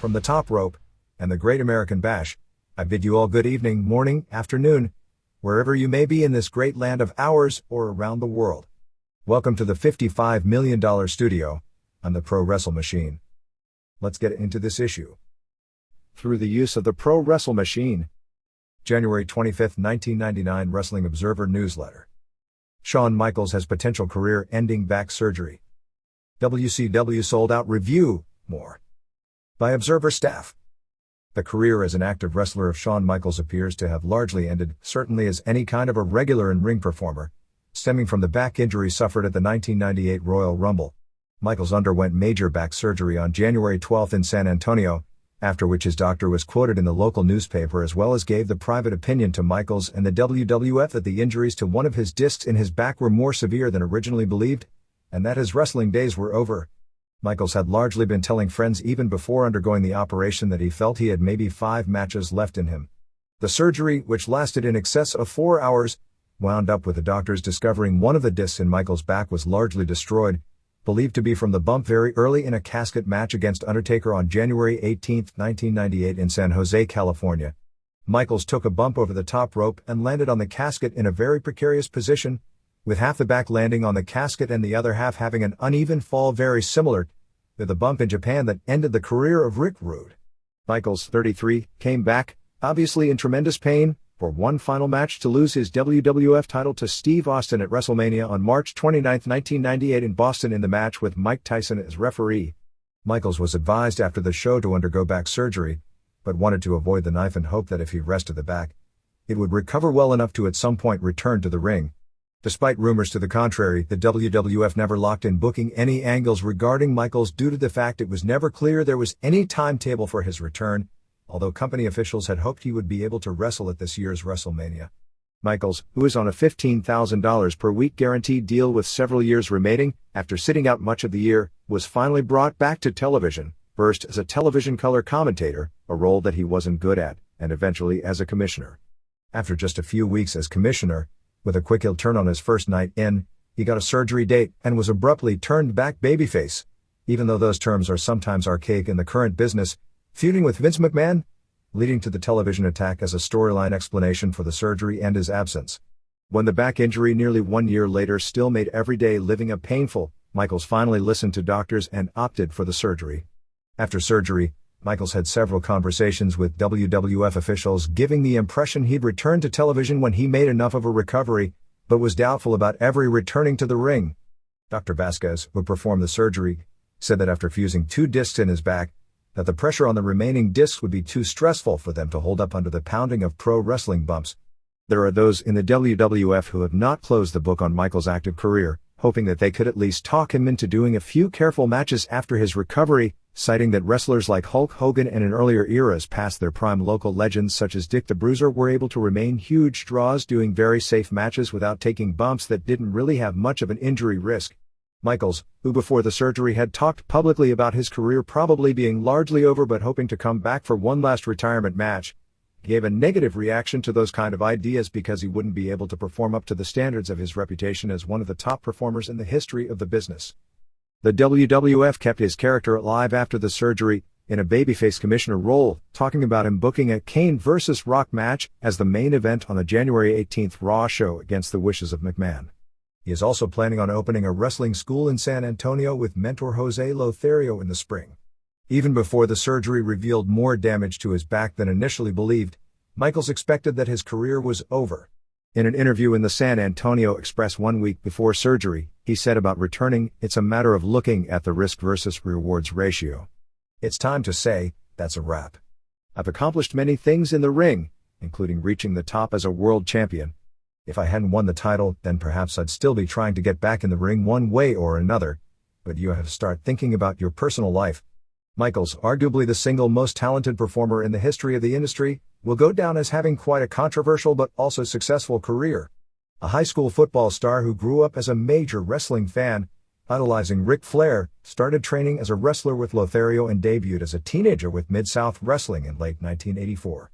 from the top rope, and the Great American Bash. I bid you all good evening, morning, afternoon, wherever you may be in this great land of ours or around the world. Welcome to the $55 million studio. I'm the Pro Wrestle Machine. Let's get into this issue. Through the use of the Pro Wrestle Machine. January 25, 1999 Wrestling Observer Newsletter. Shawn Michaels has potential career-ending back surgery. WCW sold-out review, more. By Observer staff. The career as an active wrestler of Shawn Michaels appears to have largely ended, certainly as any kind of a regular in-ring performer, stemming from the back injury suffered at the 1998 Royal Rumble. Michaels underwent major back surgery on January 12 in San Antonio, after which his doctor was quoted in the local newspaper as well as gave the private opinion to Michaels and the WWF that the injuries to one of his discs in his back were more severe than originally believed, and that his wrestling days were over. Michaels had largely been telling friends even before undergoing the operation that he felt he had maybe 5 matches left in him. The surgery, which lasted in excess of 4 hours, wound up with the doctors discovering one of the discs in Michaels' back was largely destroyed, believed to be from the bump very early in a casket match against Undertaker on January 18, 1998 in San Jose, California. Michaels took a bump over the top rope and landed on the casket in a very precarious position, with half the back landing on the casket and the other half having an uneven fall very similar to the bump in Japan that ended the career of Rick Rude. Michaels, 33, came back, obviously in tremendous pain, for one final match to lose his WWF title to Steve Austin at WrestleMania on March 29, 1998 in Boston in the match with Mike Tyson as referee. Michaels was advised after the show to undergo back surgery, but wanted to avoid the knife and hoped that if he rested the back, it would recover well enough to at some point return to the ring. Despite rumors to the contrary, the WWF never locked in booking any angles regarding Michaels due to the fact it was never clear there was any timetable for his return, although company officials had hoped he would be able to wrestle at this year's WrestleMania. Michaels, who is on a $15,000 per week guaranteed deal with several years remaining, after sitting out much of the year, was finally brought back to television, first as a television color commentator, a role that he wasn't good at, and eventually as a commissioner. After just a few weeks as commissioner, with a quick heel turn on his first night in, he got a surgery date and was abruptly turned back babyface, even though those terms are sometimes archaic in the current business, feuding with Vince McMahon, leading to the television attack as a storyline explanation for the surgery and his absence. When the back injury nearly 1 year later still made everyday living a painful, Michaels finally listened to doctors and opted for the surgery. After surgery, Michaels had several conversations with WWF officials giving the impression he'd return to television when he made enough of a recovery, but was doubtful about ever returning to the ring. Dr. Vasquez, who performed the surgery, said that after fusing 2 discs in his back, that the pressure on the remaining discs would be too stressful for them to hold up under the pounding of pro wrestling bumps. There are those in the WWF who have not closed the book on Michaels' active career, hoping that they could at least talk him into doing a few careful matches after his recovery, citing that wrestlers like Hulk Hogan and in earlier eras past their prime local legends such as Dick the Bruiser were able to remain huge draws doing very safe matches without taking bumps that didn't really have much of an injury risk. Michaels, who before the surgery had talked publicly about his career probably being largely over but hoping to come back for one last retirement match, gave a negative reaction to those kind of ideas because he wouldn't be able to perform up to the standards of his reputation as one of the top performers in the history of the business. The WWF kept his character alive after the surgery, in a babyface commissioner role, talking about him booking a Kane vs. Rock match as the main event on the January 18 Raw show against the wishes of McMahon. He is also planning on opening a wrestling school in San Antonio with mentor Jose Lothario in the spring. Even before the surgery revealed more damage to his back than initially believed, Michaels expected that his career was over. In an interview in the San Antonio Express 1 week before surgery, he said about returning, "It's a matter of looking at the risk versus rewards ratio. It's time to say, that's a wrap. I've accomplished many things in the ring, including reaching the top as a world champion. If I hadn't won the title, then perhaps I'd still be trying to get back in the ring one way or another, but you have to start thinking about your personal life." Michaels, arguably the single most talented performer in the history of the industry, will go down as having quite a controversial but also successful career. A high school football star who grew up as a major wrestling fan, idolizing Ric Flair, started training as a wrestler with Lothario and debuted as a teenager with Mid-South Wrestling in late 1984.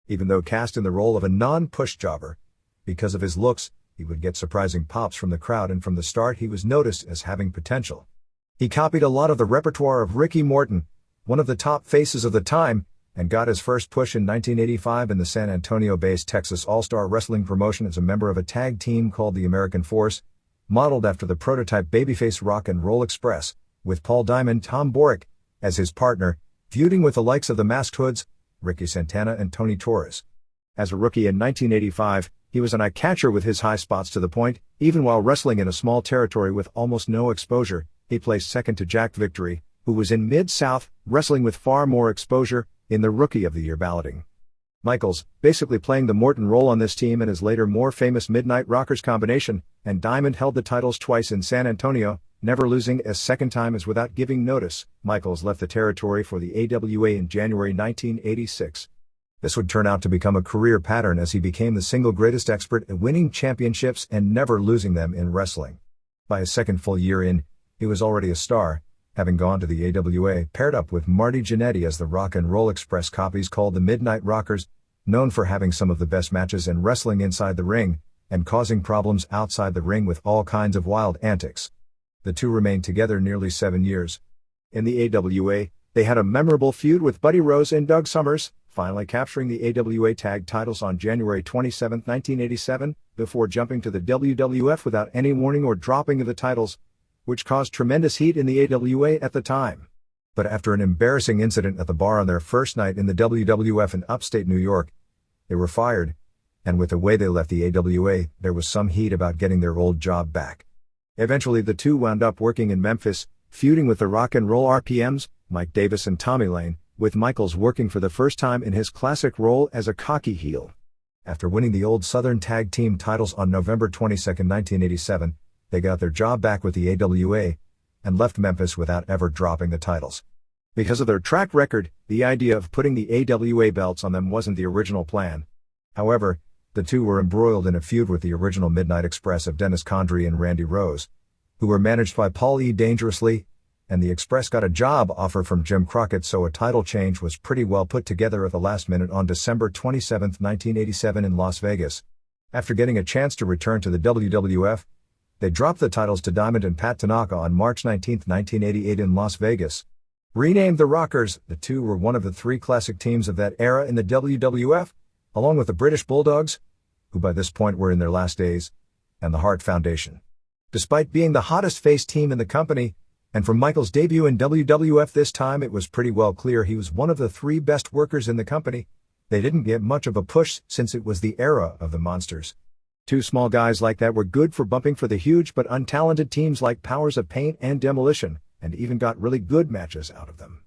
Even though cast in the role of a non-push jobber, because of his looks, he would get surprising pops from the crowd, and from the start he was noticed as having potential. He copied a lot of the repertoire of Ricky Morton, one of the top faces of the time, and got his first push in 1985 in the San Antonio-based Texas All-Star Wrestling promotion as a member of a tag team called the American Force, modeled after the prototype babyface Rock and Roll Express, with Paul Diamond, Tom Boric, as his partner, feuding with the likes of the Masked Hoods, Ricky Santana and Tony Torres. As a rookie in 1985, he was an eye-catcher with his high spots to the point, even while wrestling in a small territory with almost no exposure, he placed second to Jack Victory, who was in Mid-South, wrestling with far more exposure, in the Rookie of the Year balloting. Michaels, basically playing the Morton role on this team and his later more famous Midnight Rockers combination, and Diamond held the titles twice in San Antonio, never losing a second time as without giving notice. Michaels left the territory for the AWA in January 1986. This would turn out to become a career pattern as he became the single greatest expert at winning championships and never losing them in wrestling. By his second full year in, he was already a star, having gone to the AWA, paired up with Marty Jannetty as the Rock and Roll Express copies called the Midnight Rockers, known for having some of the best matches in wrestling inside the ring, and causing problems outside the ring with all kinds of wild antics. The two remained together nearly 7 years. In the AWA, they had a memorable feud with Buddy Rose and Doug Summers, finally capturing the AWA tag titles on January 27, 1987, before jumping to the WWF without any warning or dropping of the titles, which caused tremendous heat in the AWA at the time. But after an embarrassing incident at the bar on their first night in the WWF in upstate New York, they were fired, and with the way they left the AWA, there was some heat about getting their old job back. Eventually the two wound up working in Memphis, feuding with the Rock and Roll RPMs, Mike Davis and Tommy Lane, with Michaels working for the first time in his classic role as a cocky heel. After winning the old Southern Tag Team titles on November 22, 1987, they got their job back with the AWA, and left Memphis without ever dropping the titles. Because of their track record, the idea of putting the AWA belts on them wasn't the original plan. However, the two were embroiled in a feud with the original Midnight Express of Dennis Condrey and Randy Rose, who were managed by Paul E. Dangerously, and the Express got a job offer from Jim Crockett, so a title change was pretty well put together at the last minute on December 27, 1987 in Las Vegas. After getting a chance to return to the WWF, they dropped the titles to Diamond and Pat Tanaka on March 19, 1988 in Las Vegas. Renamed the Rockers, the two were one of the three classic teams of that era in the WWF, along with the British Bulldogs, who by this point were in their last days, and the Hart Foundation. Despite being the hottest face team in the company, and from Michaels' debut in WWF this time it was pretty well clear he was one of the three best workers in the company, they didn't get much of a push since it was the era of the monsters. Two small guys like that were good for bumping for the huge but untalented teams like Powers of Pain and Demolition, and even got really good matches out of them.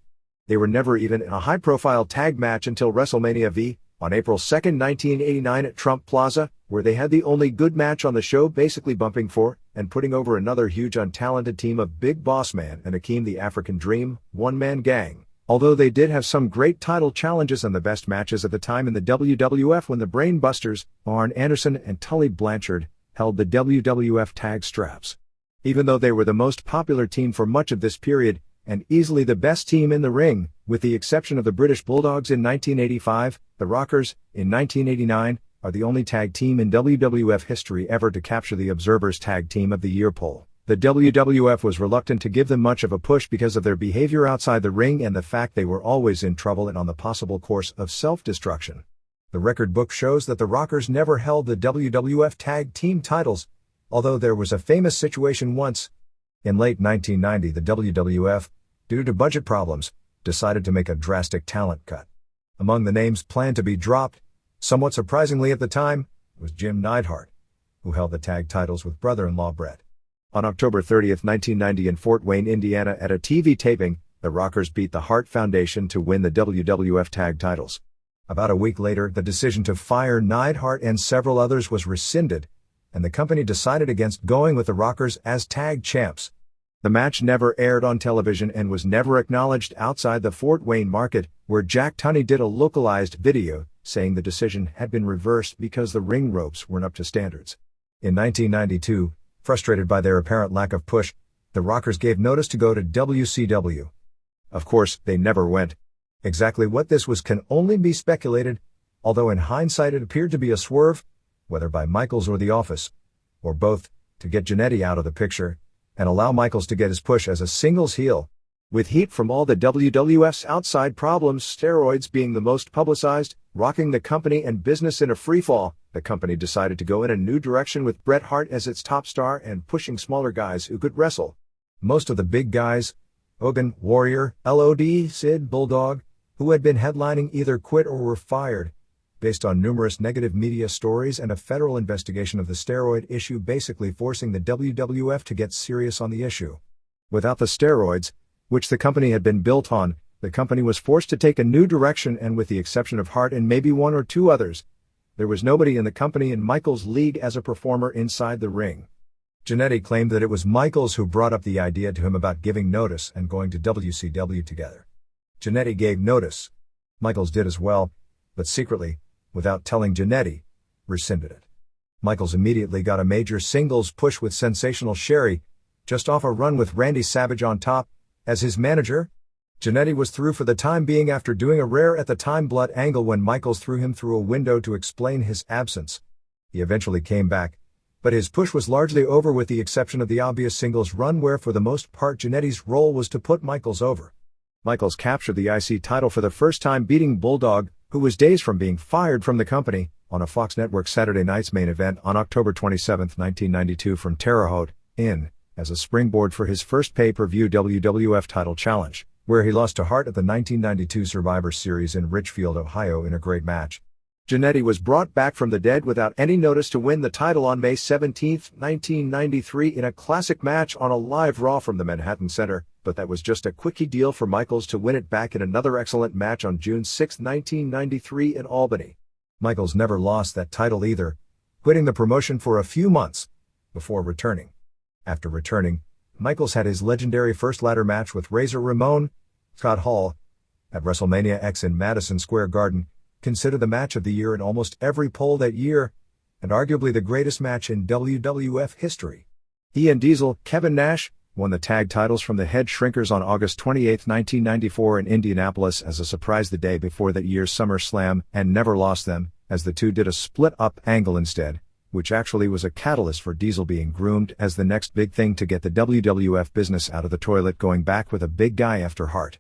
They were never even in a high-profile tag match until WrestleMania V, on April 2, 1989 at Trump Plaza, where they had the only good match on the show, basically bumping for, and putting over another huge untalented team of Big Boss Man and Akeem the African Dream, one-man gang. Although they did have some great title challenges and the best matches at the time in the WWF when the Brain Busters, Arn Anderson and Tully Blanchard, held the WWF tag straps. Even though they were the most popular team for much of this period, and easily the best team in the ring, with the exception of the British Bulldogs in 1985, the Rockers, in 1989, are the only tag team in WWF history ever to capture the Observer's Tag Team of the Year poll. The WWF was reluctant to give them much of a push because of their behavior outside the ring and the fact they were always in trouble and on the possible course of self-destruction. The record book shows that the Rockers never held the WWF Tag Team titles, although there was a famous situation once. In late 1990, the WWF, due to budget problems, decided to make a drastic talent cut. Among the names planned to be dropped, somewhat surprisingly at the time, was Jim Neidhart, who held the tag titles with brother-in-law Bret. On October 30, 1990 in Fort Wayne, Indiana at a TV taping, the Rockers beat the Hart Foundation to win the WWF tag titles. About a week later, the decision to fire Neidhart and several others was rescinded, and the company decided against going with the Rockers as tag champs. The match never aired on television and was never acknowledged outside the Fort Wayne market, where Jack Tunney did a localized video, saying the decision had been reversed because the ring ropes weren't up to standards. In 1992, frustrated by their apparent lack of push, the Rockers gave notice to go to WCW. Of course, they never went. Exactly what this was can only be speculated, although in hindsight it appeared to be a swerve, whether by Michaels or the office, or both, to get Jannetty out of the picture, and allow Michaels to get his push as a singles heel. With heat from all the WWF's outside problems, steroids being the most publicized, rocking the company and business in a freefall, the company decided to go in a new direction with Bret Hart as its top star and pushing smaller guys who could wrestle. Most of the big guys, Hogan, Warrior, LOD, Sid, Bulldog, who had been headlining either quit or were fired, based on numerous negative media stories and a federal investigation of the steroid issue basically forcing the WWF to get serious on the issue. Without the steroids, which the company had been built on, the company was forced to take a new direction, and with the exception of Hart and maybe one or two others, there was nobody in the company in Michaels' league as a performer inside the ring. Jannetty claimed that it was Michaels who brought up the idea to him about giving notice and going to WCW together. Jannetty gave notice. Michaels did as well, but secretly, without telling Jannetty, rescinded it. Michaels immediately got a major singles push with Sensational Sherry, just off a run with Randy Savage on top, as his manager. Jannetty was through for the time being after doing a rare at the time blood angle when Michaels threw him through a window to explain his absence. He eventually came back, but his push was largely over with the exception of the obvious singles run where for the most part Jannetty's role was to put Michaels over. Michaels captured the IC title for the first time beating Bulldog, who was days from being fired from the company, on a Fox Network Saturday Night's Main Event on October 27, 1992 from Terre Haute, as a springboard for his first pay-per-view WWF title challenge, where he lost to Hart at the 1992 Survivor Series in Richfield, Ohio in a great match. Jannetty was brought back from the dead without any notice to win the title on May 17, 1993 in a classic match on a live Raw from the Manhattan Center, but that was just a quickie deal for Michaels to win it back in another excellent match on June 6, 1993 in Albany. Michaels never lost that title either, quitting the promotion for a few months before returning. After returning, Michaels had his legendary first ladder match with Razor Ramon, Scott Hall, at WrestleMania X in Madison Square Garden, considered the match of the year in almost every poll that year, and arguably the greatest match in WWF history. He and Diesel, Kevin Nash, won the tag titles from the Head Shrinkers on August 28, 1994 in Indianapolis as a surprise the day before that year's SummerSlam, and never lost them, as the two did a split-up angle instead, which actually was a catalyst for Diesel being groomed as the next big thing to get the WWF business out of the toilet, going back with a big guy after Hart.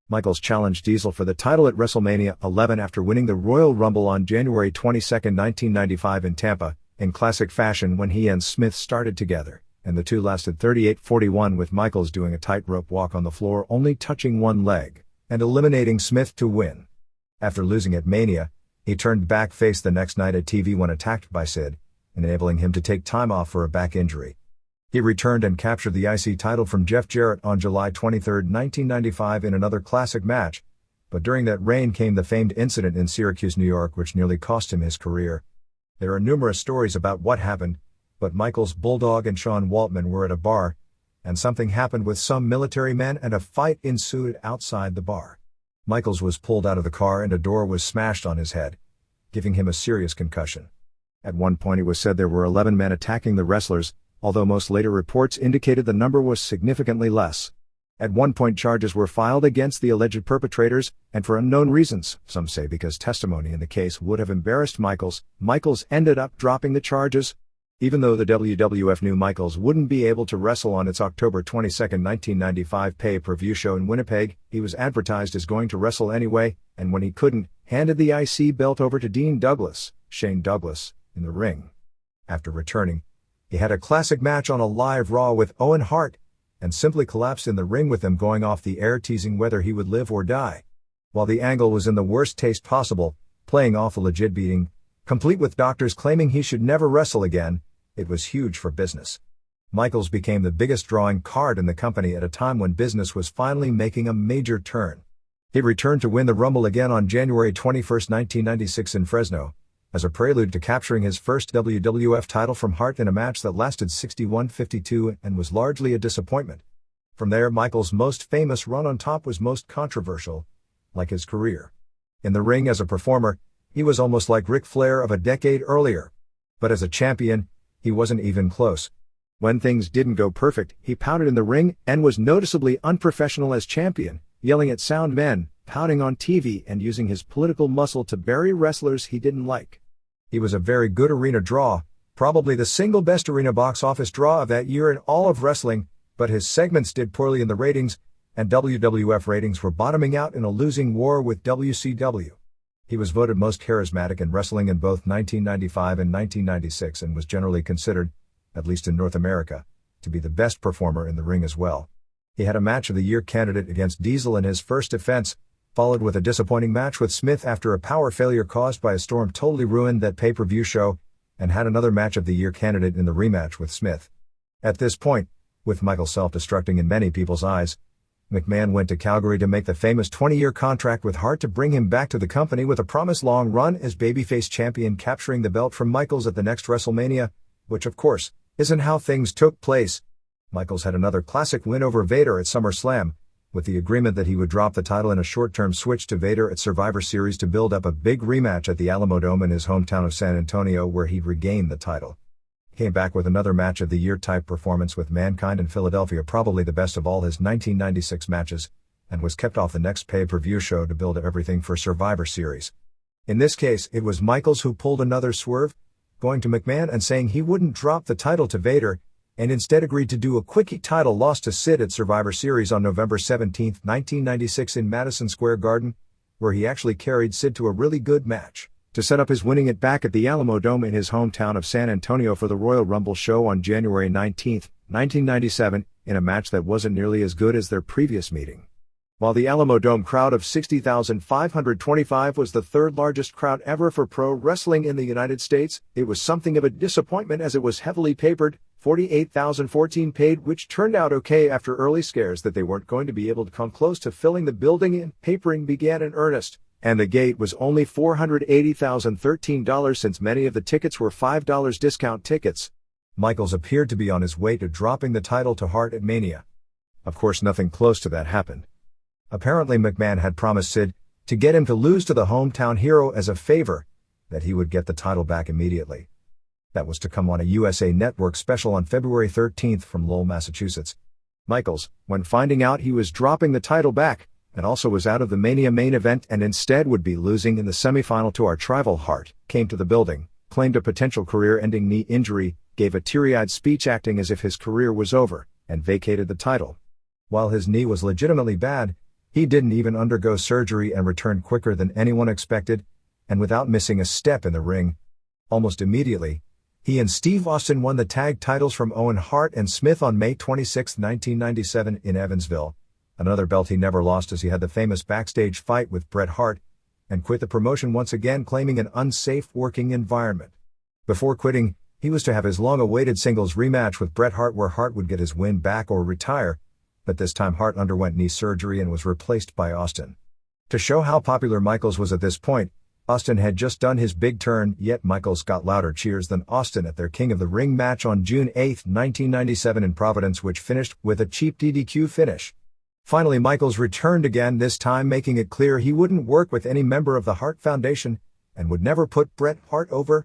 Michaels challenged Diesel for the title at WrestleMania 11 after winning the Royal Rumble on January 22, 1995 in Tampa, in classic fashion when he and Smith started together, and the two lasted 38-41 with Michaels doing a tightrope walk on the floor only touching one leg, and eliminating Smith to win. After losing at Mania, he turned back-face the next night at TV when attacked by Sid, enabling him to take time off for a back injury. He returned and captured the IC title from Jeff Jarrett on July 23, 1995 in another classic match, but during that reign came the famed incident in Syracuse, New York, which nearly cost him his career. There are numerous stories about what happened, but Michaels, Bulldog and Shawn Waltman were at a bar, and something happened with some military men and a fight ensued outside the bar. Michaels was pulled out of the car and a door was smashed on his head, giving him a serious concussion. At one point it was said there were 11 men attacking the wrestlers, although most later reports indicated the number was significantly less. At one point charges were filed against the alleged perpetrators, and for unknown reasons, some say because testimony in the case would have embarrassed Michaels, Michaels ended up dropping the charges. Even though the WWF knew Michaels wouldn't be able to wrestle on its October 22, 1995 pay-per-view show in Winnipeg, he was advertised as going to wrestle anyway, and when he couldn't, handed the IC belt over to Dean Douglas, Shane Douglas, in the ring. After returning, he had a classic match on a live Raw with Owen Hart, and simply collapsed in the ring with them going off the air teasing whether he would live or die. While the angle was in the worst taste possible, playing off a legit beating, complete with doctors claiming he should never wrestle again, it was huge for business. Michaels became the biggest drawing card in the company at a time when business was finally making a major turn. He returned to win the Rumble again on January 21, 1996 in Fresno, as a prelude to capturing his first WWF title from Hart in a match that lasted 61-52 and was largely a disappointment. From there, Michaels' most famous run on top was most controversial, like his career. In the ring as a performer, he was almost like Ric Flair of a decade earlier. But as a champion, he wasn't even close. When things didn't go perfect, he pouted in the ring and was noticeably unprofessional as champion, yelling at sound men, pouting on TV and using his political muscle to bury wrestlers he didn't like. He was a very good arena draw, probably the single best arena box office draw of that year in all of wrestling, but his segments did poorly in the ratings, and WWF ratings were bottoming out in a losing war with WCW. He was voted most charismatic in wrestling in both 1995 and 1996 and was generally considered, at least in North America, to be the best performer in the ring as well. He had a Match of the Year candidate against Diesel in his first defense, followed with a disappointing match with Smith after a power failure caused by a storm totally ruined that pay-per-view show, and had another Match of the Year candidate in the rematch with Smith. At this point, with Michael self-destructing in many people's eyes, McMahon went to Calgary to make the famous 20-year contract with Hart to bring him back to the company with a promised long run as babyface champion, capturing the belt from Michaels at the next WrestleMania, which of course, isn't how things took place. Michaels had another classic win over Vader at SummerSlam, with the agreement that he would drop the title in a short-term switch to Vader at Survivor Series to build up a big rematch at the Alamodome in his hometown of San Antonio, where he'd regain the title. He came back with another Match of the Year type performance with Mankind in Philadelphia, probably the best of all his 1996 matches, and was kept off the next pay-per-view show to build up everything for Survivor Series. In this case, it was Michaels who pulled another swerve, going to McMahon and saying he wouldn't drop the title to Vader, and instead agreed to do a quickie title loss to Sid at Survivor Series on November 17, 1996 in Madison Square Garden, where he actually carried Sid to a really good match, to set up his winning it back at the Alamodome in his hometown of San Antonio for the Royal Rumble show on January 19, 1997, in a match that wasn't nearly as good as their previous meeting. While the Alamodome crowd of 60,525 was the third largest crowd ever for pro wrestling in the United States, it was something of a disappointment as it was heavily papered, 48,014 paid, which turned out okay after early scares that they weren't going to be able to come close to filling the building in. Papering began in earnest, and the gate was only $480,013 since many of the tickets were $5 discount tickets. Michaels appeared to be on his way to dropping the title to Hart at Mania. Of course, nothing close to that happened. Apparently McMahon had promised Sid, to get him to lose to the hometown hero as a favor, that he would get the title back immediately. That was to come on a USA Network special on February 13 from Lowell, Massachusetts. Michaels, when finding out he was dropping the title back, and also was out of the Mania main event and instead would be losing in the semifinal to arch rival Hart, came to the building, claimed a potential career-ending knee injury, gave a teary-eyed speech acting as if his career was over, and vacated the title. While his knee was legitimately bad, he didn't even undergo surgery and returned quicker than anyone expected, and without missing a step in the ring. Almost immediately, he and Steve Austin won the tag titles from Owen Hart and Smith on May 26, 1997 in Evansville, another belt he never lost as he had the famous backstage fight with Bret Hart, and quit the promotion once again, claiming an unsafe working environment. Before quitting, he was to have his long-awaited singles rematch with Bret Hart where Hart would get his win back or retire, but this time Hart underwent knee surgery and was replaced by Austin. To show how popular Michaels was at this point, Austin had just done his big turn, yet Michaels got louder cheers than Austin at their King of the Ring match on June 8, 1997 in Providence, which finished with a cheap DDQ finish. Finally Michaels returned again, this time making it clear he wouldn't work with any member of the Hart Foundation, and would never put Bret Hart over.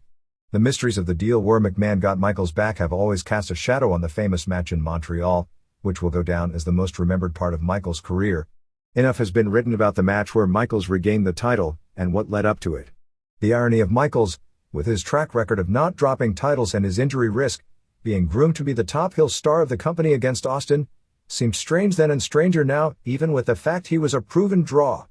The mysteries of the deal where McMahon got Michaels back have always cast a shadow on the famous match in Montreal, which will go down as the most remembered part of Michaels' career. Enough has been written about the match where Michaels regained the title, and what led up to it. The irony of Michaels, with his track record of not dropping titles and his injury risk, being groomed to be the top heel star of the company against Austin, seemed strange then and stranger now, even with the fact he was a proven draw.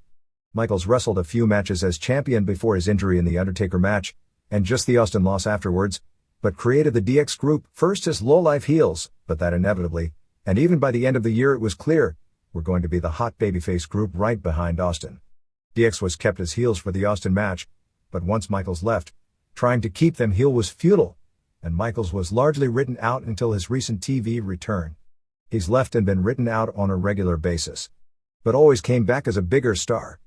Michaels wrestled a few matches as champion before his injury in the Undertaker match, and just the Austin loss afterwards, but created the DX group, first as low-life heels, but that inevitably, and even by the end of the year it was clear, were going to be the hot babyface group right behind Austin. DX was kept as heels for the Austin match, but once Michaels left, trying to keep them heel was futile, and Michaels was largely written out until his recent TV return. He's left and been written out on a regular basis, but always came back as a bigger star.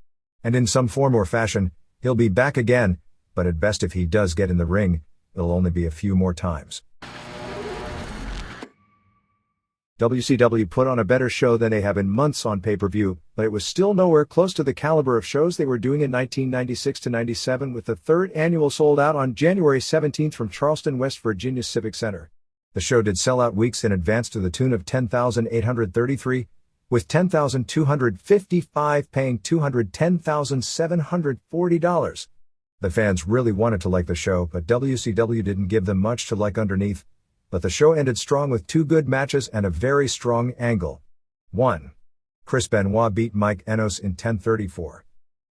And in some form or fashion, he'll be back again, but at best if he does get in the ring, it'll only be a few more times. WCW put on a better show than they have in months on pay-per-view, but it was still nowhere close to the caliber of shows they were doing in 1996-97, with the third annual sold out on January 17 from Charleston, West Virginia's Civic Center. The show did sell out weeks in advance to the tune of 10,833, with 10,255 paying $210,740. The fans really wanted to like the show, but WCW didn't give them much to like underneath. But the show ended strong with two good matches and a very strong angle. 1. Chris Benoit beat Mike Enos in 10:34.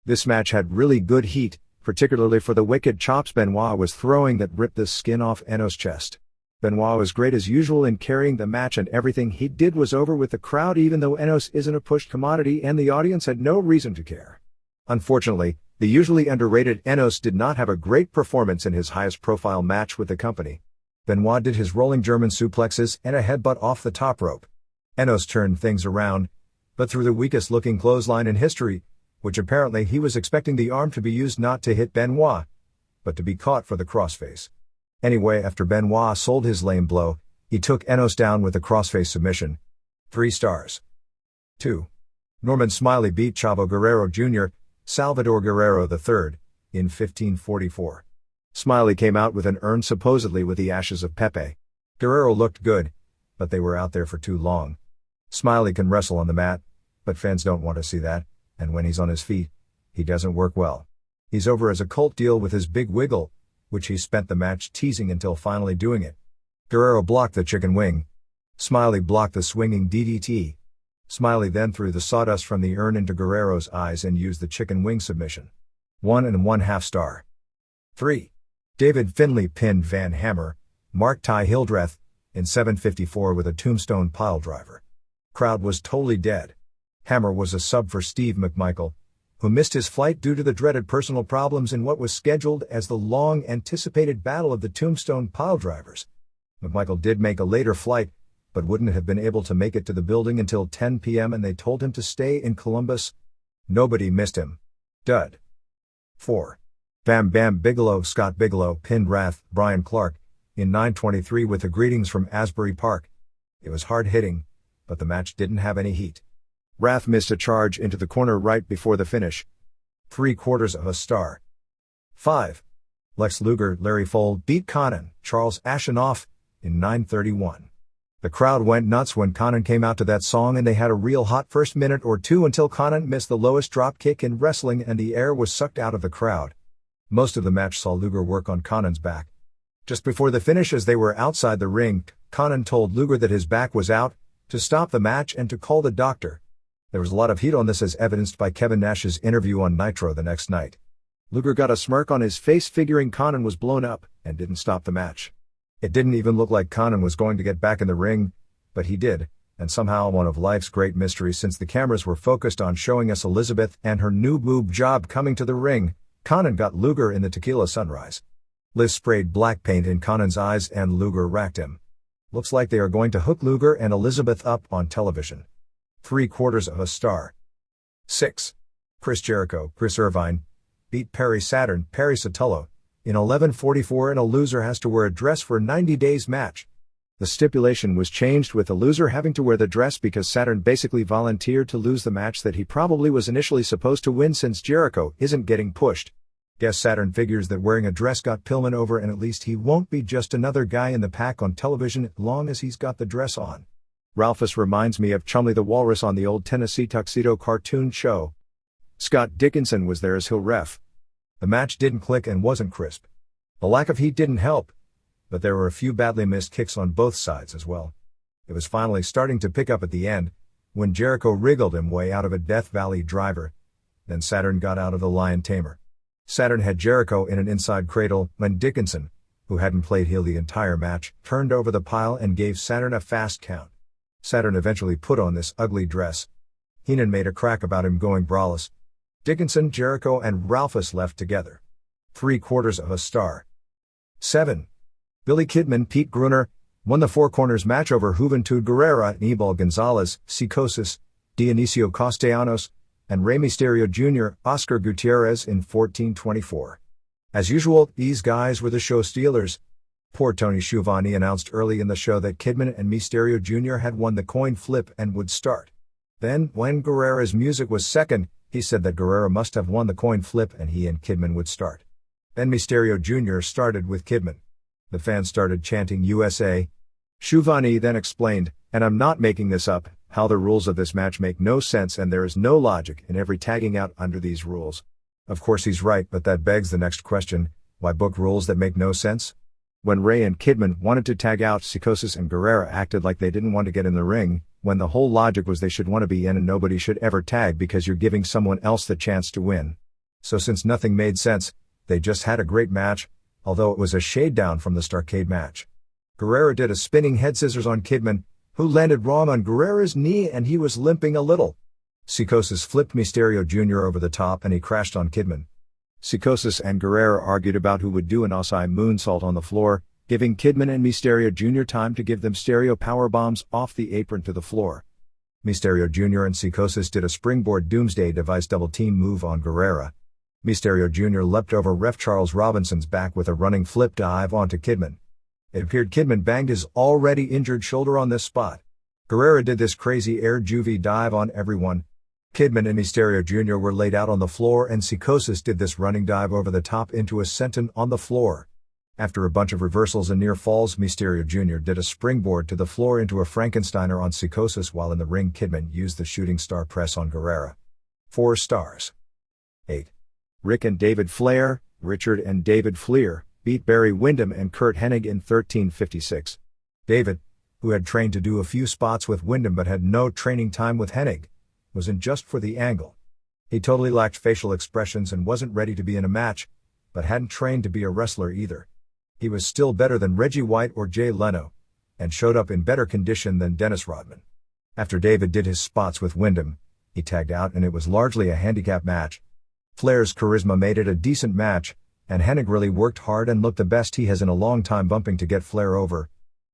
This match had really good heat, particularly for the wicked chops Benoit was throwing that ripped the skin off Enos' chest. Benoit was great as usual in carrying the match, and everything he did was over with the crowd, even though Enos isn't a pushed commodity and the audience had no reason to care. Unfortunately, the usually underrated Enos did not have a great performance in his highest profile match with the company. Benoit did his rolling German suplexes and a headbutt off the top rope. Enos turned things around, but through the weakest looking clothesline in history, which apparently he was expecting the arm to be used not to hit Benoit, but to be caught for the crossface. Anyway, after Benoit sold his lame blow, he took Enos down with a crossface submission. 3 stars. 2. Norman Smiley beat Chavo Guerrero Jr., Salvador Guerrero III, in 15:44. Smiley came out with an urn supposedly with the ashes of Pepe. Guerrero looked good, but they were out there for too long. Smiley can wrestle on the mat, but fans don't want to see that, and when he's on his feet, he doesn't work well. He's over as a cult deal with his big wiggle, which he spent the match teasing until finally doing it. Guerrero blocked the chicken wing. Smiley blocked the swinging DDT. Smiley then threw the sawdust from the urn into Guerrero's eyes and used the chicken wing submission. 1.5 star. 3. David Finlay pinned Van Hammer, Mark Ty Hildreth, in 7:54 with a tombstone piledriver. Crowd was totally dead. Hammer was a sub for Steve McMichael, who missed his flight due to the dreaded personal problems in what was scheduled as the long-anticipated battle of the tombstone piledrivers. McMichael did make a later flight, but wouldn't have been able to make it to the building until 10 p.m. and they told him to stay in Columbus. Nobody missed him. Dud. 4. Bam Bam Bigelow Scott Bigelow pinned Wrath Brian Clark in 9:23 with the greetings from Asbury Park. It was hard hitting, but the match didn't have any heat. Wrath missed a charge into the corner right before the finish. 3/4 star. 5. Lex Luger Larry Fold beat Conan Charles Ashenoff in 9:31. The crowd went nuts when Conan came out to that song, and they had a real hot first minute or two until Conan missed the lowest drop kick in wrestling and the air was sucked out of the crowd. Most of the match saw Luger work on Conan's back. Just before the finish, as they were outside the ring, Conan told Luger that his back was out, to stop the match and to call the doctor. There was a lot of heat on this, as evidenced by Kevin Nash's interview on Nitro the next night. Luger got a smirk on his face, figuring Conan was blown up, and didn't stop the match. It didn't even look like Conan was going to get back in the ring, but he did, and somehow one of life's great mysteries, since the cameras were focused on showing us Elizabeth and her new boob job coming to the ring, Conan got Luger in the tequila sunrise. Liz sprayed black paint in Conan's eyes and Luger racked him. Looks like they are going to hook Luger and Elizabeth up on television. 3/4 star. 6. Chris Jericho Chris Irvine beat Perry Saturn Perry Sotelo in 11:44 in a loser has to wear a dress for a 90 days match. The stipulation was changed, with the loser having to wear the dress because Saturn basically volunteered to lose the match that he probably was initially supposed to win, since Jericho isn't getting pushed. Guess Saturn figures that wearing a dress got Pillman over, and at least he won't be just another guy in the pack on television as long as he's got the dress on. Ralphus reminds me of Chumley the Walrus on the old Tennessee Tuxedo cartoon show. Scott Dickinson was there as heel ref. The match didn't click and wasn't crisp. The lack of heat didn't help, but there were a few badly missed kicks on both sides as well. It was finally starting to pick up at the end, when Jericho wriggled him way out of a Death Valley driver. Then Saturn got out of the Lion Tamer. Saturn had Jericho in an inside cradle when Dickinson, who hadn't played heel the entire match, turned over the pile and gave Saturn a fast count. Saturn eventually put on this ugly dress. Heenan made a crack about him going braless. Dickinson, Jericho, and Ralphus left together. 3/4 star. 7. Billy Kidman Pete Gruner won the Four Corners match over Juventud Guerrera, Anibal Gonzalez, Psicosis, Dionisio Castellanos, and Rey Mysterio Jr., Oscar Gutierrez in 14:24. As usual, these guys were the show stealers. Poor Tony Schiavone announced early in the show that Kidman and Mysterio Jr. had won the coin flip and would start. Then, when Guerrera's music was second, he said that Guerrera must have won the coin flip and he and Kidman would start. Then Mysterio Jr. started with Kidman. The fans started chanting USA. Schiavone then explained, and I'm not making this up, how the rules of this match make no sense and there is no logic in every tagging out under these rules. Of course he's right, but that begs the next question: why book rules that make no sense? When Ray and Kidman wanted to tag out, Psicosis and Guerrera acted like they didn't want to get in the ring, when the whole logic was they should want to be in and nobody should ever tag because you're giving someone else the chance to win. So since nothing made sense, they just had a great match, although it was a shade down from the Starrcade match. Guerrera did a spinning head scissors on Kidman, who landed wrong on Guerrera's knee and he was limping a little. Psicosis flipped Mysterio Jr. over the top and he crashed on Kidman. Psicosis and Guerrera argued about who would do an Osai moonsault on the floor, giving Kidman and Mysterio Jr. time to give them stereo powerbombs off the apron to the floor. Mysterio Jr. and Psicosis did a springboard Doomsday Device double team move on Guerrera. Mysterio Jr. leapt over ref Charles Robinson's back with a running flip dive onto Kidman. It appeared Kidman banged his already injured shoulder on this spot. Guerrera did this crazy air juvie dive on everyone. Kidman and Mysterio Jr. were laid out on the floor and Psicosis did this running dive over the top into a senton on the floor. After a bunch of reversals and near falls, Mysterio Jr. did a springboard to the floor into a Frankensteiner on Psicosis while in the ring Kidman used the shooting star press on Guerrera. 4 stars. 8. Rick and David Flair, Richard and David Fleer, beat Barry Windham and Curt Hennig in 13:56. David, who had trained to do a few spots with Windham but had no training time with Hennig, was in just for the angle. He totally lacked facial expressions and wasn't ready to be in a match, but hadn't trained to be a wrestler either. He was still better than Reggie White or Jay Leno, and showed up in better condition than Dennis Rodman. After David did his spots with Windham, he tagged out and it was largely a handicap match. Flair's charisma made it a decent match, and Hennig really worked hard and looked the best he has in a long time bumping to get Flair over.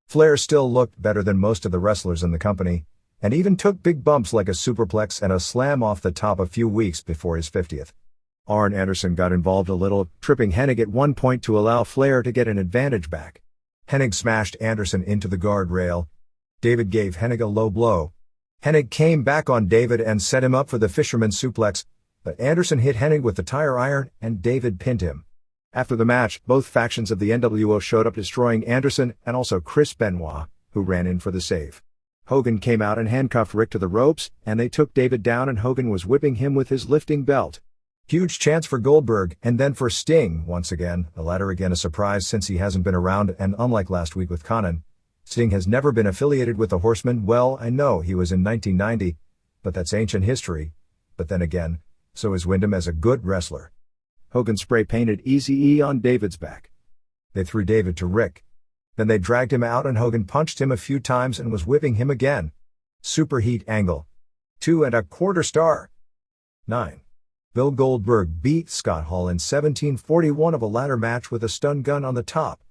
Flair still looked better than most of the wrestlers in the company, and even took big bumps like a superplex and a slam off the top a few weeks before his 50th. Arn Anderson got involved a little, tripping Hennig at one point to allow Flair to get an advantage back. Hennig smashed Anderson into the guardrail. David gave Hennig a low blow. Hennig came back on David and set him up for the fisherman suplex, but Anderson hit Hennig with the tire iron and David pinned him. After the match, both factions of the NWO showed up destroying Anderson and also Chris Benoit, who ran in for the save. Hogan came out and handcuffed Rick to the ropes, and they took David down and Hogan was whipping him with his lifting belt. Huge chance for Goldberg and then for Sting once again, the latter again a surprise since he hasn't been around and unlike last week with Conan, Sting has never been affiliated with the Horsemen. Well, I know he was in 1990, but that's ancient history. But then again, so is Windham as a good wrestler. Hogan spray-painted Eazy-E on David's back. They threw David to Rick. Then they dragged him out and Hogan punched him a few times and was whipping him again. Superheat angle. 2.25 star. 9. Bill Goldberg beat Scott Hall in 1741 of a ladder match with a stun gun on the top.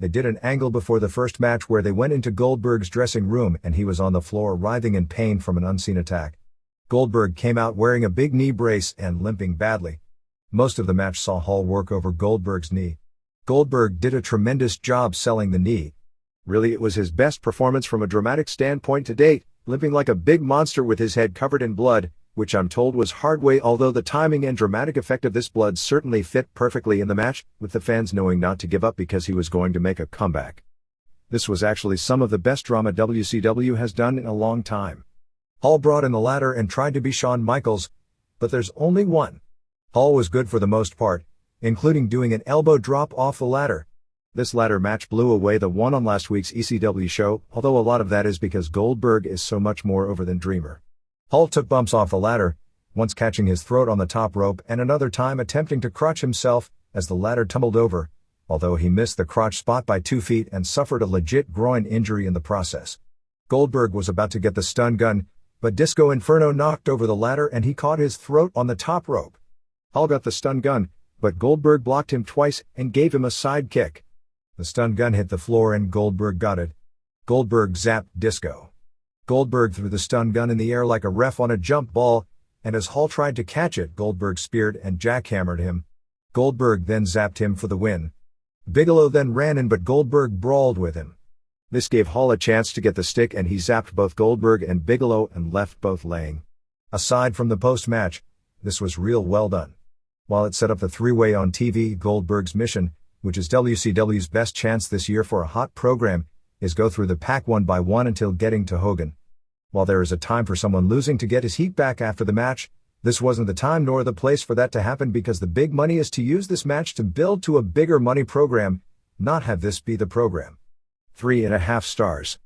They did an angle before the first match where they went into Goldberg's dressing room and he was on the floor writhing in pain from an unseen attack. Goldberg came out wearing a big knee brace and limping badly. Most of the match saw Hall work over Goldberg's knee. Goldberg did a tremendous job selling the knee. Really, it was his best performance from a dramatic standpoint to date, limping like a big monster with his head covered in blood, which I'm told was hard way, although the timing and dramatic effect of this blood certainly fit perfectly in the match, with the fans knowing not to give up because he was going to make a comeback. This was actually some of the best drama WCW has done in a long time. Hall brought in the ladder and tried to be Shawn Michaels, but there's only one. Hall was good for the most part, including doing an elbow drop off the ladder. This ladder match blew away the one on last week's ECW show, although a lot of that is because Goldberg is so much more over than Dreamer. Hall took bumps off the ladder, once catching his throat on the top rope and another time attempting to crotch himself as the ladder tumbled over, although he missed the crotch spot by 2 feet and suffered a legit groin injury in the process. Goldberg was about to get the stun gun, but Disco Inferno knocked over the ladder and he caught his throat on the top rope. Hall got the stun gun, but Goldberg blocked him twice and gave him a side kick. The stun gun hit the floor and Goldberg got it. Goldberg zapped Disco. Goldberg threw the stun gun in the air like a ref on a jump ball, and as Hall tried to catch it, Goldberg speared and jackhammered him. Goldberg then zapped him for the win. Bigelow then ran in, but Goldberg brawled with him. This gave Hall a chance to get the stick and he zapped both Goldberg and Bigelow and left both laying. Aside from the post-match, this was real well done. While it set up the three-way on TV, Goldberg's mission, which is WCW's best chance this year for a hot program, is go through the pack one by one until getting to Hogan. While there is a time for someone losing to get his heat back after the match, this wasn't the time nor the place for that to happen because the big money is to use this match to build to a bigger money program, not have this be the program. 3.5 stars.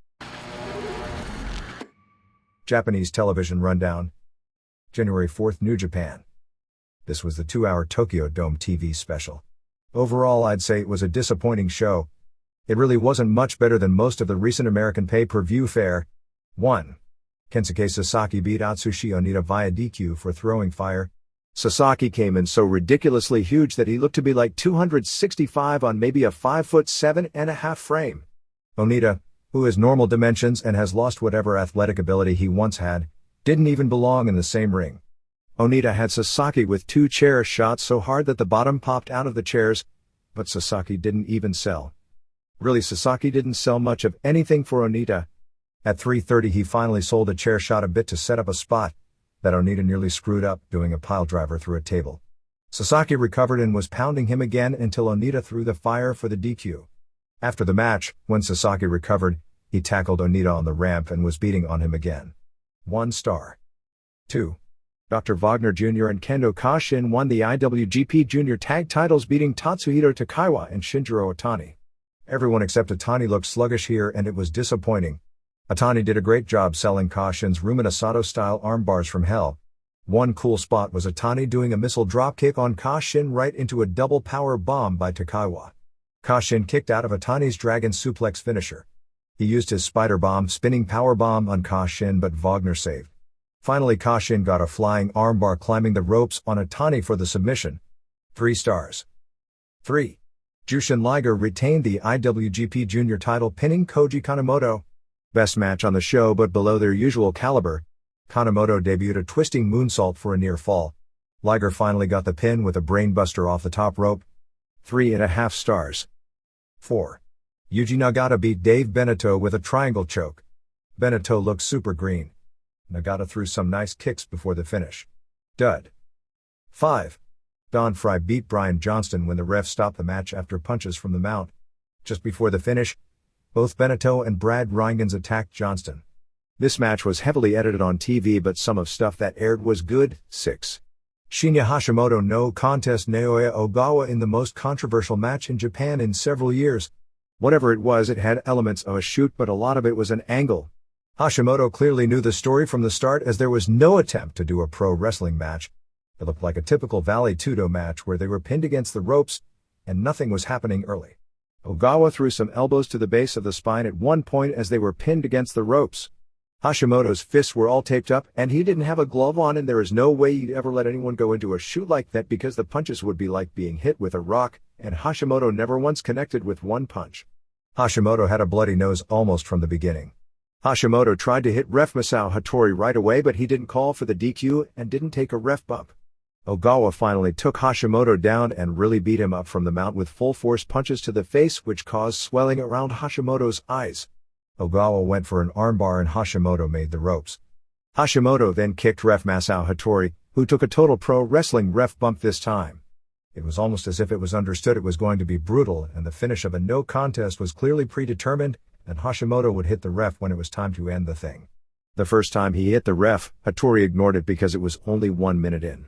Japanese television rundown. January 4th, New Japan. This was the 2-hour Tokyo Dome TV special. Overall, I'd say it was a disappointing show. It really wasn't much better than most of the recent American pay-per-view fare. 1. Kensuke Sasaki beat Atsushi Onita via DQ for throwing fire. Sasaki came in so ridiculously huge that he looked to be like 265 on maybe a 5'7.5" frame. Onita, who has normal dimensions and has lost whatever athletic ability he once had, didn't even belong in the same ring. Onita had Sasaki with 2 chair shots so hard that the bottom popped out of the chairs, but Sasaki didn't even sell. Really, Sasaki didn't sell much of anything for Onita. At 3:30 he finally sold a chair shot a bit to set up a spot that Onita nearly screwed up doing a pile driver through a table. Sasaki recovered and was pounding him again until Onita threw the fire for the DQ. After the match, when Sasaki recovered, he tackled Onita on the ramp and was beating on him again. 1 star. 2. Dr. Wagner Jr. and Kendo Kashin won the IWGP Junior Tag titles, beating Tatsuhito Takaiwa and Shinjiro Otani. Everyone except Otani looked sluggish here, and it was disappointing. Otani did a great job selling Kashin's Rumina Sato-style armbars from hell. One cool spot was Otani doing a missile dropkick on Kashin right into a double power bomb by Takaiwa. Kashin kicked out of Otani's dragon suplex finisher. He used his spider bomb spinning power bomb on Kashin, but Wagner saved. Finally, Kashin got a flying armbar climbing the ropes on Otani for the submission. 3 stars. 3. Jushin Liger retained the IWGP Junior title, pinning Koji Kanemoto. Best match on the show, but below their usual caliber. Kanemoto debuted a twisting moonsault for a near fall. Liger finally got the pin with a brainbuster off the top rope. 3.5 stars. 4. Yuji Nagata beat Dave Beneteau with a triangle choke. Beneteau looked super green. Nagata threw some nice kicks before the finish. Dud. 5. Don Frye beat Brian Johnston when the ref stopped the match after punches from the mount. Just before the finish, both Beneteau and Brad Rheingans attacked Johnston. This match was heavily edited on TV, but some of stuff that aired was good. 6. Shinya Hashimoto no contest Naoya Ogawa in the most controversial match in Japan in several years. Whatever it was, it had elements of a shoot, but a lot of it was an angle. Hashimoto clearly knew the story from the start, as there was no attempt to do a pro wrestling match. It looked like a typical Vale Tudo match where they were pinned against the ropes, and nothing was happening early. Ogawa threw some elbows to the base of the spine at one point as they were pinned against the ropes. Hashimoto's fists were all taped up, and he didn't have a glove on, and there is no way you'd ever let anyone go into a shoot like that, because the punches would be like being hit with a rock, and Hashimoto never once connected with one punch. Hashimoto had a bloody nose almost from the beginning. Hashimoto tried to hit ref Masao Hattori right away, but he didn't call for the DQ and didn't take a ref bump. Ogawa finally took Hashimoto down and really beat him up from the mount with full force punches to the face, which caused swelling around Hashimoto's eyes. Ogawa went for an armbar and Hashimoto made the ropes. Hashimoto then kicked ref Masao Hattori, who took a total pro wrestling ref bump this time. It was almost as if it was understood it was going to be brutal, and the finish of a no contest was clearly predetermined, and Hashimoto would hit the ref when it was time to end the thing. The first time he hit the ref, Hattori ignored it because it was only 1 minute in.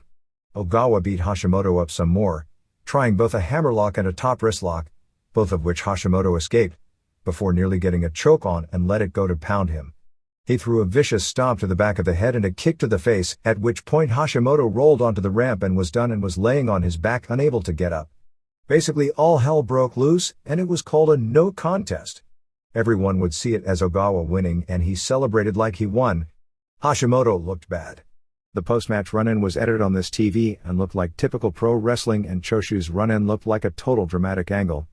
Ogawa beat Hashimoto up some more, trying both a hammerlock and a top wrist lock, both of which Hashimoto escaped, before nearly getting a choke on and let it go to pound him. He threw a vicious stomp to the back of the head and a kick to the face, at which point Hashimoto rolled onto the ramp and was done and was laying on his back, unable to get up. Basically all hell broke loose, and it was called a no contest. Everyone would see it as Ogawa winning, and he celebrated like he won. Hashimoto looked bad. The post-match run-in was edited on this TV and looked like typical pro wrestling, and Choshu's run-in looked like a total dramatic angle.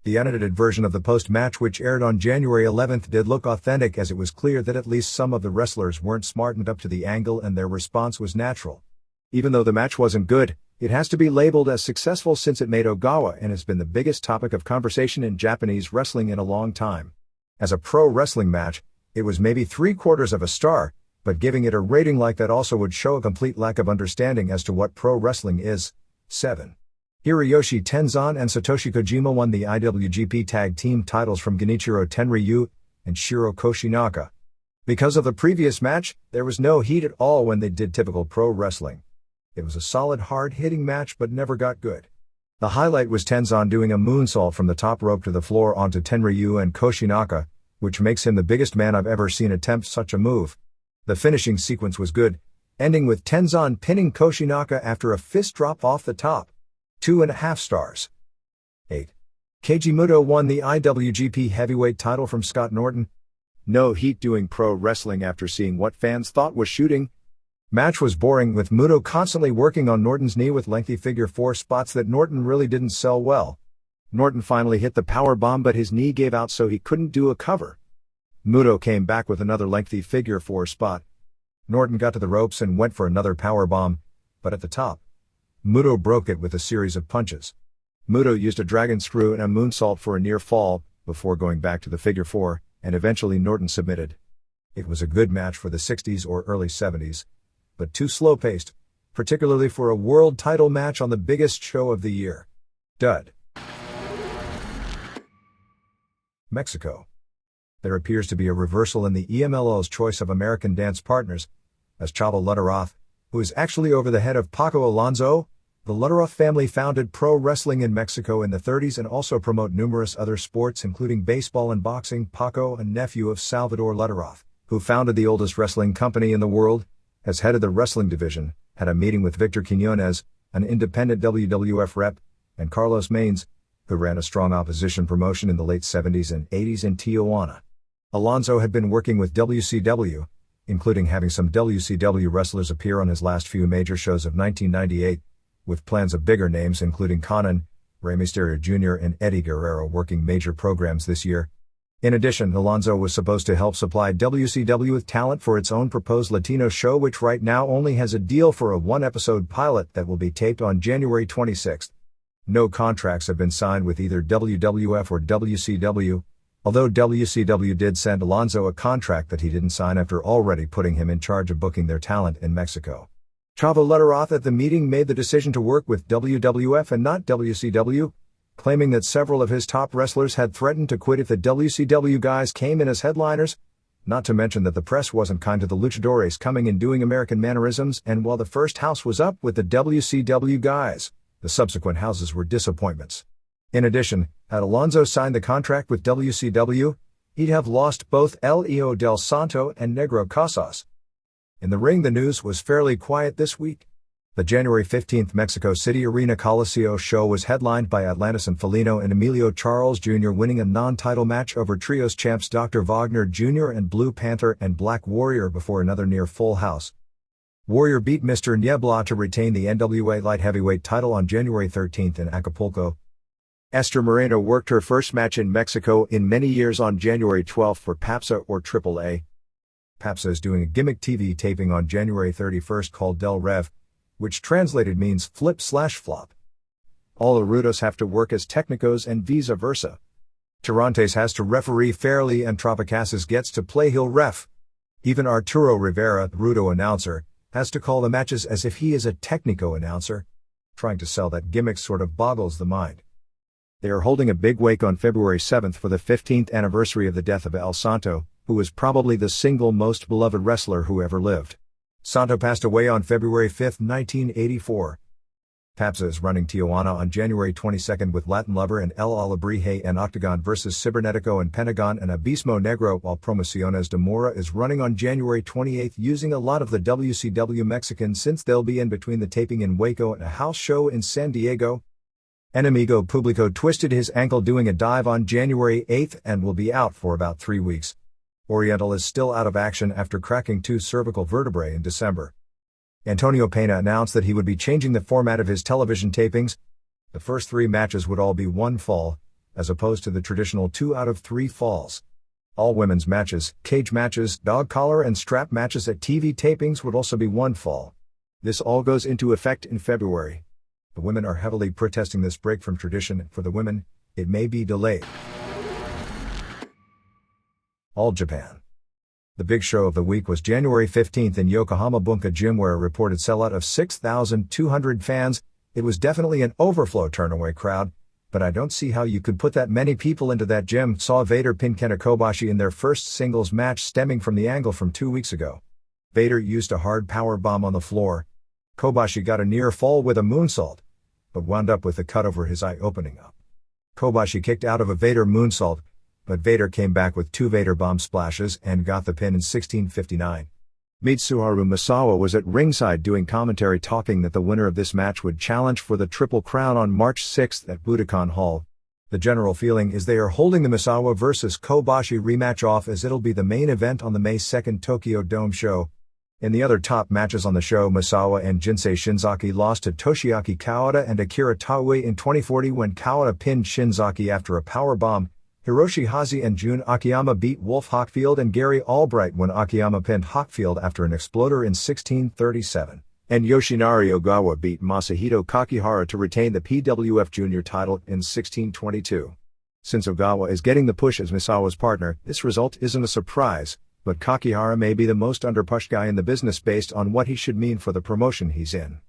The unedited version of the post-match, which aired on January 11th, did look authentic, as it was clear that at least some of the wrestlers weren't smartened up to the angle and their response was natural. Even though the match wasn't good, it has to be labeled as successful since it made Ogawa and has been the biggest topic of conversation in Japanese wrestling in a long time. As a pro wrestling match, it was maybe 3/4 of a star, but giving it a rating like that also would show a complete lack of understanding as to what pro wrestling is. 7. Hiroyoshi Tenzan and Satoshi Kojima won the IWGP Tag Team titles from Genichiro Tenryu and Shiro Koshinaka. Because of the previous match, there was no heat at all when they did typical pro wrestling. It was a solid, hard-hitting match, but never got good. The highlight was Tenzan doing a moonsault from the top rope to the floor onto Tenryu and Koshinaka, which makes him the biggest man I've ever seen attempt such a move. The finishing sequence was good, ending with Tenzan pinning Koshinaka after a fist drop off the top. 2.5 stars. 8. Keiji Muto won the IWGP Heavyweight title from Scott Norton. No heat doing pro wrestling after seeing what fans thought was shooting. Match was boring, with Muto constantly working on Norton's knee with lengthy figure 4 spots that Norton really didn't sell well. Norton finally hit the power bomb, but his knee gave out, so he couldn't do a cover. Muto came back with another lengthy figure 4 spot. Norton got to the ropes and went for another power bomb, but at the top, Muto broke it with a series of punches. Muto used a dragon screw and a moonsault for a near fall, before going back to the figure 4, and eventually Norton submitted. It was a good match for the 60s or early 70s, but too slow-paced, particularly for a world title match on the biggest show of the year. Dud. Mexico. There appears to be a reversal in the EMLL's choice of American dance partners, as Chavo Lutteroth, who is actually over the head of Paco Alonso. The Lutteroth family founded pro wrestling in Mexico in the 30s and also promote numerous other sports including baseball and boxing. Paco, a nephew of Salvador Lutteroth, who founded the oldest wrestling company in the world, as head of the wrestling division, had a meeting with Victor Quiñones, an independent WWF rep, and Carlos Maines, who ran a strong opposition promotion in the late 70s and 80s in Tijuana. Alonso had been working with WCW, including having some WCW wrestlers appear on his last few major shows of 1998, with plans of bigger names including Conan, Rey Mysterio Jr. and Eddie Guerrero working major programs this year. In addition, Alonso was supposed to help supply WCW with talent for its own proposed Latino show, which right now only has a deal for a 1-episode pilot that will be taped on January 26. No contracts have been signed with either WWF or WCW, although WCW did send Alonso a contract that he didn't sign after already putting him in charge of booking their talent in Mexico. Chavo Lutteroth at the meeting made the decision to work with WWF and not WCW, claiming that several of his top wrestlers had threatened to quit if the WCW guys came in as headliners, not to mention that the press wasn't kind to the luchadores coming and doing American mannerisms, and while the first house was up with the WCW guys, the subsequent houses were disappointments. In addition, had Alonso signed the contract with WCW, he'd have lost both El Hijo del Santo and Negro Casas. In the ring, the news was fairly quiet this week. The January 15th Mexico City Arena Coliseo show was headlined by Atlantis and Felino and Emilio Charles Jr. winning a non-title match over Trios champs Dr. Wagner Jr. and Blue Panther and Black Warrior before another near full house. Warrior beat Mr. Niebla to retain the NWA Light Heavyweight title on January 13th in Acapulco. Esther Moreno worked her first match in Mexico in many years on January 12th for PAPSA or AAA. PAPSA is doing a gimmick TV taping on January 31st called Del Rev, which translated means flip/flop. All Rudos have to work as Technicos and vice versa. Tirantes has to referee fairly and Tropicasas gets to play heel ref. Even Arturo Rivera, the Rudo announcer, has to call the matches as if he is a Technico announcer. Trying to sell that gimmick sort of boggles the mind. They are holding a big wake on February 7th for the 15th anniversary of the death of El Santo, who was probably the single most beloved wrestler who ever lived. Santo passed away on February 5, 1984. PAPSA is running Tijuana on January 22nd with Latin Lover and El Alebrije and Octagon vs. Cibernetico and Pentagon and Abismo Negro, while Promociones de Mora is running on January 28th using a lot of the WCW Mexicans since they'll be in between the taping in Waco and a house show in San Diego. Enemigo Publico twisted his ankle doing a dive on January 8th and will be out for about 3 weeks. Oriental is still out of action after cracking 2 cervical vertebrae in December. Antonio Pena announced that he would be changing the format of his television tapings. The first 3 matches would all be 1 fall, as opposed to the traditional 2 out of 3 falls. All women's matches, cage matches, dog collar and strap matches at TV tapings would also be 1 fall. This all goes into effect in February. The women are heavily protesting this break from tradition. For the women, it may be delayed. All Japan. The big show of the week was January 15th in Yokohama Bunka Gym, where a reported sellout of 6,200 fans. It was definitely an overflow turnaway crowd, but I don't see how you could put that many people into that gym. Saw Vader pin Kenta Kobashi in their first singles match, stemming from the angle from 2 weeks ago. Vader used a hard power bomb on the floor. Kobashi got a near fall with a moonsault, but wound up with the cut over his eye opening up. Kobashi kicked out of a Vader moonsault, but Vader came back with 2 Vader bomb splashes and got the pin in 16:59. Mitsuharu Misawa was at ringside doing commentary, talking that the winner of this match would challenge for the Triple Crown on March 6th at Budokan Hall. The general feeling is they are holding the Misawa vs Kobashi rematch off, as it'll be the main event on the May 2nd Tokyo Dome show. In the other top matches on the show, Misawa and Jinsei Shinzaki lost to Toshiaki Kawada and Akira Taue in 2040 when Kawada pinned Shinzaki after a powerbomb. Hiroshi Hazy and Jun Akiyama beat Wolf Hockfield and Gary Albright when Akiyama pinned Hockfield after an exploder in 1637. And Yoshinari Ogawa beat Masahito Kakihara to retain the PWF Junior title in 1622. Since Ogawa is getting the push as Misawa's partner, this result isn't a surprise, but Kakihara may be the most underpushed guy in the business based on what he should mean for the promotion he's in.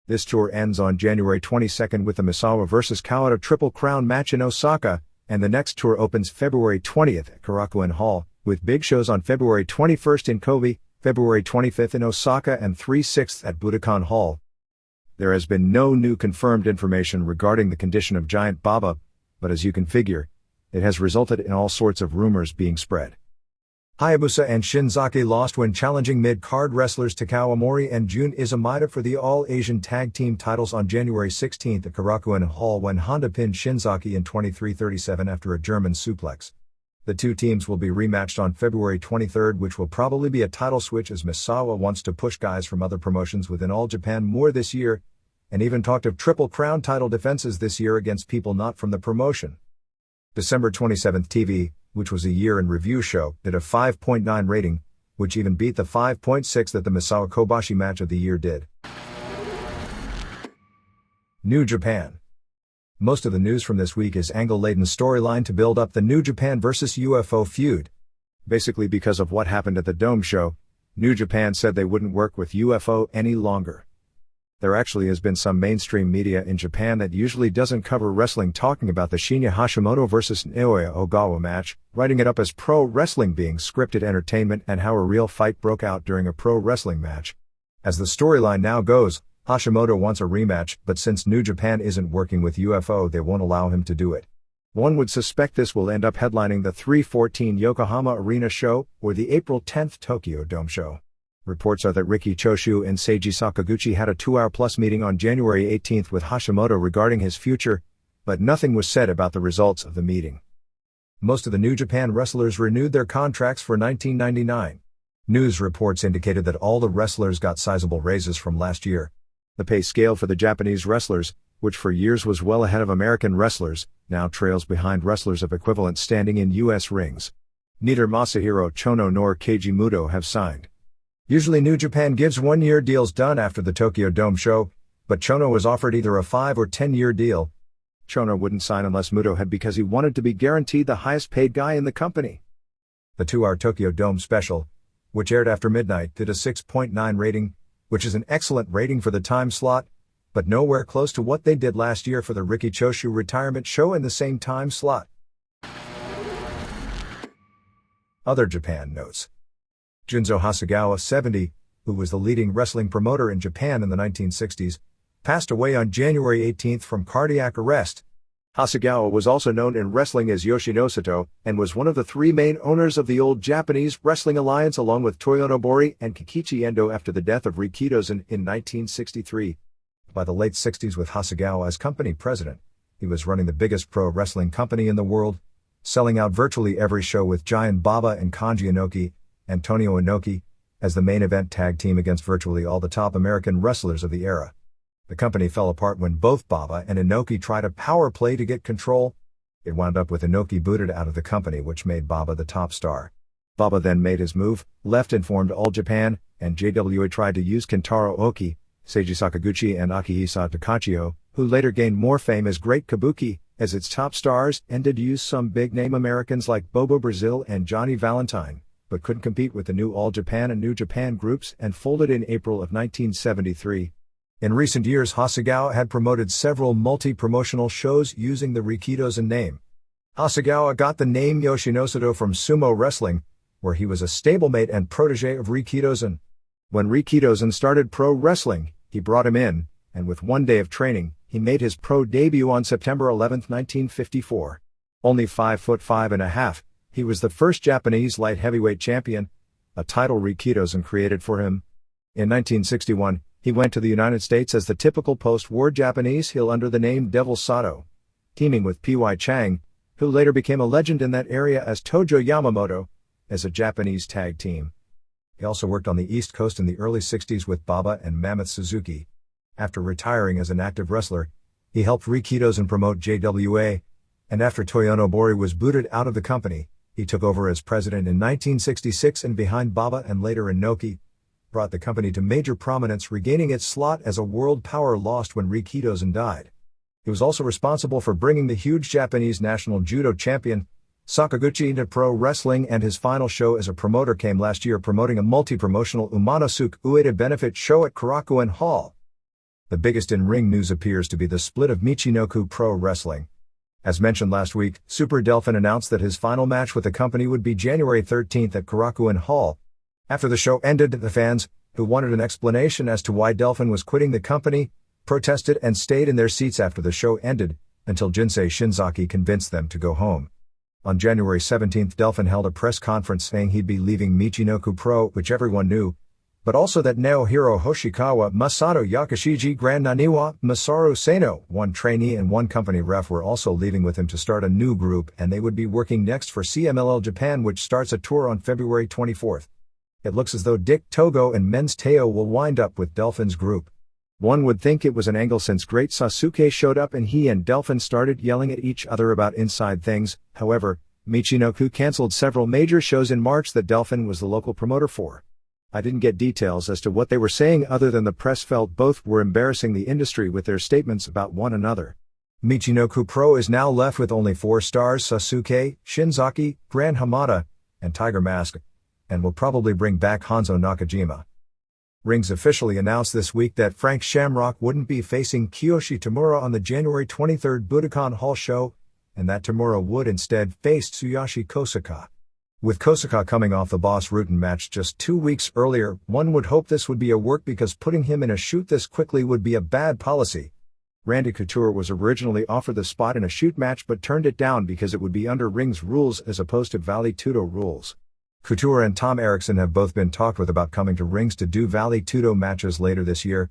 This tour ends on January 22nd with the Misawa vs Kawada Triple Crown match in Osaka, and the next tour opens February 20th at Korakuen Hall, with big shows on February 21st in Kobe, February 25th in Osaka and 3/6 at Budokan Hall. There has been no new confirmed information regarding the condition of Giant Baba, but as you can figure, it has resulted in all sorts of rumors being spread. Hayabusa and Shinzaki lost when challenging mid-card wrestlers Takao Omori and Jun Izumida for the All-Asian Tag Team titles on January 16th at Korakuen Hall when Honda pinned Shinzaki in 23:37 after a German suplex. The two teams will be rematched on February 23rd, which will probably be a title switch, as Misawa wants to push guys from other promotions within All Japan more this year, and even talked of Triple Crown title defenses this year against people not from the promotion. December 27th TV, which was a year in review show, did a 5.9 rating, which even beat the 5.6 that the Misawa Kobashi match of the year did. New Japan. Most of the news from this week is angle-laden storyline to build up the New Japan vs UFO feud. Basically because of what happened at the Dome show, New Japan said they wouldn't work with UFO any longer. There actually has been some mainstream media in Japan that usually doesn't cover wrestling talking about the Shinya Hashimoto vs Naoya Ogawa match, writing it up as pro wrestling being scripted entertainment and how a real fight broke out during a pro wrestling match. As the storyline now goes, Hashimoto wants a rematch, but since New Japan isn't working with UFO, they won't allow him to do it. One would suspect this will end up headlining the 3/14 Yokohama Arena show or the April 10th Tokyo Dome show. Reports are that Riki Choshu and Seiji Sakaguchi had a 2-hour-plus meeting on January 18th with Hashimoto regarding his future, but nothing was said about the results of the meeting. Most of the New Japan wrestlers renewed their contracts for 1999. News reports indicated that all the wrestlers got sizable raises from last year. The pay scale for the Japanese wrestlers, which for years was well ahead of American wrestlers, now trails behind wrestlers of equivalent standing in U.S. rings. Neither Masahiro Chono nor Keiji Muto have signed. Usually New Japan gives 1-year deals done after the Tokyo Dome show, but Chono was offered either a 5 or 10-year deal. Chono wouldn't sign unless Muto had, because he wanted to be guaranteed the highest paid guy in the company. The 2-hour Tokyo Dome special, which aired after midnight, did a 6.9 rating, which is an excellent rating for the time slot, but nowhere close to what they did last year for the Riki Choshu retirement show in the same time slot. Other Japan notes. Junzo Hasegawa, 70, who was the leading wrestling promoter in Japan in the 1960s, passed away on January 18th from cardiac arrest. Hasegawa was also known in wrestling as Yoshinosato, and was one of the 3 main owners of the Old Japanese Wrestling Alliance along with Toyonobori and Kikichi Endo after the death of Rikidozan in 1963. By the late 60s, with Hasegawa as company president, he was running the biggest pro wrestling company in the world, selling out virtually every show with Giant Baba and Kanji Inoki, Antonio Inoki, as the main event tag team against virtually all the top American wrestlers of the era. The company fell apart when both Baba and Inoki tried a power play to get control. It wound up with Inoki booted out of the company, which made Baba the top star. Baba then made his move, left and formed All Japan, and JWA tried to use Kentaro Oki, Seiji Sakaguchi and Akihisa Takachio, who later gained more fame as Great Kabuki, as its top stars, and did use some big-name Americans like Bobo Brazil and Johnny Valentine, but couldn't compete with the new All Japan and New Japan groups and folded in April of 1973. In recent years, Hasegawa had promoted several multi-promotional shows using the Rikidozan name. Hasegawa got the name Yoshinosato from sumo wrestling, where he was a stablemate and protege of Rikidozan. When Rikidozan started pro wrestling, he brought him in, and with 1 day of training, he made his pro debut on September 11, 1954. Only 5'5.5", he was the first Japanese light heavyweight champion, a title Rikitosen created for him. In 1961, he went to the United States as the typical post-war Japanese heel under the name Devil Sato, teaming with P.Y. Chang, who later became a legend in that area as Tojo Yamamoto, as a Japanese tag team. He also worked on the East Coast in the early 60s with Baba and Mammoth Suzuki. After retiring as an active wrestler, he helped Rikitosen promote JWA, and after Toyonobori was booted out of the company, he took over as president in 1966 and behind Baba and later Inoki, brought the company to major prominence, regaining its slot as a world power lost when Rikitosen died. He was also responsible for bringing the huge Japanese national judo champion, Sakaguchi, into pro wrestling, and his final show as a promoter came last year, promoting a multi-promotional Umanosuke Ueda benefit show at Korakuen Hall. The biggest in-ring news appears to be the split of Michinoku Pro Wrestling. As mentioned last week, Super Delphin announced that his final match with the company would be January 13th at Korakuen Hall. After the show ended, the fans, who wanted an explanation as to why Delphin was quitting the company, protested and stayed in their seats after the show ended, until Jinsei Shinzaki convinced them to go home. On January 17th, Delphin held a press conference saying he'd be leaving Michinoku Pro, which everyone knew, but also that Naohiro Hoshikawa, Masato Yakashiji, Grand Naniwa, Masaru Sano, one trainee and one company ref, were also leaving with him to start a new group, and they would be working next for CMLL Japan, which starts a tour on February 24th. It looks as though Dick Togo and Men's Teo will wind up with Delphin's group. One would think it was an angle since Great Sasuke showed up and he and Delphin started yelling at each other about inside things. However, Michinoku canceled several major shows in March that Delphin was the local promoter for. I didn't get details as to what they were saying other than the press felt both were embarrassing the industry with their statements about one another. Michinoku Pro is now left with only 4 stars: Sasuke, Shinzaki, Gran Hamada, and Tiger Mask, and will probably bring back Hanzo Nakajima. Rings officially announced this week that Frank Shamrock wouldn't be facing Kiyoshi Tamura on the January 23rd Budokan Hall show, and that Tamura would instead face Tsuyoshi Kosaka. With Kosaka coming off the Boss Rutan match just 2 weeks earlier, one would hope this would be a work because putting him in a shoot this quickly would be a bad policy. Randy Couture was originally offered the spot in a shoot match but turned it down because it would be under Ring's rules as opposed to Vale Tudo rules. Couture and Tom Erickson have both been talked with about coming to Rings to do Vale Tudo matches later this year.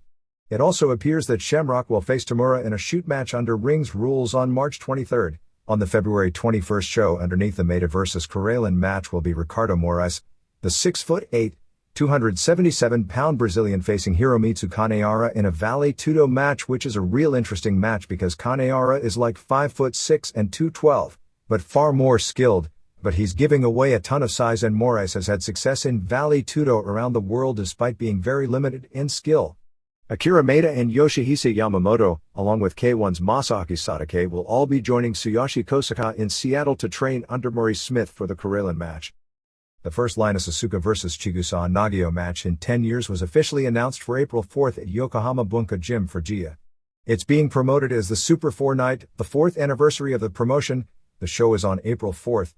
It also appears that Shamrock will face Tamura in a shoot match under Ring's rules on March 23rd. On the February 21st show underneath the Maida vs. Karelin match will be Ricardo Moraes, the 6'8", 277-pound Brazilian facing Hiromitsu Kanehara in a Vale Tudo match, which is a real interesting match because Kanehara is like 5'6" and 212, but far more skilled, but he's giving away a ton of size, and Moraes has had success in Vale Tudo around the world despite being very limited in skill. Akira Maeda and Yoshihisa Yamamoto, along with K1's Masaki Sadake, will all be joining Tsuyoshi Kosaka in Seattle to train under Maurice Smith for the Karelin match. The first Linus Asuka vs. Chigusa Nagio match in 10 years was officially announced for April 4th at Yokohama Bunka Gym for Gia. It's being promoted as the Super 4 Night, the 4th anniversary of the promotion. The show is on April 4th,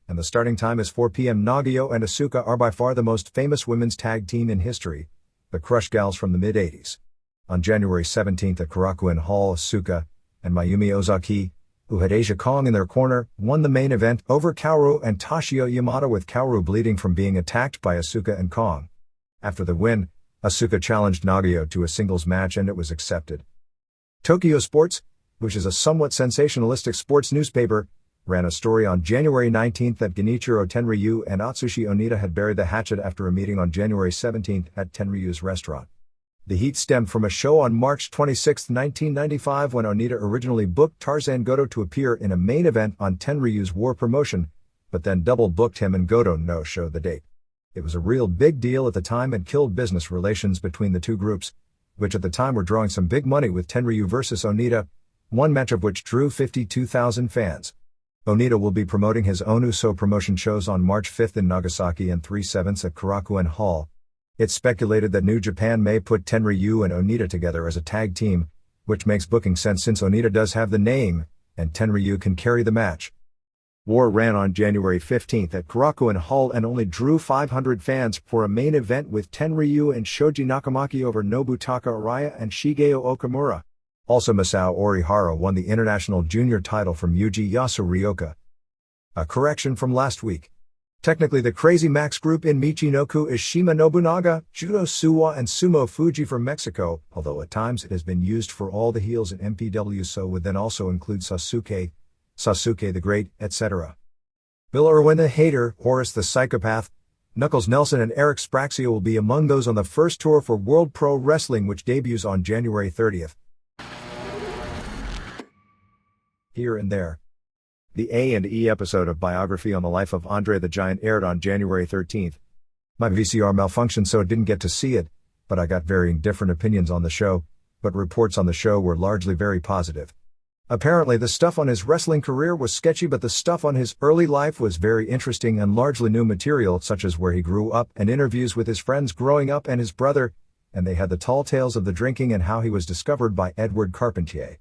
and the starting time is 4 p.m. Nagio and Asuka are by far the most famous women's tag team in history, the Crush Gals from the mid-80s. On January 17th at Korakuen Hall, Asuka and Mayumi Ozaki, who had Asia Kong in their corner, won the main event over Kaoru and Toshio Yamada, with Kaoru bleeding from being attacked by Asuka and Kong. After the win, Asuka challenged Nagio to a singles match and it was accepted. Tokyo Sports, which is a somewhat sensationalistic sports newspaper, ran a story on January 19th that Genichiro Tenryu and Atsushi Onita had buried the hatchet after a meeting on January 17th at Tenryu's restaurant. The heat stemmed from a show on March 26, 1995, when Onita originally booked Tarzan Goto to appear in a main event on Tenryu's War promotion, but then double-booked him and Goto no-showed the date. It was a real big deal at the time and killed business relations between the two groups, which at the time were drawing some big money, with Tenryu vs. Onita, one match of which drew 52,000 fans. Onita will be promoting his own Uso promotion shows on March 5th in Nagasaki and 3/7 at Korakuen Hall. It's speculated that New Japan may put Tenryu and Onita together as a tag team, which makes booking sense since Onita does have the name, and Tenryu can carry the match. War ran on January 15th at Korakuen Hall and only drew 500 fans for a main event with Tenryu and Shoji Nakamaki over Nobutaka Araya and Shigeo Okamura. Also, Masao Orihara won the International Junior title from Yuji Yasurioka. A correction from last week. Technically the Crazy Max group in Michinoku is Shima Nobunaga, Judo Suwa and Sumo Fuji from Mexico, although at times it has been used for all the heels in MPW, so would then also include Sasuke the Great, etc. Bill Irwin the Hater, Horace the Psychopath, Knuckles Nelson and Eric Spraxia will be among those on the first tour for World Pro Wrestling, which debuts on January 30th. Here and there. The A&E episode of Biography on the Life of Andre the Giant aired on January 13th. My VCR malfunctioned so I didn't get to see it, but I got varying different opinions on the show, but reports on the show were largely very positive. Apparently the stuff on his wrestling career was sketchy, but the stuff on his early life was very interesting and largely new material, such as where he grew up and interviews with his friends growing up and his brother, and they had the tall tales of the drinking and how he was discovered by Edward Carpentier.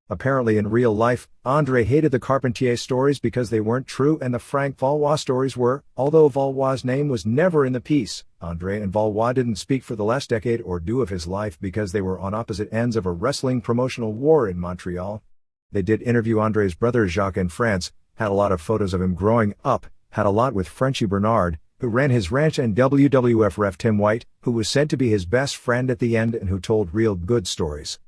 Apparently in real life, Andre hated the Carpentier stories because they weren't true and the Frank Valois stories were, although Valois' name was never in the piece. Andre and Valois didn't speak for the last decade or do of his life because they were on opposite ends of a wrestling promotional war in Montreal. They did interview Andre's brother Jacques in France, had a lot of photos of him growing up, had a lot with Frenchie Bernard, who ran his ranch, and WWF ref Tim White, who was said to be his best friend at the end and who told real good stories.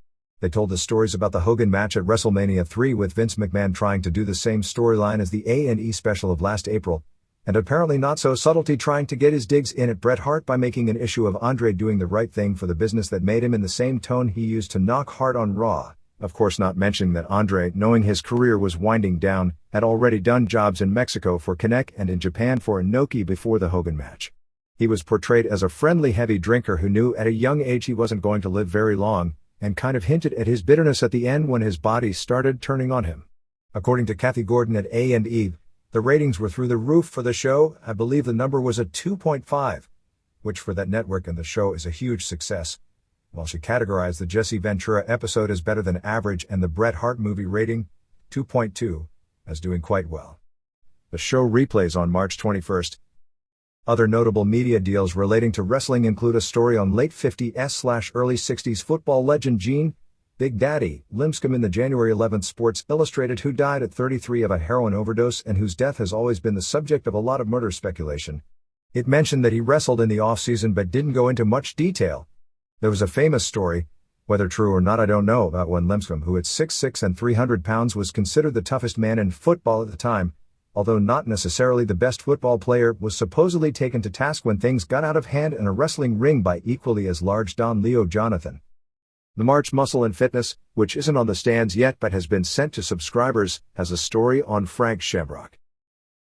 They told the stories about the Hogan match at WrestleMania 3 with Vince McMahon trying to do the same storyline as the A&E special of last April, and apparently not so subtlety trying to get his digs in at Bret Hart by making an issue of Andre doing the right thing for the business that made him in the same tone he used to knock Hart on Raw. Of course not mentioning that Andre, knowing his career was winding down, had already done jobs in Mexico for Kinect and in Japan for Inoki before the Hogan match. He was portrayed as a friendly heavy drinker who knew at a young age he wasn't going to live very long, and kind of hinted at his bitterness at the end when his body started turning on him. According to Kathy Gordon at A&E, the ratings were through the roof for the show. I believe the number was a 2.5, which for that network and the show is a huge success. While she categorized the Jesse Ventura episode as better than average and the Bret Hart movie rating, 2.2, as doing quite well. The show replays on March 21st. Other notable media deals relating to wrestling include a story on late 50s/early 60s football legend Gene Big Daddy Linscomb in the January 11th Sports Illustrated, who died at 33 of a heroin overdose and whose death has always been the subject of a lot of murder speculation. It mentioned that he wrestled in the off-season but didn't go into much detail. There was a famous story, whether true or not I don't know, about when Linscomb, who at 6'6" and 300 pounds was considered the toughest man in football at the time, although not necessarily the best football player, was supposedly taken to task when things got out of hand in a wrestling ring by equally as large Don Leo Jonathan. The March Muscle and Fitness, which isn't on the stands yet but has been sent to subscribers, has a story on Frank Shamrock.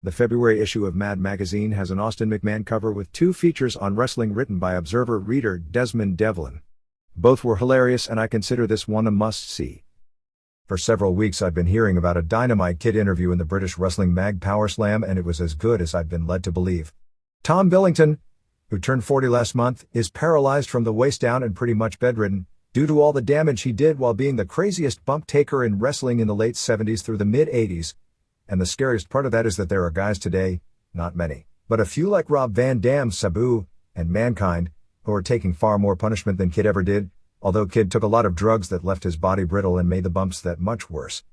The February issue of Mad Magazine has an Austin McMahon cover with 2 features on wrestling written by Observer reader Desmond Devlin. Both were hilarious and I consider this one a must-see. For several weeks I've been hearing about a Dynamite Kid interview in the British wrestling mag Power Slam, and it was as good as I've been led to believe. Tom Billington, who turned 40 last month, is paralyzed from the waist down and pretty much bedridden, due to all the damage he did while being the craziest bump taker in wrestling in the late 70s through the mid-80s. And the scariest part of that is that there are guys today, not many, but a few like Rob Van Dam, Sabu, and Mankind, who are taking far more punishment than Kid ever did, although Kid took a lot of drugs that left his body brittle and made the bumps that much worse.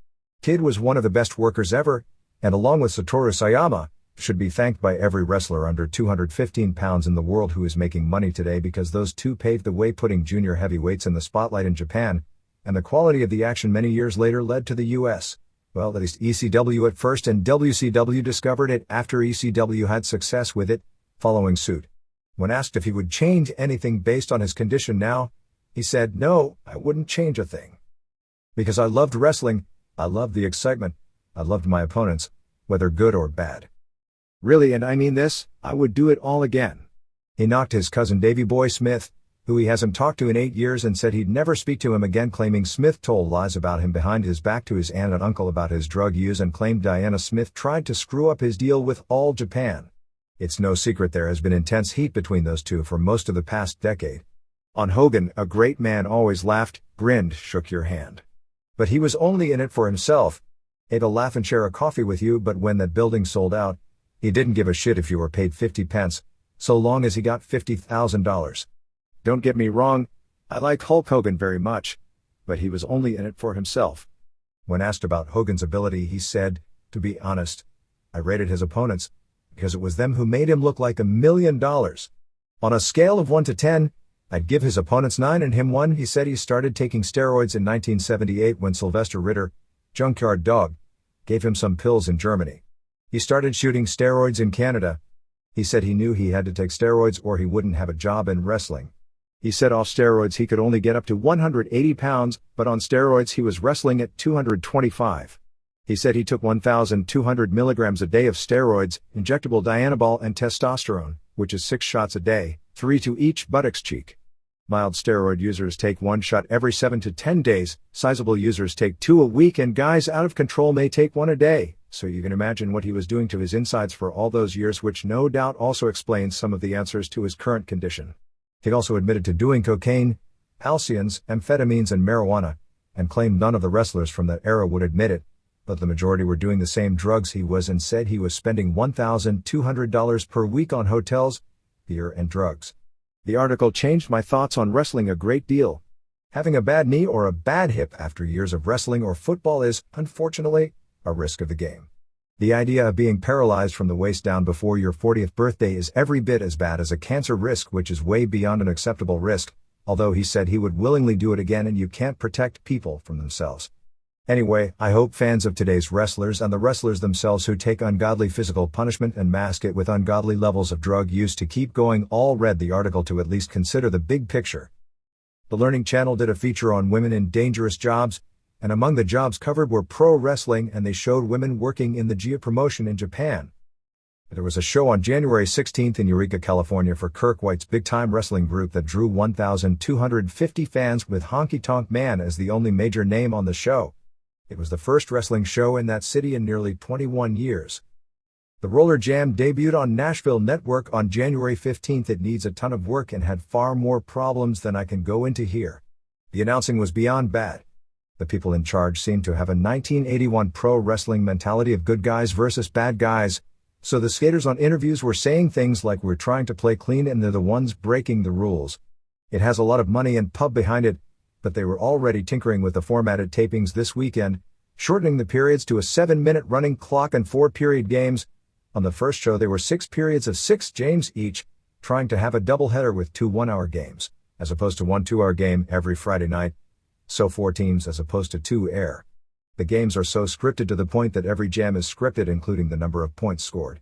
Kid was one of the best workers ever, and along with Satoru Sayama, should be thanked by every wrestler under 215 pounds in the world who is making money today, because those two paved the way, putting junior heavyweights in the spotlight in Japan, and the quality of the action many years later led to the U.S. Well, at least ECW at first, and WCW discovered it after ECW had success with it, following suit. When asked if he would change anything based on his condition now, he said, "No, I wouldn't change a thing. Because I loved wrestling, I loved the excitement, I loved my opponents, whether good or bad. Really, and I mean this, I would do it all again." He knocked his cousin Davey Boy Smith, who he hasn't talked to in 8 years, and said he'd never speak to him again, claiming Smith told lies about him behind his back to his aunt and uncle about his drug use, and claimed Diana Smith tried to screw up his deal with All Japan. It's no secret there has been intense heat between those two for most of the past decade. On Hogan, a great man always laughed, grinned, shook your hand. But he was only in it for himself. Ate a laugh and share a coffee with you, but when that building sold out, he didn't give a shit if you were paid 50 pence, so long as he got $50,000. Don't get me wrong, I liked Hulk Hogan very much, but he was only in it for himself. When asked about Hogan's ability, he said, "To be honest, I rated his opponents. because it was them who made him look like $1 million. On a scale of 1 to 10, I'd give his opponents 9 and him 1. He said he started taking steroids in 1978 when Sylvester Ritter, Junkyard Dog, gave him some pills in Germany. He started shooting steroids in Canada. He said he knew he had to take steroids or he wouldn't have a job in wrestling. He said off steroids he could only get up to 180 pounds, but on steroids he was wrestling at 225. He said he took 1,200 milligrams a day of steroids, injectable Dianabol and testosterone, which is 6 shots a day, 3 to each buttocks cheek. Mild steroid users take 1 shot every 7 to 10 days, sizable users take 2 a week, and guys out of control may take 1 a day, so you can imagine what he was doing to his insides for all those years, which no doubt also explains some of the answers to his current condition. He also admitted to doing cocaine, halcyons, amphetamines and marijuana, and claimed none of the wrestlers from that era would admit it, but the majority were doing the same drugs he was, and said he was spending $1,200 per week on hotels, beer and drugs. The article changed my thoughts on wrestling a great deal. Having a bad knee or a bad hip after years of wrestling or football is, unfortunately, a risk of the game. The idea of being paralyzed from the waist down before your 40th birthday is every bit as bad as a cancer risk, which is way beyond an acceptable risk, although he said he would willingly do it again, and you can't protect people from themselves. Anyway, I hope fans of today's wrestlers and the wrestlers themselves who take ungodly physical punishment and mask it with ungodly levels of drug use to keep going all read the article to at least consider the big picture. The Learning Channel did a feature on women in dangerous jobs, and among the jobs covered were pro wrestling, and they showed women working in the Gia promotion in Japan. There was a show on January 16th in Eureka, California for Kirk White's big-time wrestling group that drew 1,250 fans, with Honky Tonk Man as the only major name on the show. It was the first wrestling show in that city in nearly 21 years. The Roller Jam debuted on Nashville Network on January 15th. It needs a ton of work and had far more problems than I can go into here. The announcing was beyond bad. The people in charge seemed to have a 1981 pro wrestling mentality of good guys versus bad guys, so the skaters on interviews were saying things like, "We're trying to play clean and they're the ones breaking the rules." It has a lot of money and pub behind it, but they were already tinkering with the formatted tapings this weekend, shortening the periods to a 7-minute running clock and 4-period games. On the first show there were 6 periods of 6 games each, trying to have a doubleheader with 2 one-hour games, as opposed to 1 2-hour game every Friday night, so 4 teams as opposed to 2 air. The games are so scripted to the point that every jam is scripted, including the number of points scored.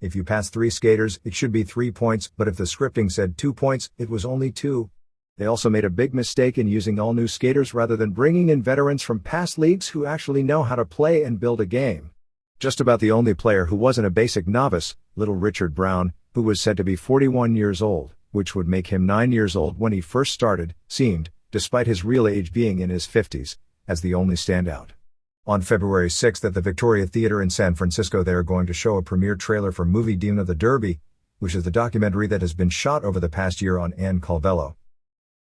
If you pass 3 skaters, it should be 3 points, but if the scripting said 2 points, it was only 2. They also made a big mistake in using all new skaters rather than bringing in veterans from past leagues who actually know how to play and build a game. Just about the only player who wasn't a basic novice, little Richard Brown, who was said to be 41 years old, which would make him 9 years old when he first started, seemed, despite his real age being in his 50s, as the only standout. On February 6th at the Victoria Theater in San Francisco, they are going to show a premiere trailer for movie Demon of the Derby, which is the documentary that has been shot over the past year on Ann Calvello.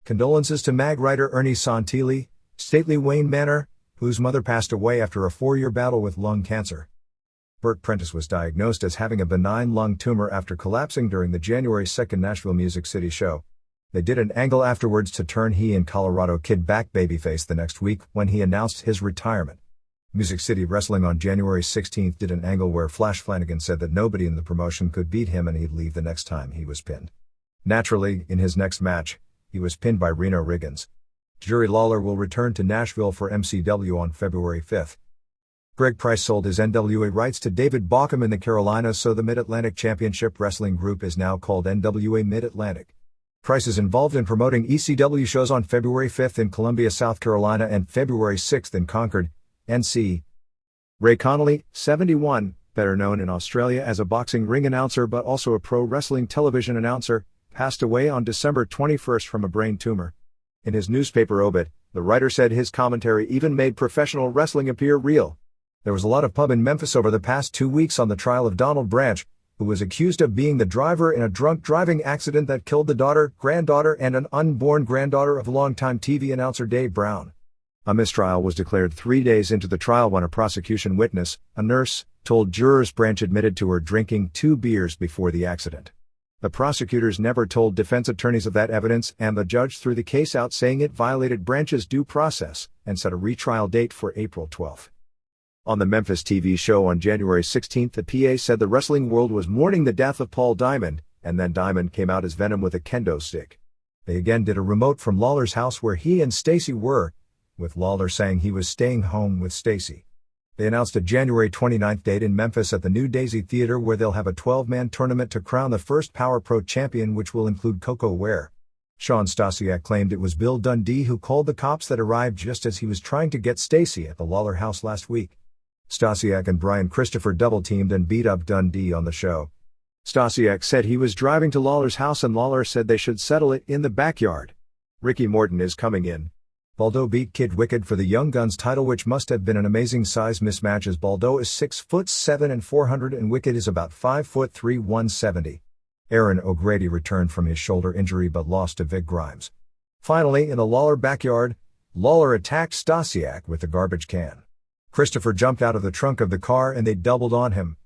Condolences to MAG writer Ernie Santilli, stately Wayne Manor, whose mother passed away after a 4-year battle with lung cancer. Burt Prentice was diagnosed as having a benign lung tumor after collapsing during the January 2nd Nashville Music City show. They did an angle afterwards to turn he and Colorado Kid back babyface the next week when he announced his retirement. Music City Wrestling on January 16th did an angle where Flash Flanagan said that nobody in the promotion could beat him and he'd leave the next time he was pinned. Naturally, in his next match, he was pinned by Reno Riggins. Jerry Lawler will return to Nashville for MCW on February 5th. Greg Price sold his NWA rights to David Bauckham in the Carolinas, so the Mid-Atlantic Championship Wrestling Group is now called NWA Mid-Atlantic. Price is involved in promoting ECW shows on February 5th in Columbia, South Carolina and February 6th in Concord, NC. Ray Connolly, 71, better known in Australia as a boxing ring announcer but also a pro wrestling television announcer, passed away on December 21st from a brain tumor. In his newspaper obit, the writer said his commentary even made professional wrestling appear real. There was a lot of pub in Memphis over the past 2 weeks on the trial of Donald Branch, who was accused of being the driver in a drunk driving accident that killed the daughter, granddaughter, and an unborn granddaughter of longtime TV announcer Dave Brown. A mistrial was declared 3 days into the trial when a prosecution witness, a nurse, told jurors Branch admitted to her drinking 2 beers before the accident. The prosecutors never told defense attorneys of that evidence, and the judge threw the case out saying it violated Branch's due process, and set a retrial date for April 12. On the Memphis TV show on January 16, the PA said the wrestling world was mourning the death of Paul Diamond, and then Diamond came out as Venom with a kendo stick. They again did a remote from Lawler's house where he and Stacy were, with Lawler saying he was staying home with Stacy. They announced a January 29 date in Memphis at the New Daisy Theater where they'll have a 12-man tournament to crown the first Power Pro champion, which will include Coco Ware. Shawn Stasiak claimed it was Bill Dundee who called the cops that arrived just as he was trying to get Stacy at the Lawler house last week. Stasiak and Brian Christopher double-teamed and beat up Dundee on the show. Stasiak said he was driving to Lawler's house and Lawler said they should settle it in the backyard. Ricky Morton is coming in. Baldo beat Kid Wicked for the Young Guns title, which must have been an amazing size mismatch as Baldo is 6'7" and 400 and Wicked is about 5'3", 170. Aaron O'Grady returned from his shoulder injury but lost to Vic Grimes. Finally, in the Lawler backyard, Lawler attacked Stasiak with the garbage can. Christopher jumped out of the trunk of the car and they doubled on him.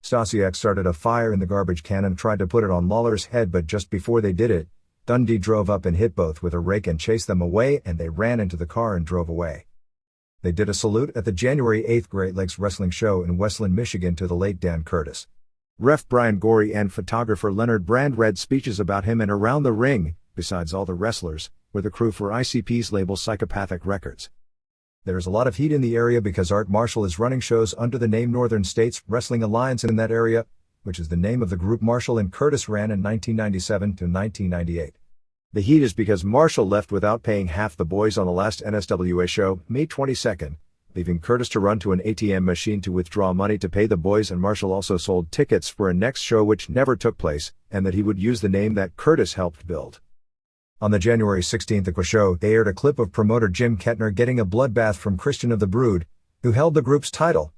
Stasiak started a fire in the garbage can and tried to put it on Lawler's head, but just before they did it, Dundee drove up and hit both with a rake and chased them away, and they ran into the car and drove away. They did a salute at the January 8 Great Lakes Wrestling Show in Westland, Michigan to the late Dan Curtis. Ref Brian Gorey and photographer Leonard Brand read speeches about him and around the ring, besides all the wrestlers, were the crew for ICP's label Psychopathic Records. There's a lot of heat in the area because Art Marshall is running shows under the name Northern States Wrestling Alliance in that area, which is the name of the group Marshall and Curtis ran in 1997 to 1998. The heat is because Marshall left without paying half the boys on the last NSWA show, May 22, leaving Curtis to run to an ATM machine to withdraw money to pay the boys, and Marshall also sold tickets for a next show which never took place, and that he would use the name that Curtis helped build. On the January 16 show, they aired a clip of promoter Jim Kettner getting a bloodbath from Christian of the Brood, who held the group's title.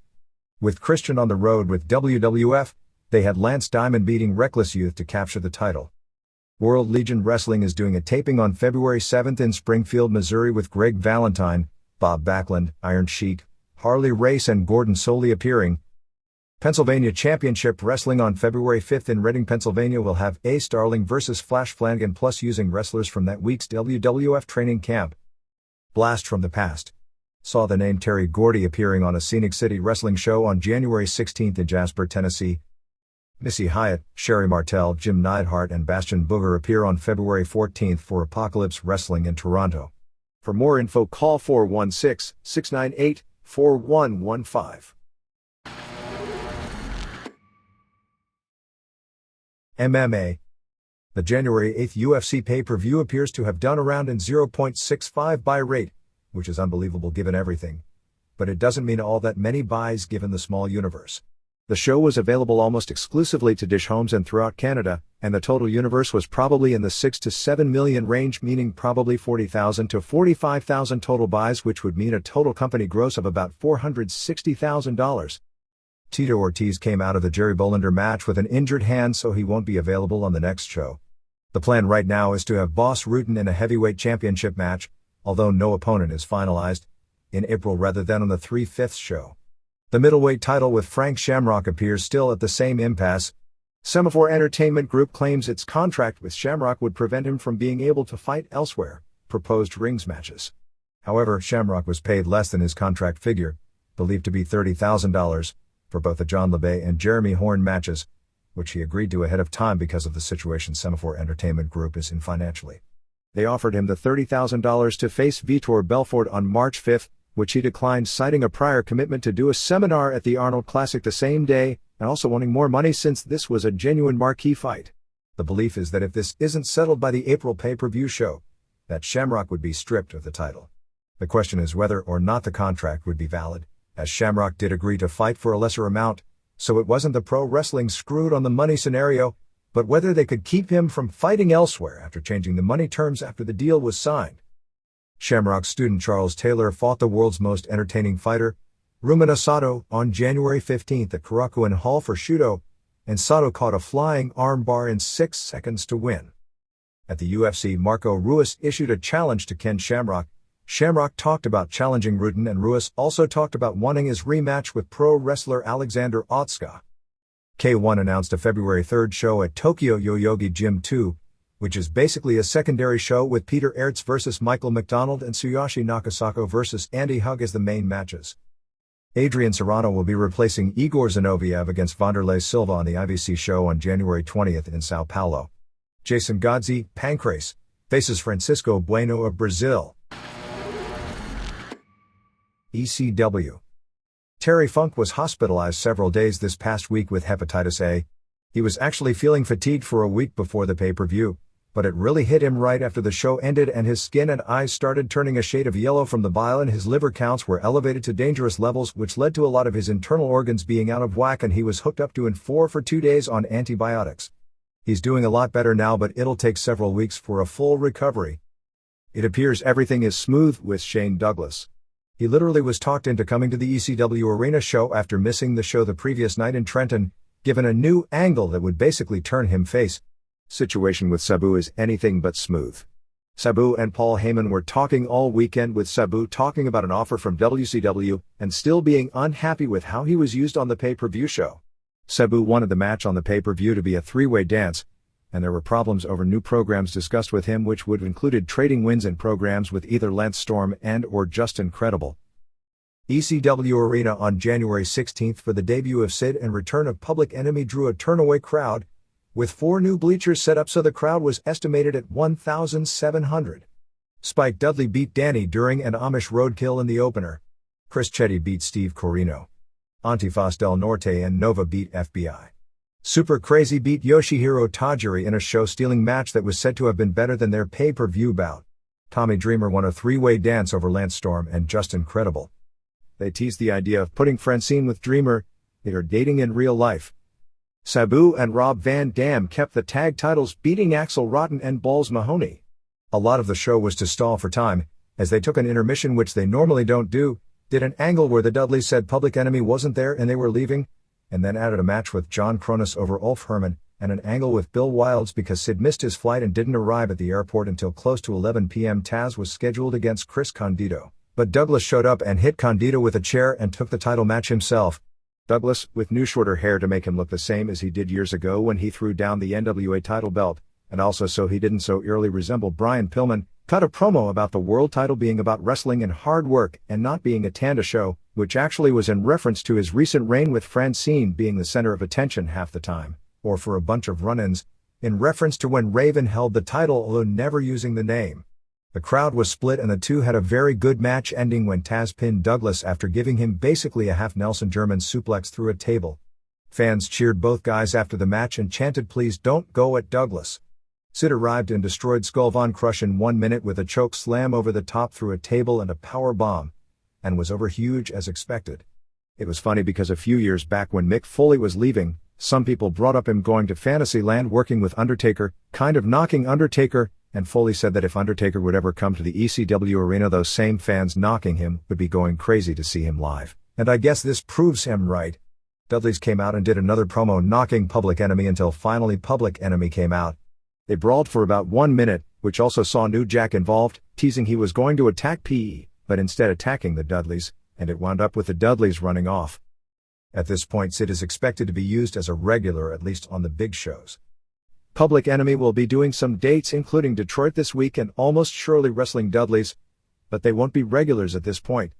With Christian on the road with WWF, they had Lance Diamond beating Reckless Youth to capture the title. World Legion Wrestling is doing a taping on February 7 in Springfield, Missouri with Greg Valentine, Bob Backlund, Iron Sheik, Harley Race and Gordon Soley appearing. Pennsylvania Championship Wrestling on February 5 in Reading, Pennsylvania will have Ace Darling vs. Flash Flanagan, plus using wrestlers from that week's WWF training camp. Blast from the Past saw the name Terry Gordy appearing on a Scenic City Wrestling show on January 16 in Jasper, Tennessee. Missy Hyatt, Sherry Martel, Jim Neidhart and Bastion Booger appear on February 14 for Apocalypse Wrestling in Toronto. For more info, call 416-698-4115. MMA. The January 8 UFC pay-per-view appears to have done around in 0.65 buy rate, which is unbelievable given everything. But it doesn't mean all that many buys given the small universe. The show was available almost exclusively to Dish homes and throughout Canada, and the total universe was probably in the 6 to 7 million range, meaning probably 40,000 to 45,000 total buys, which would mean a total company gross of about $460,000. Tito Ortiz came out of the Jerry Bolander match with an injured hand, so he won't be available on the next show. The plan right now is to have Boss Rutan in a heavyweight championship match, although no opponent is finalized, in April rather than on the 3/5 show. The middleweight title with Frank Shamrock appears still at the same impasse. Semaphore Entertainment Group claims its contract with Shamrock would prevent him from being able to fight elsewhere, proposed rings matches. However, Shamrock was paid less than his contract figure, believed to be $30,000, for both the John LeBay and Jeremy Horn matches, which he agreed to ahead of time because of the situation Semaphore Entertainment Group is in financially. They offered him the $30,000 to face Vitor Belfort on March 5, which he declined, citing a prior commitment to do a seminar at the Arnold Classic the same day, and also wanting more money since this was a genuine marquee fight. The belief is that if this isn't settled by the April pay-per-view show, that Shamrock would be stripped of the title. The question is whether or not the contract would be valid, as Shamrock did agree to fight for a lesser amount, so it wasn't the pro wrestling screwed on the money scenario, but whether they could keep him from fighting elsewhere after changing the money terms after the deal was signed. Shamrock's student Charles Taylor fought the world's most entertaining fighter, Rumina Sato, on January 15 at Korakuen Hall for Shudo, and Sato caught a flying armbar in 6 seconds to win. At the UFC, Marco Ruiz issued a challenge to Ken Shamrock. Shamrock talked about challenging Rutan, and Ruiz also talked about wanting his rematch with pro wrestler Alexander Otska. K1 announced a February 3 show at Tokyo Yoyogi Gym 2, which is basically a secondary show with Peter Aerts vs. Michael McDonald and Tsuyoshi Nakasako vs. Andy Hug as the main matches. Adrian Serrano will be replacing Igor Zinoviev against Wanderlei Silva on the IVC show on January 20th in Sao Paulo. Jason Godsey, Pancrase, faces Francisco Bueno of Brazil. ECW. Terry Funk was hospitalized several days this past week with hepatitis A. He was actually feeling fatigued for a week before the pay-per-view, but it really hit him right after the show ended and his skin and eyes started turning a shade of yellow from the bile and his liver counts were elevated to dangerous levels, which led to a lot of his internal organs being out of whack, and he was hooked up to N4 for 2 days on antibiotics. He's doing a lot better now, but it'll take several weeks for a full recovery. It appears everything is smooth with Shane Douglas. He literally was talked into coming to the ECW Arena show after missing the show the previous night in Trenton, given a new angle that would basically turn him face. Situation with Sabu is anything but smooth. Sabu and Paul Heyman were talking all weekend, with Sabu talking about an offer from WCW and still being unhappy with how he was used on the pay-per-view show. Sabu wanted the match on the pay-per-view to be a three-way dance, and there were problems over new programs discussed with him, which would have included trading wins in programs with either Lance Storm and or Just Incredible. ECW Arena on January 16th for the debut of Sid and return of Public Enemy drew a turnaway crowd, with 4 new bleachers set up so the crowd was estimated at 1,700. Spike Dudley beat Danny during an Amish roadkill in the opener. Chris Chetti beat Steve Corino. Antifaz del Norte and Nova beat FBI. Super Crazy beat Yoshihiro Tajiri in a show-stealing match that was said to have been better than their pay-per-view bout. Tommy Dreamer won a 3-way dance over Lance Storm and Just Incredible. They teased the idea of putting Francine with Dreamer. They are dating in real life. Sabu and Rob Van Dam kept the tag titles, beating Axel Rotten and Balls Mahoney. A lot of the show was to stall for time, as they took an intermission, which they normally don't do, did an angle where the Dudleys said Public Enemy wasn't there and they were leaving, and then added a match with John Cronus over Ulf Herman, and an angle with Bill Wilds because Sid missed his flight and didn't arrive at the airport until close to 11 p.m. Taz was scheduled against Chris Condito, but Douglas showed up and hit Condito with a chair and took the title match himself. Douglas, with new shorter hair to make him look the same as he did years ago when he threw down the NWA title belt, and also so he didn't so eerily resemble Brian Pillman, cut a promo about the world title being about wrestling and hard work and not being a Tanda show, which actually was in reference to his recent reign with Francine being the center of attention half the time, or for a bunch of run-ins, in reference to when Raven held the title although never using the name. The crowd was split and the two had a very good match, ending when Taz pinned Douglas after giving him basically a half Nelson German suplex through a table. Fans cheered both guys after the match and chanted "Please don't go" at Douglas. Sid arrived and destroyed Skull Von Crush in 1 minute with a choke slam over the top through a table and a power bomb, and was over huge as expected. It was funny because a few years back when Mick Foley was leaving, some people brought up him going to Fantasyland working with Undertaker, kind of knocking Undertaker, and Foley said that if Undertaker would ever come to the ECW Arena, those same fans knocking him would be going crazy to see him live. And I guess this proves him right. Dudleys came out and did another promo knocking Public Enemy until finally Public Enemy came out. They brawled for about 1 minute, which also saw New Jack involved, teasing he was going to attack PE, but instead attacking the Dudleys, and it wound up with the Dudleys running off. At this point, Sid is expected to be used as a regular, at least on the big shows. Public Enemy will be doing some dates including Detroit this week and almost surely wrestling Dudleys, but they won't be regulars at this point.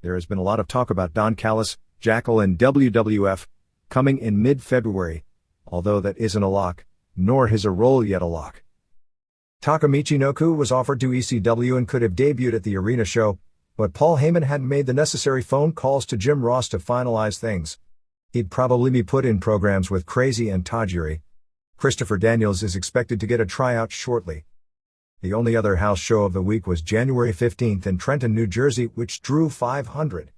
There has been a lot of talk about Don Callis, Jackal and WWF, coming in mid-February, although that isn't a lock, nor is a role yet a lock. Taka Michinoku was offered to ECW and could have debuted at the arena show, but Paul Heyman hadn't made the necessary phone calls to Jim Ross to finalize things. He'd probably be put in programs with Crazy and Tajiri. Christopher Daniels is expected to get a tryout shortly. The only other house show of the week was January 15th in Trenton, New Jersey, which drew 500.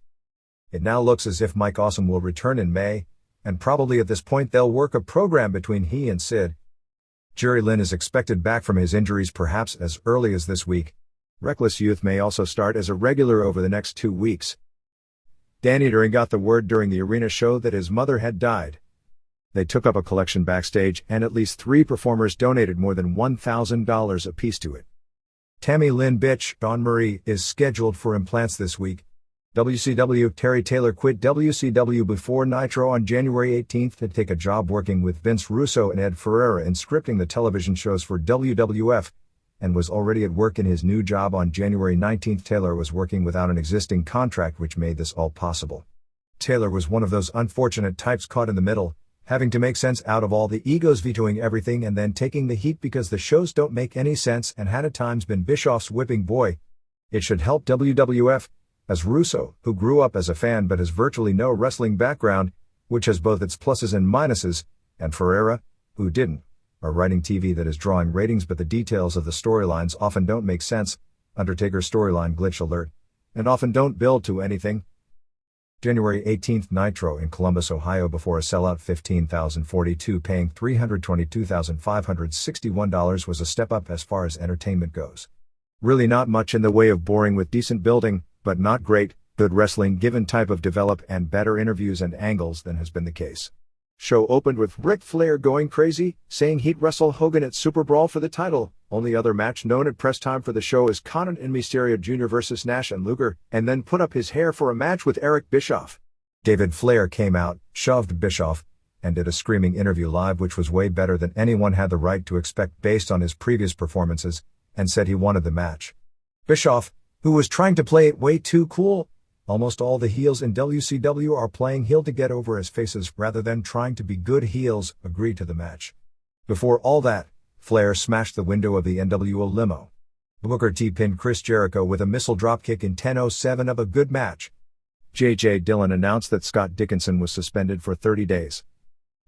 It now looks as if Mike Awesome will return in May, and probably at this point they'll work a program between he and Sid. Jerry Lynn is expected back from his injuries perhaps as early as this week. Reckless Youth may also start as a regular over the next 2 weeks. Danny During got the word during the arena show that his mother had died. They took up a collection backstage and at least 3 performers donated more than $1,000 apiece to it. Tammy Lynn Bitch, Dawn Marie, is scheduled for implants this week. WCW Terry Taylor quit WCW before Nitro on January 18th to take a job working with Vince Russo and Ed Ferreira in scripting the television shows for WWF, and was already at work in his new job on January 19. Taylor was working without an existing contract, which made this all possible. Taylor was one of those unfortunate types caught in the middle, having to make sense out of all the egos vetoing everything and then taking the heat because the shows don't make any sense, and had at times been Bischoff's whipping boy. It should help WWF, as Russo, who grew up as a fan but has virtually no wrestling background, which has both its pluses and minuses, and Ferreira, who didn't, are writing TV that is drawing ratings but the details of the storylines often don't make sense, Undertaker's storyline glitch alert, and often don't build to anything. January 18, Nitro in Columbus, Ohio, before a sellout 15,042 paying $322,561 was a step up as far as entertainment goes. Really not much in the way of boring with decent building, but not great, good wrestling given type of develop and better interviews and angles than has been the case. Show opened with Ric Flair going crazy, saying he'd wrestle Hogan at Super Brawl for the title. Only other match known at press time for the show is Conan and Mysterio Jr. versus Nash and Luger, and then put up his hair for a match with Eric Bischoff. David Flair came out, shoved Bischoff, and did a screaming interview live, which was way better than anyone had the right to expect based on his previous performances, and said he wanted the match. Bischoff, who was trying to play it way too cool. Almost all the heels in WCW are playing heel to get over as faces rather than trying to be good heels, agreed to the match. Before all that, Flair smashed the window of the NWO limo. Booker T pinned Chris Jericho with a missile dropkick in 10:07 of a good match. J.J. Dillon announced that Scott Dickinson was suspended for 30 days.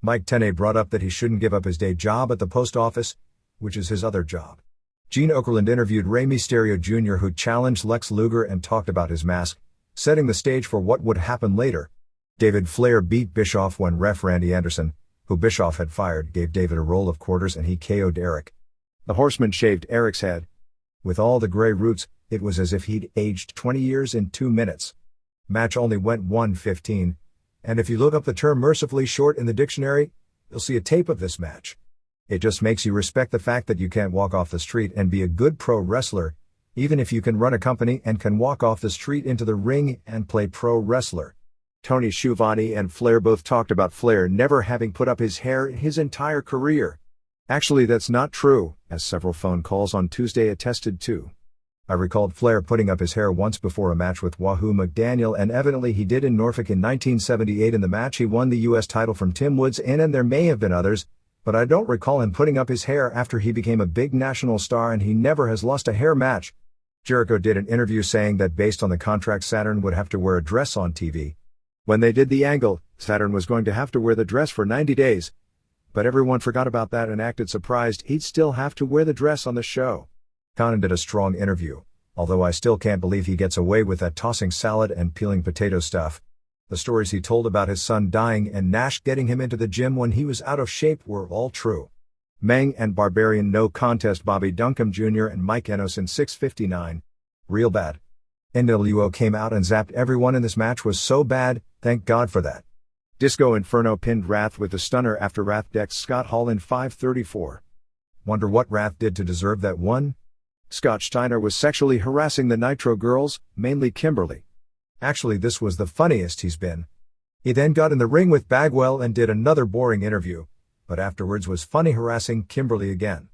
Mike Tenay brought up that he shouldn't give up his day job at the post office, which is his other job. Gene Okerlund interviewed Rey Mysterio Jr., who challenged Lex Luger and talked about his mask, setting the stage for what would happen later. David Flair beat Bischoff when ref Randy Anderson, who Bischoff had fired, gave David a roll of quarters and he KO'd Eric. The Horseman shaved Eric's head. With all the gray roots, it was as if he'd aged 20 years in 2 minutes. Match only went 1:15, and if you look up the term mercifully short in the dictionary, you'll see a tape of this match. It just makes you respect the fact that you can't walk off the street and be a good pro wrestler, even if you can run a company and can walk off the street into the ring and play pro wrestler. Tony Schiavone and Flair both talked about Flair never having put up his hair in his entire career. Actually, that's not true, as several phone calls on Tuesday attested to. I recalled Flair putting up his hair once before a match with Wahoo McDaniel, and evidently he did in Norfolk in 1978. In the match he won the U.S. title from Tim Woods in, and there may have been others, but I don't recall him putting up his hair after he became a big national star, and he never has lost a hair match. Jericho did an interview saying that based on the contract Saturn would have to wear a dress on TV. When they did the angle, Saturn was going to have to wear the dress for 90 days. But everyone forgot about that and acted surprised he'd still have to wear the dress on the show. Conan did a strong interview, although I still can't believe he gets away with that tossing salad and peeling potato stuff. The stories he told about his son dying and Nash getting him into the gym when he was out of shape were all true. Meng and Barbarian no contest Bobby Duncombe Jr. and Mike Enos in 6:59. Real bad. NWO came out and zapped everyone in this match was so bad, thank God for that. Disco Inferno pinned Wrath with a stunner after Wrath decked Scott Hall in 5:34. Wonder what Wrath did to deserve that one? Scott Steiner was sexually harassing the Nitro girls, mainly Kimberly. Actually, this was the funniest he's been. He then got in the ring with Bagwell and did another boring interview, but afterwards was funny harassing Kimberly again.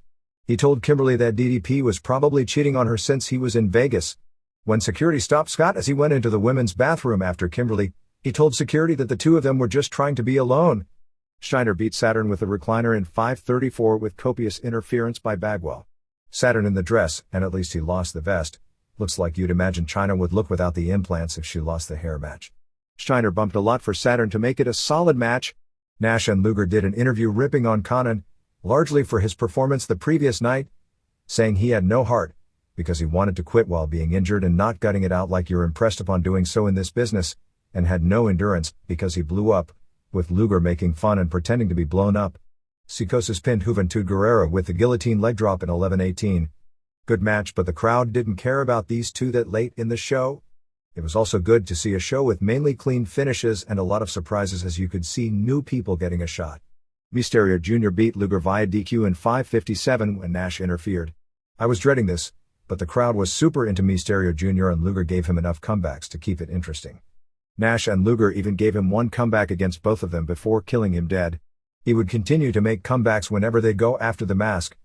He told Kimberly that DDP was probably cheating on her since he was in Vegas. When security stopped Scott as he went into the women's bathroom after Kimberly, he told security that the two of them were just trying to be alone. Steiner beat Saturn with a recliner in 5:34 with copious interference by Bagwell. Saturn in the dress, and at least he lost the vest. Looks like you'd imagine Chyna would look without the implants if she lost the hair match. Steiner bumped a lot for Saturn to make it a solid match. Nash and Luger did an interview ripping on Conan, largely for his performance the previous night, saying he had no heart, because he wanted to quit while being injured and not gutting it out like you're impressed upon doing so in this business, and had no endurance, because he blew up, with Luger making fun and pretending to be blown up. Psicosis pinned Juventud Guerrera with the guillotine leg drop in 11:18. Good match, but the crowd didn't care about these two that late in the show. It was also good to see a show with mainly clean finishes and a lot of surprises, as you could see new people getting a shot. Mysterio Jr. beat Luger via DQ in 5:57 when Nash interfered. I was dreading this, but the crowd was super into Mysterio Jr. and Luger gave him enough comebacks to keep it interesting. Nash and Luger even gave him one comeback against both of them before killing him dead. He would continue to make comebacks whenever they go after the mask.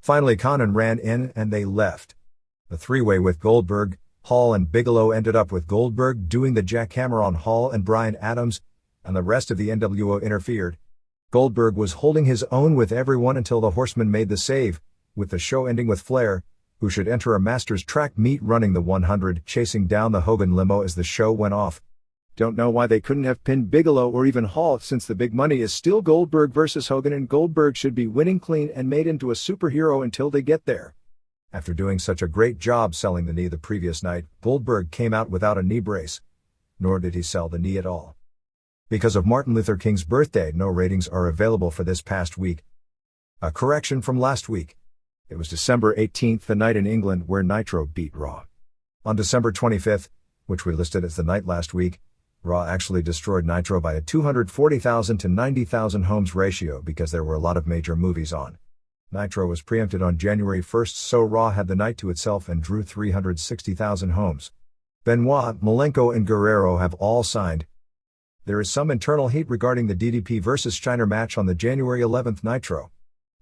Finally Conan ran in and they left. The three-way with Goldberg, Hall and Bigelow ended up with Goldberg doing the jackhammer on Hall and Bryan Adams, and the rest of the NWO interfered. Goldberg was holding his own with everyone until the Horsemen made the save, with the show ending with Flair, who should enter a Masters track meet running the 100, chasing down the Hogan limo as the show went off. Don't know why they couldn't have pinned Bigelow or even Hall, since the big money is still Goldberg versus Hogan and Goldberg should be winning clean and made into a superhero until they get there. After doing such a great job selling the knee the previous night, Goldberg came out without a knee brace. Nor did he sell the knee at all. Because of Martin Luther King's birthday, no ratings are available for this past week. A correction from last week. It was December 18th, the night in England where Nitro beat Raw. On December 25th, which we listed as the night last week, Raw actually destroyed Nitro by a 240,000 to 90,000 homes ratio because there were a lot of major movies on. Nitro was preempted on January 1st, so Raw had the night to itself and drew 360,000 homes. Benoit, Malenko and Guerrero have all signed. There is some internal heat regarding the DDP vs. Steiner match on the January 11th Nitro.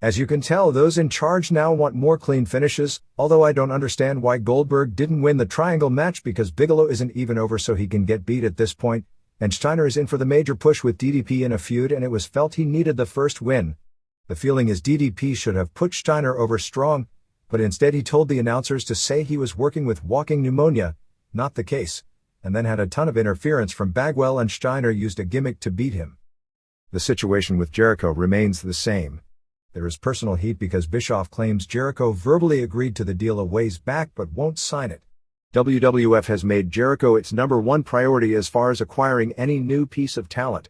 As you can tell, those in charge now want more clean finishes, although I don't understand why Goldberg didn't win the triangle match because Bigelow isn't even over so he can get beat at this point, and Steiner is in for the major push with DDP in a feud and it was felt he needed the first win. The feeling is DDP should have put Steiner over strong, but instead he told the announcers to say he was working with walking pneumonia, not the case, and then had a ton of interference from Bagwell and Steiner used a gimmick to beat him. The situation with Jericho remains the same. There is personal heat because Bischoff claims Jericho verbally agreed to the deal a ways back but won't sign it. WWF has made Jericho its #1 priority as far as acquiring any new piece of talent.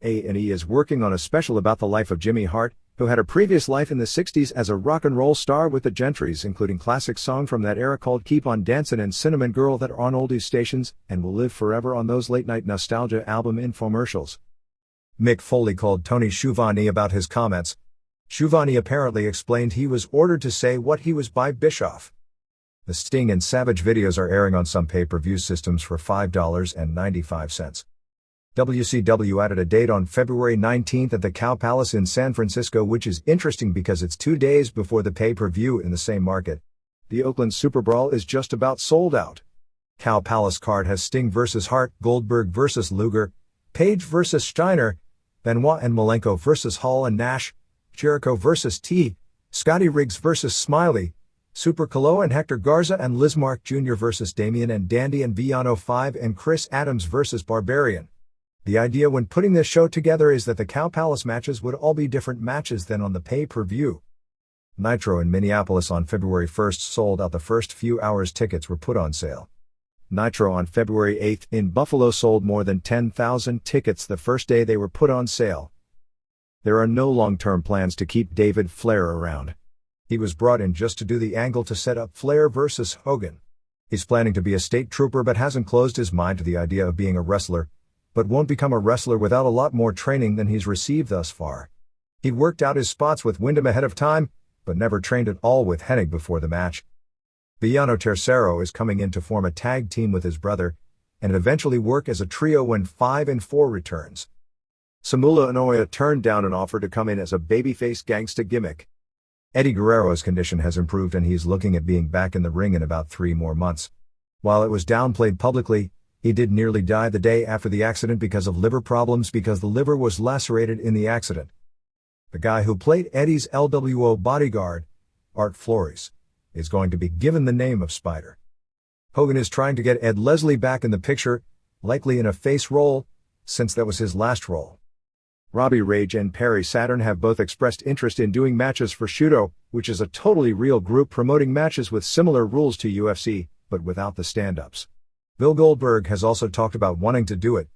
A&E is working on a special about the life of Jimmy Hart, who had a previous life in the 60s as a rock and roll star with the Gentrys, including classic song from that era called Keep on Dancin' and Cinnamon Girl that are on oldies stations and will live forever on those late-night nostalgia album infomercials. Mick Foley called Tony Schiavone about his comments. Schiavone apparently explained he was ordered to say what he was by Bischoff. The Sting and Savage videos are airing on some pay-per-view systems for $5.95. WCW added a date on February 19th at the Cow Palace in San Francisco, which is interesting because it's 2 days before the pay-per-view in the same market. The Oakland Super Brawl is just about sold out. Cow Palace card has Sting vs. Hart, Goldberg vs. Luger, Page vs. Steiner, Benoit and Malenko vs. Hall and Nash, Jericho vs. T, Scotty Riggs vs. Smiley, Super Calo and Hector Garza and Lizmark Jr. vs. Damien and Dandy and Villano 5 and Chris Adams vs. Barbarian. The idea when putting this show together is that the Cow Palace matches would all be different matches than on the pay-per-view. Nitro in Minneapolis on February 1st sold out the first few hours tickets were put on sale. Nitro on February 8th in Buffalo sold more than 10,000 tickets the first day they were put on sale. There are no long-term plans to keep David Flair around. He was brought in just to do the angle to set up Flair versus Hogan. He's planning to be a state trooper but hasn't closed his mind to the idea of being a wrestler, but won't become a wrestler without a lot more training than he's received thus far. He'd worked out his spots with Wyndham ahead of time, but never trained at all with Hennig before the match. Villano Tercero is coming in to form a tag team with his brother, and eventually work as a trio when 5 and 4 returns. Samula Inoue turned down an offer to come in as a babyface gangsta gimmick. Eddie Guerrero's condition has improved and he's looking at being back in the ring in about 3 more months. While it was downplayed publicly, he did nearly die the day after the accident because of liver problems because the liver was lacerated in the accident. The guy who played Eddie's LWO bodyguard, Art Flores, is going to be given the name of Spider. Hogan is trying to get Ed Leslie back in the picture, likely in a face role, since that was his last role. Robbie Rage and Perry Saturn have both expressed interest in doing matches for Shudo, which is a totally real group promoting matches with similar rules to UFC, but without the stand-ups. Bill Goldberg has also talked about wanting to do it,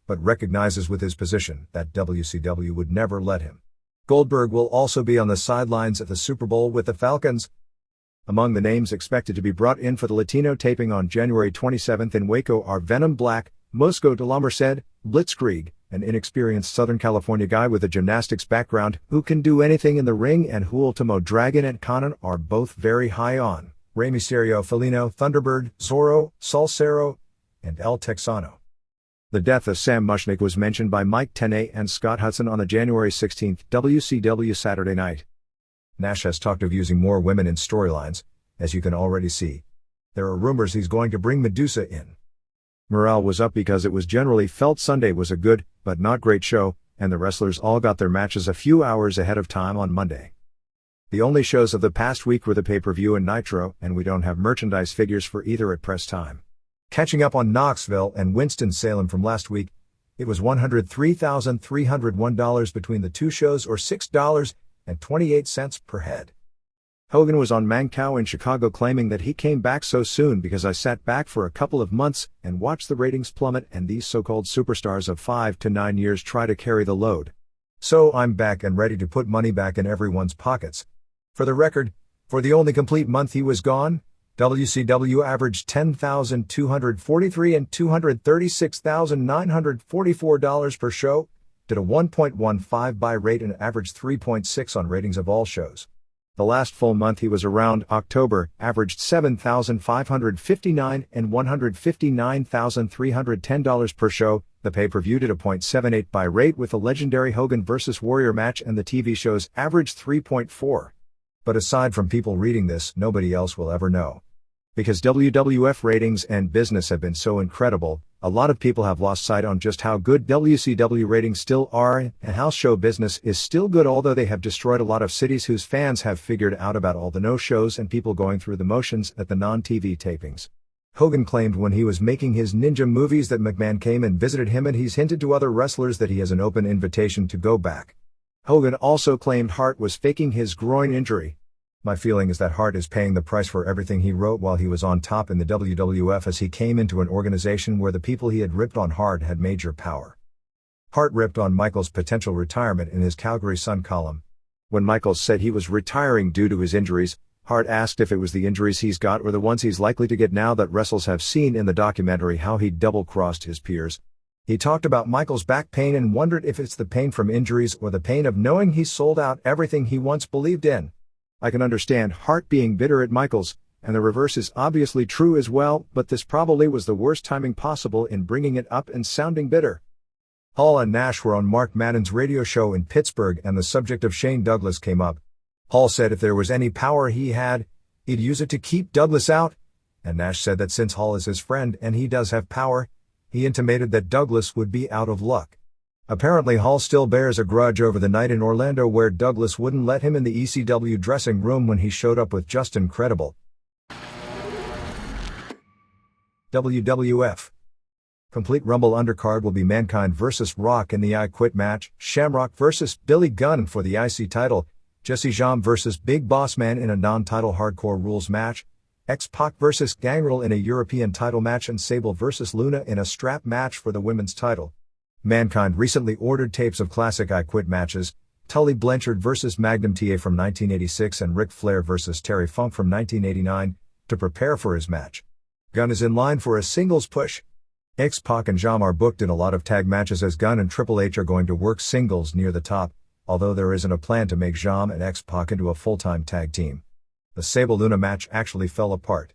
but recognizes with his position that WCW would never let him. Goldberg will also be on the sidelines at the Super Bowl with the Falcons. Among the names expected to be brought in for the Latino taping on January 27th in Waco are Venom Black, Mosco de la Merced, Blitzkrieg, an inexperienced Southern California guy with a gymnastics background who can do anything in the ring, and Ultimo Dragon and Conan are both very high on. Rey Mysterio, Felino, Thunderbird, Zorro, Salsero, and El Texano. The death of Sam Mushnick was mentioned by Mike Tenay and Scott Hudson on the January 16th WCW Saturday Night. Nash has talked of using more women in storylines, as you can already see. There are rumors he's going to bring Medusa in. Morale was up because it was generally felt Sunday was a good, but not great show, and the wrestlers all got their matches a few hours ahead of time on Monday. The only shows of the past week were the pay-per-view and Nitro, and we don't have merchandise figures for either at press time. Catching up on Knoxville and Winston-Salem from last week, it was $103,301 between the two shows, or $6.28 per head. Hogan was on Mancow in Chicago claiming that he came back so soon because I sat back for a couple of months and watched the ratings plummet and these so-called superstars of 5 to 9 years try to carry the load. So I'm back and ready to put money back in everyone's pockets. For the record, for the only complete month he was gone, WCW averaged $10,243 and $236,944 per show, did a 1.15 buy rate and averaged 3.6 on ratings of all shows. The last full month he was around, October, averaged $7,559 and $159,310 per show. The pay-per-view did a .78 buy rate with the legendary Hogan vs. Warrior match, and the TV shows averaged 3.4. But aside from people reading this, nobody else will ever know. Because WWF ratings and business have been so incredible, a lot of people have lost sight on just how good WCW ratings still are, and house show business is still good, although they have destroyed a lot of cities whose fans have figured out about all the no-shows and people going through the motions at the non-TV tapings. Hogan claimed when he was making his ninja movies that McMahon came and visited him, and he's hinted to other wrestlers that he has an open invitation to go back. Hogan also claimed Hart was faking his groin injury. My feeling is that Hart is paying the price for everything he wrote while he was on top in the WWF, as he came into an organization where the people he had ripped on hard had major power. Hart ripped on Michaels' potential retirement in his Calgary Sun column. When Michaels said he was retiring due to his injuries, Hart asked if it was the injuries he's got or the ones he's likely to get now that wrestlers have seen in the documentary how he double-crossed his peers. He talked about Michaels' back pain and wondered if it's the pain from injuries or the pain of knowing he sold out everything he once believed in. I can understand Hart being bitter at Michaels, and the reverse is obviously true as well, but this probably was the worst timing possible in bringing it up and sounding bitter. Hall and Nash were on Mark Madden's radio show in Pittsburgh, and the subject of Shane Douglas came up. Hall said if there was any power he had, he'd use it to keep Douglas out, and Nash said that since Hall is his friend and he does have power, he intimated that Douglas would be out of luck. Apparently Hall still bears a grudge over the night in Orlando where Douglas wouldn't let him in the ECW dressing room when he showed up with Justin Credible. WWF Complete Rumble undercard will be Mankind vs. Rock in the I Quit match, Shamrock vs. Billy Gunn for the IC title, Jesse Jam vs. Big Boss Man in a non-title Hardcore Rules match, X-Pac vs. Gangrel in a European title match, and Sable vs. Luna in a strap match for the women's title. Mankind recently ordered tapes of classic I Quit matches, Tully Blanchard vs. Magnum TA from 1986 and Ric Flair vs. Terry Funk from 1989, to prepare for his match. Gunn is in line for a singles push. X-Pac and Jam are booked in a lot of tag matches, as Gunn and Triple H are going to work singles near the top, although there isn't a plan to make Jam and X-Pac into a full-time tag team. The Sable-Luna match actually fell apart.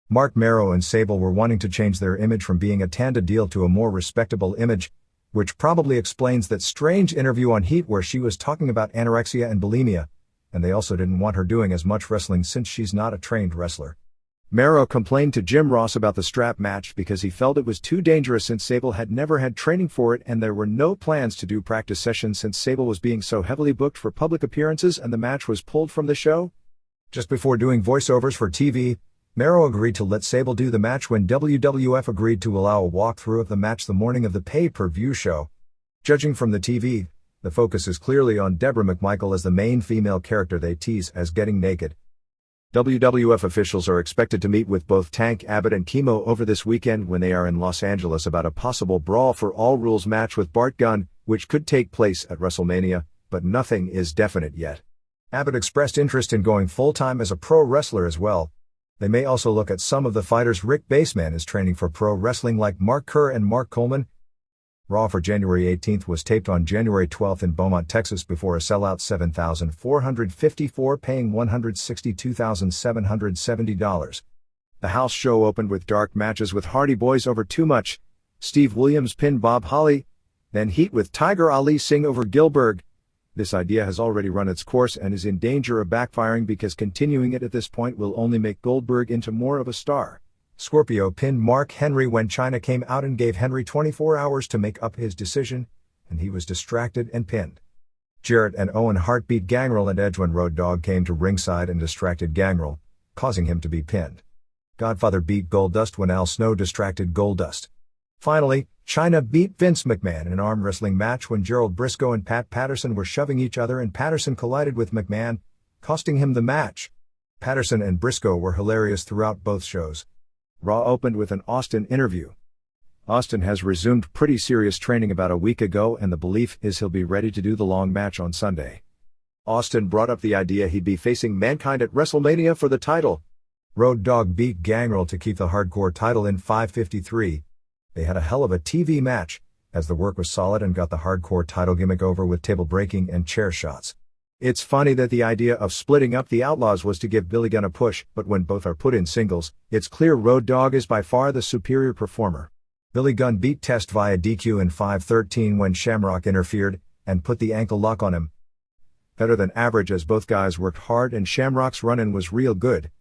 Mark Marrow and Sable were wanting to change their image from being a Tanda deal to a more respectable image, which probably explains that strange interview on Heat where she was talking about anorexia and bulimia, and they also didn't want her doing as much wrestling since she's not a trained wrestler. Marrow complained to Jim Ross about the strap match because he felt it was too dangerous since Sable had never had training for it, and there were no plans to do practice sessions since Sable was being so heavily booked for public appearances and the match was pulled from the show. Just before doing voiceovers for TV, Marrow agreed to let Sable do the match when WWF agreed to allow a walkthrough of the match the morning of the pay-per-view show. Judging from the TV, the focus is clearly on Deborah McMichael as the main female character they tease as getting naked. WWF officials are expected to meet with both Tank Abbott and Kimo over this weekend when they are in Los Angeles about a possible Brawl for All Rules match with Bart Gunn, which could take place at WrestleMania, but nothing is definite yet. Abbott expressed interest in going full-time as a pro wrestler as well. They may also look at some of the fighters Rick Baseman is training for pro wrestling, like Mark Kerr and Mark Coleman. Raw for January 18th was taped on January 12th in Beaumont, Texas before a sellout 7,454, paying $162,770. The house show opened with dark matches with Hardy Boys over Too Much, Steve Williams pinned Bob Holly, then Heat with Tiger Ali Singh over Gilbert, This idea has already run its course and is in danger of backfiring because continuing it at this point will only make Goldberg into more of a star. Scorpio pinned Mark Henry when China came out and gave Henry 24 hours to make up his decision, and he was distracted and pinned. Jarrett and Owen Hart beat Gangrel and Edge when Road Dogg came to ringside and distracted Gangrel, causing him to be pinned. Godfather beat Goldust when Al Snow distracted Goldust. Finally, China beat Vince McMahon in an arm wrestling match when Gerald Briscoe and Pat Patterson were shoving each other and Patterson collided with McMahon, costing him the match. Patterson and Briscoe were hilarious throughout both shows. Raw opened with an Austin interview. Austin has resumed pretty serious training about a week ago and the belief is he'll be ready to do the long match on Sunday. Austin brought up the idea he'd be facing Mankind at WrestleMania for the title. Road Dogg beat Gangrel to keep the hardcore title in 5:53. They had a hell of a TV match, as the work was solid and got the hardcore title gimmick over with table breaking and chair shots. It's funny that the idea of splitting up the Outlaws was to give Billy Gunn a push, but when both are put in singles, it's clear Road Dogg is by far the superior performer. Billy Gunn beat Test via DQ in 5:13 when Shamrock interfered and put the ankle lock on him. Better than average as both guys worked hard and Shamrock's run-in was real good.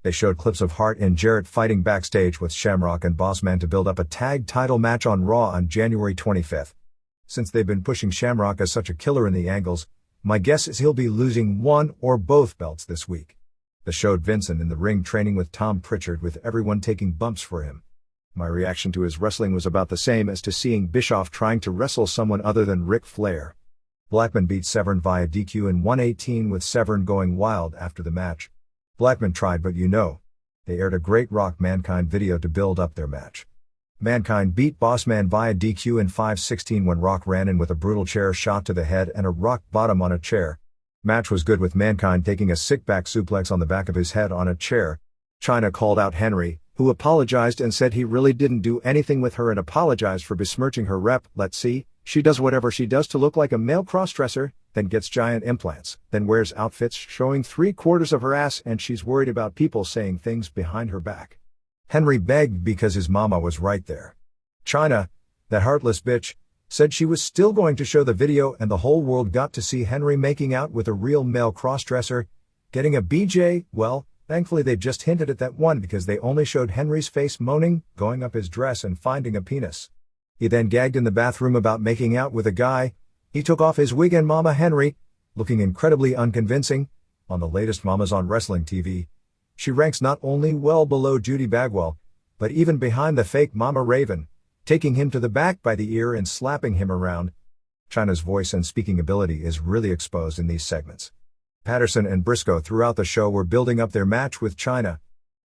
They showed clips of Hart and Jarrett fighting backstage with Shamrock and Bossman to build up a tag title match on Raw on January 25th. Since they've been pushing Shamrock as such a killer in the angles, my guess is he'll be losing one or both belts this week. They showed Vincent in the ring training with Tom Pritchard with everyone taking bumps for him. My reaction to his wrestling was about the same as to seeing Bischoff trying to wrestle someone other than Ric Flair. Blackman beat Severn via DQ in 1:18 with Severn going wild after the match. Blackman tried but they aired a great Rock Mankind video to build up their match. Mankind beat Bossman via DQ in 5:16 when Rock ran in with a brutal chair shot to the head and a rock bottom on a chair. Match was good with Mankind taking a sick back suplex on the back of his head on a chair. China called out Henry, who apologized and said he really didn't do anything with her and apologized for besmirching her rep. Let's see, she does whatever she does to look like a male crossdresser, then gets giant implants, then wears outfits showing 3/4 of her ass and she's worried about people saying things behind her back. Henry begged because his mama was right there. China, that heartless bitch, said she was still going to show the video and the whole world got to see Henry making out with a real male crossdresser, getting a BJ. Well, thankfully they just hinted at that one because they only showed Henry's face moaning, going up his dress and finding a penis. He then gagged in the bathroom about making out with a guy. He took off his wig and Mama Henry, looking incredibly unconvincing, on the latest Mamas on Wrestling TV. She ranks not only well below Judy Bagwell, but even behind the fake Mama Raven, taking him to the back by the ear and slapping him around. China's voice and speaking ability is really exposed in these segments. Patterson and Briscoe throughout the show were building up their match with China.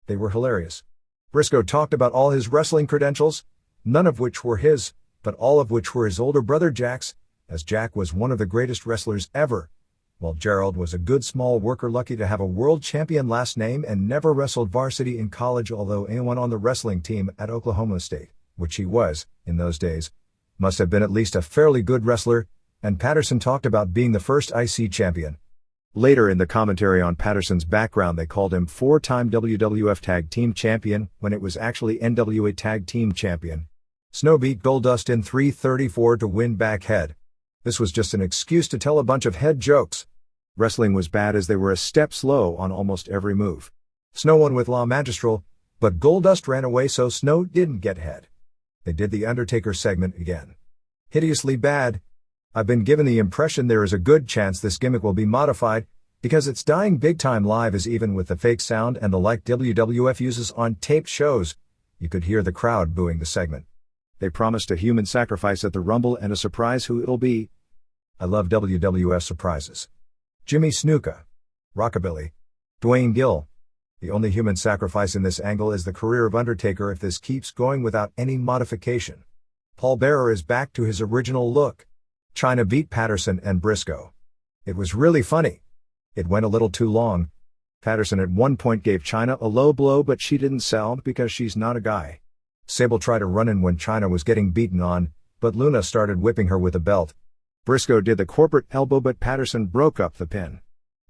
They were hilarious. Briscoe talked about all his wrestling credentials, none of which were his, but all of which were his older brother Jack's, as Jack was one of the greatest wrestlers ever, while Gerald was a good small worker lucky to have a world champion last name and never wrestled varsity in college, although anyone on the wrestling team at Oklahoma State, which he was, in those days, must have been at least a fairly good wrestler, and Patterson talked about being the first IC champion. Later in the commentary on Patterson's background they called him 4-time WWF Tag Team Champion when it was actually NWA Tag Team Champion. Snow beat Goldust in 3:34 to win back head. This was just an excuse to tell a bunch of head jokes. Wrestling was bad as they were a step slow on almost every move. Snow won with La Magistral, but Goldust ran away so Snow didn't get head. They did the Undertaker segment again. Hideously bad. I've been given the impression there is a good chance this gimmick will be modified, because it's dying big time live as even with the fake sound and the like WWF uses on taped shows, you could hear the crowd booing the segment. They promised a human sacrifice at the Rumble and a surprise who it'll be. I love WWF surprises. Jimmy Snuka. Rockabilly. Dwayne Gill. The only human sacrifice in this angle is the career of Undertaker if this keeps going without any modification. Paul Bearer is back to his original look. China beat Patterson and Briscoe. It was really funny. It went a little too long. Patterson at one point gave China a low blow but she didn't sell because she's not a guy. Sable tried to run in when China was getting beaten on, but Luna started whipping her with a belt. Briscoe did the corporate elbow but Patterson broke up the pin.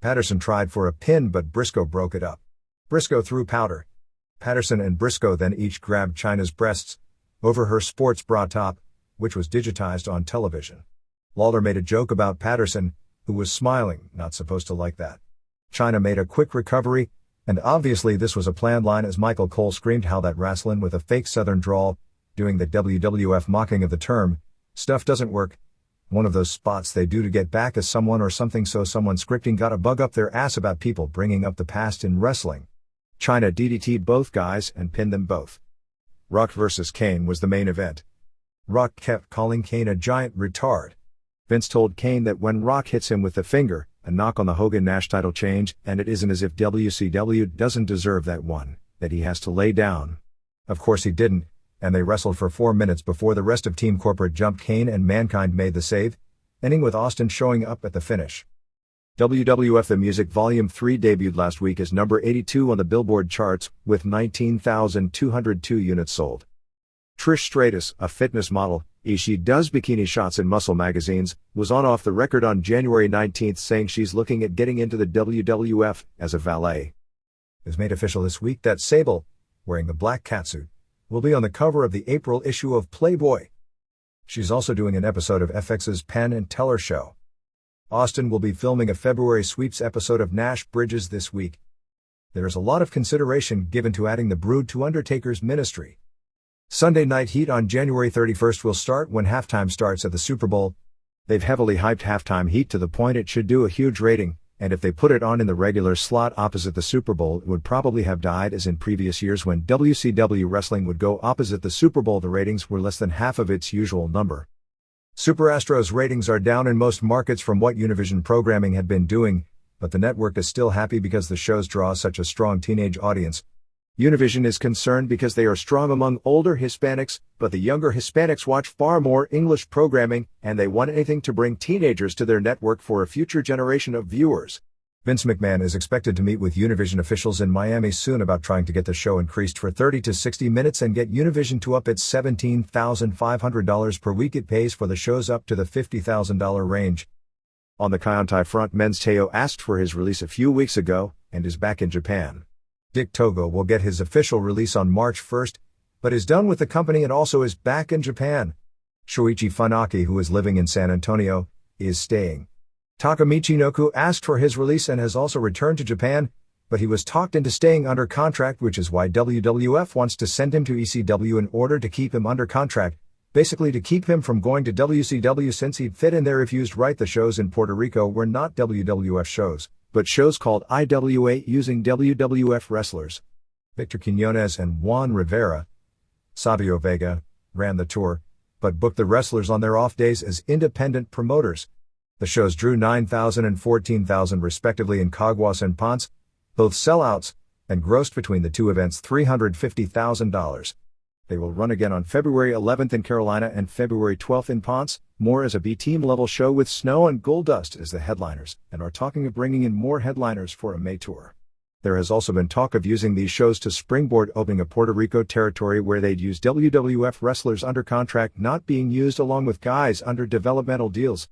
Patterson tried for a pin but Briscoe broke it up. Briscoe threw powder. Patterson and Briscoe then each grabbed China's breasts, over her sports bra top, which was digitized on television. Lawler made a joke about Patterson, who was smiling, not supposed to like that. Chyna made a quick recovery, and obviously this was a planned line as Michael Cole screamed how that wrestling with a fake southern drawl, doing the WWF mocking of the term, stuff doesn't work. One of those spots they do to get back at someone or something, so someone scripting got a bug up their ass about people bringing up the past in wrestling. Chyna DDT'd both guys and pinned them both. Rock vs. Kane was the main event. Rock kept calling Kane a giant retard. Vince told Kane that when Rock hits him with the finger, a knock on the Hogan-Nash title change, and it isn't as if WCW doesn't deserve that one, that he has to lay down. Of course he didn't, and they wrestled for 4 minutes before the rest of Team Corporate jumped Kane and Mankind made the save, ending with Austin showing up at the finish. WWF The Music Volume 3 debuted last week as number 82 on the Billboard charts, with 19,202 units sold. Trish Stratus, a fitness model, she does bikini shots in muscle magazines, was off the record on January 19 saying she's looking at getting into the WWF as a valet. It was made official this week that Sable, wearing the black catsuit, will be on the cover of the April issue of Playboy. She's also doing an episode of FX's Penn and Teller show. Austin will be filming a February sweeps episode of Nash Bridges this week. There is a lot of consideration given to adding the Brood to Undertaker's ministry. Sunday Night Heat on January 31st will start when halftime starts at the Super Bowl. They've heavily hyped halftime heat to the point it should do a huge rating, and if they put it on in the regular slot opposite the Super Bowl, it would probably have died as in previous years when WCW wrestling would go opposite the Super Bowl. The ratings were less than half of its usual number. Super Astro's ratings are down in most markets from what Univision programming had been doing, but the network is still happy because the shows draw such a strong teenage audience. Univision is concerned because they are strong among older Hispanics, but the younger Hispanics watch far more English programming, and they want anything to bring teenagers to their network for a future generation of viewers. Vince McMahon is expected to meet with Univision officials in Miami soon about trying to get the show increased for 30 to 60 minutes and get Univision to up its $17,500 per week it pays for the shows up to the $50,000 range. On the Kaientai front, Men's Teo asked for his release a few weeks ago, and is back in Japan. Dick Togo will get his official release on March 1st, but is done with the company and also is back in Japan. Shoichi Funaki, who is living in San Antonio, is staying. Taka Michinoku asked for his release and has also returned to Japan, but he was talked into staying under contract, which is why WWF wants to send him to ECW in order to keep him under contract, basically to keep him from going to WCW since he'd fit in there if used right. The shows in Puerto Rico were not WWF shows, but shows called IWA using WWF wrestlers. Victor Quiñones and Juan Rivera, Savio Vega, ran the tour, but booked the wrestlers on their off days as independent promoters. The shows drew 9,000 and 14,000 respectively in Caguas and Ponce, both sellouts, and grossed between the two events $350,000. They will run again on February 11th in Carolina and February 12th in Ponce, more as a B-team level show with Snow and Goldust as the headliners, and are talking of bringing in more headliners for a May tour. There has also been talk of using these shows to springboard opening a Puerto Rico territory where they'd use WWF wrestlers under contract not being used along with guys under developmental deals.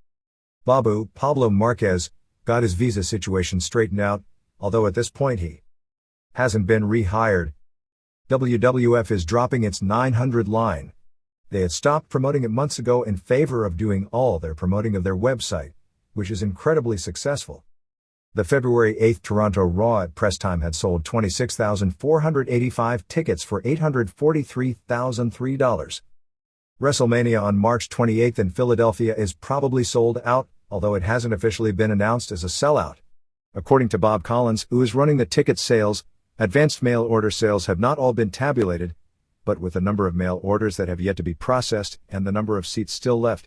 Babu, Pablo Marquez, got his visa situation straightened out, although at this point he hasn't been rehired. WWF is dropping its 900 line. They had stopped promoting it months ago in favor of doing all their promoting of their website, which is incredibly successful. The February 8th Toronto Raw at press time had sold 26,485 tickets for $843,003. WrestleMania on March 28th in Philadelphia is probably sold out, although it hasn't officially been announced as a sellout. According to Bob Collins, who is running the ticket sales, advanced mail order sales have not all been tabulated, but with the number of mail orders that have yet to be processed and the number of seats still left,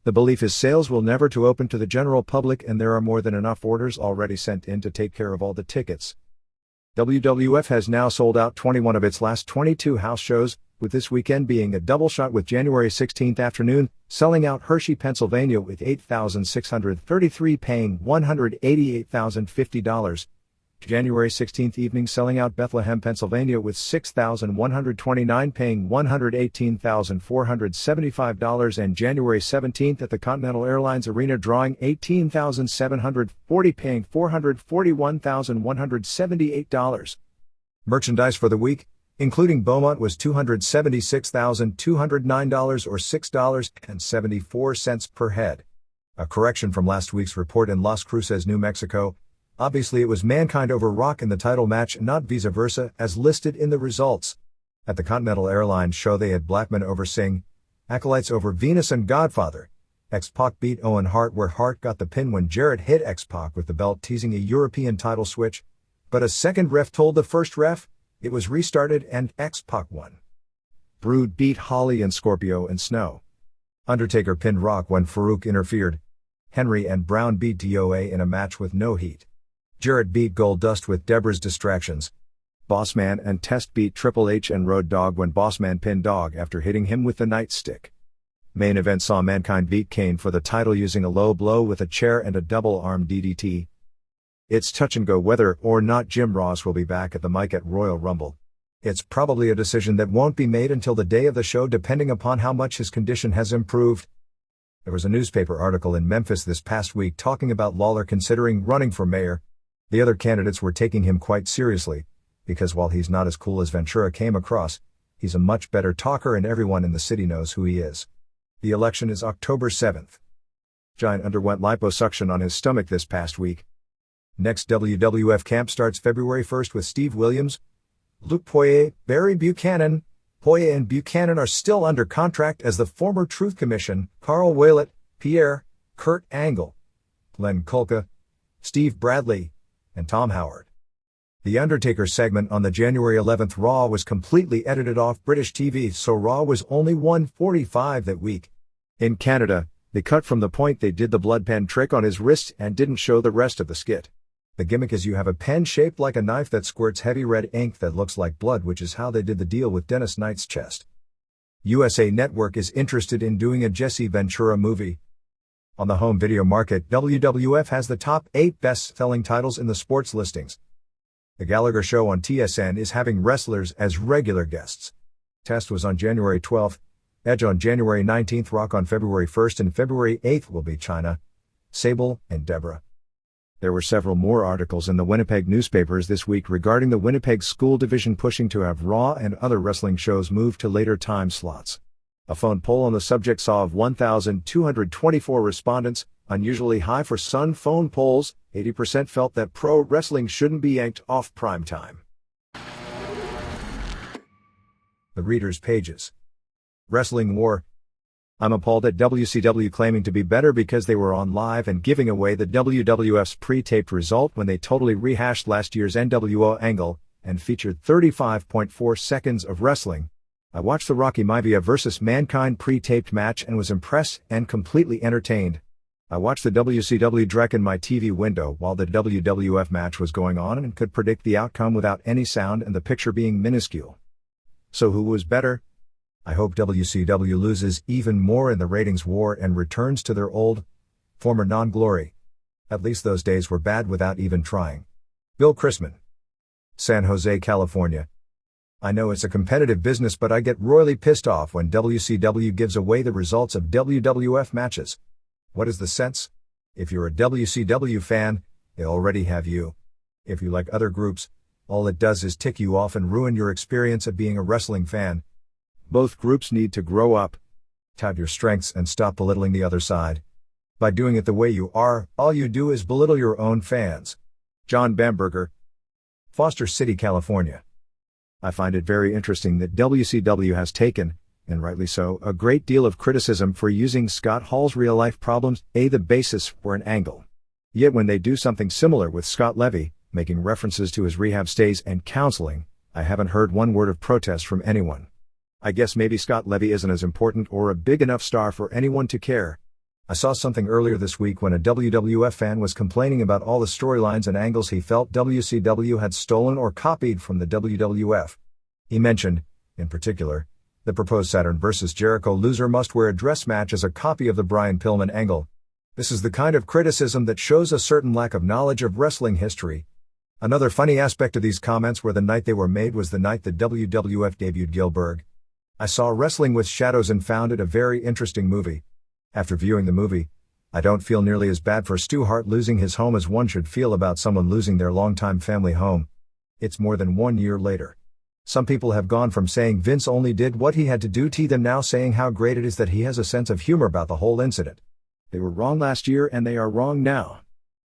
the belief is sales will never to open to the general public, and there are more than enough orders already sent in to take care of all the tickets. WWF has now sold out 21 of its last 22 house shows, with this weekend being a double shot with January 16th afternoon, selling out Hershey, Pennsylvania with 8,633 paying $188,050. January 16th evening selling out Bethlehem, Pennsylvania with 6,129 paying $118,475, and January 17th at the Continental Airlines Arena drawing 18,740 paying $441,178. Merchandise for the week, including Beaumont, was $276,209 or $6.74 per head. A correction from last week's report in Las Cruces, New Mexico. Obviously it was Mankind over Rock in the title match, not vice versa, as listed in the results. At the Continental Airlines show they had Blackman over Singh, Acolytes over Venus and Godfather. X-Pac beat Owen Hart where Hart got the pin when Jarrett hit X-Pac with the belt, teasing a European title switch. But a second ref told the first ref it was restarted and X-Pac won. Brood beat Holly and Scorpio and Snow. Undertaker pinned Rock when Farouk interfered. Henry and Brown beat DOA in a match with no heat. Jarrett beat Goldust with Deborah's distractions. Bossman and Test beat Triple H and Road Dogg when Bossman pinned Dogg after hitting him with the nightstick. Main event saw Mankind beat Kane for the title using a low blow with a chair and a double-arm DDT. It's touch and go whether or not Jim Ross will be back at the mic at Royal Rumble. It's probably a decision that won't be made until the day of the show, depending upon how much his condition has improved. There was a newspaper article in Memphis this past week talking about Lawler considering running for mayor. The other candidates were taking him quite seriously, because while he's not as cool as Ventura came across, he's a much better talker and everyone in the city knows who he is. The election is October 7th. Giant underwent liposuction on his stomach this past week. Next WWF camp starts February 1st with Steve Williams, Luke Poirier, Barry Buchanan. Poirier and Buchanan are still under contract as the former Truth Commission, Carl Whalett, Pierre, Kurt Angle, Len Kulka, Steve Bradley, and Tom Howard. The Undertaker segment on the January 11th Raw was completely edited off British TV, so Raw was only 1:45 that week. In Canada, they cut from the point they did the blood pen trick on his wrist and didn't show the rest of the skit. The gimmick is you have a pen shaped like a knife that squirts heavy red ink that looks like blood, which is how they did the deal with Dennis Knight's chest. USA Network is interested in doing a Jesse Ventura movie. On the home video market, WWF has the top 8 best-selling titles in the sports listings. The Gallagher Show on TSN is having wrestlers as regular guests. Test was on January 12th, Edge on January 19th, Rock on February 1st, and February 8th will be Chyna, Sable, and Deborah. There were several more articles in the Winnipeg newspapers this week regarding the Winnipeg School Division pushing to have Raw and other wrestling shows moved to later time slots. A phone poll on the subject saw of 1,224 respondents, unusually high for Sun phone polls. 80% felt that pro wrestling shouldn't be yanked off prime time. The readers' pages. Wrestling War. I'm appalled at WCW claiming to be better because they were on live and giving away the WWF's pre-taped result when they totally rehashed last year's NWO angle and featured 35.4 seconds of wrestling. I watched the Rocky Maivia vs. Mankind pre-taped match and was impressed and completely entertained. I watched the WCW Drek in my TV window while the WWF match was going on and could predict the outcome without any sound and the picture being minuscule. So who was better? I hope WCW loses even more in the ratings war and returns to their old, former non-glory. At least those days were bad without even trying. Bill Chrisman. San Jose, California. I know it's a competitive business, but I get royally pissed off when WCW gives away the results of WWF matches. What is the sense? If you're a WCW fan, they already have you. If you like other groups, all it does is tick you off and ruin your experience of being a wrestling fan. Both groups need to grow up. Tout your strengths and stop belittling the other side. By doing it the way you are, all you do is belittle your own fans. John Bamberger. Foster City, California. I find it very interesting that WCW has taken, and rightly so, a great deal of criticism for using Scott Hall's real-life problems as the basis for an angle. Yet when they do something similar with Scott Levy, making references to his rehab stays and counseling, I haven't heard one word of protest from anyone. I guess maybe Scott Levy isn't as important or a big enough star for anyone to care. I saw something earlier this week when a WWF fan was complaining about all the storylines and angles he felt WCW had stolen or copied from the WWF. He mentioned, in particular, the proposed Saturn vs. Jericho loser must wear a dress match as a copy of the Brian Pillman angle. This is the kind of criticism that shows a certain lack of knowledge of wrestling history. Another funny aspect of these comments were the night they were made was the night the WWF debuted Gilbert. I saw Wrestling with Shadows and found it a very interesting movie. After viewing the movie, I don't feel nearly as bad for Stu Hart losing his home as one should feel about someone losing their longtime family home. It's more than 1 year later. Some people have gone from saying Vince only did what he had to do to them now saying how great it is that he has a sense of humor about the whole incident. They were wrong last year and they are wrong now.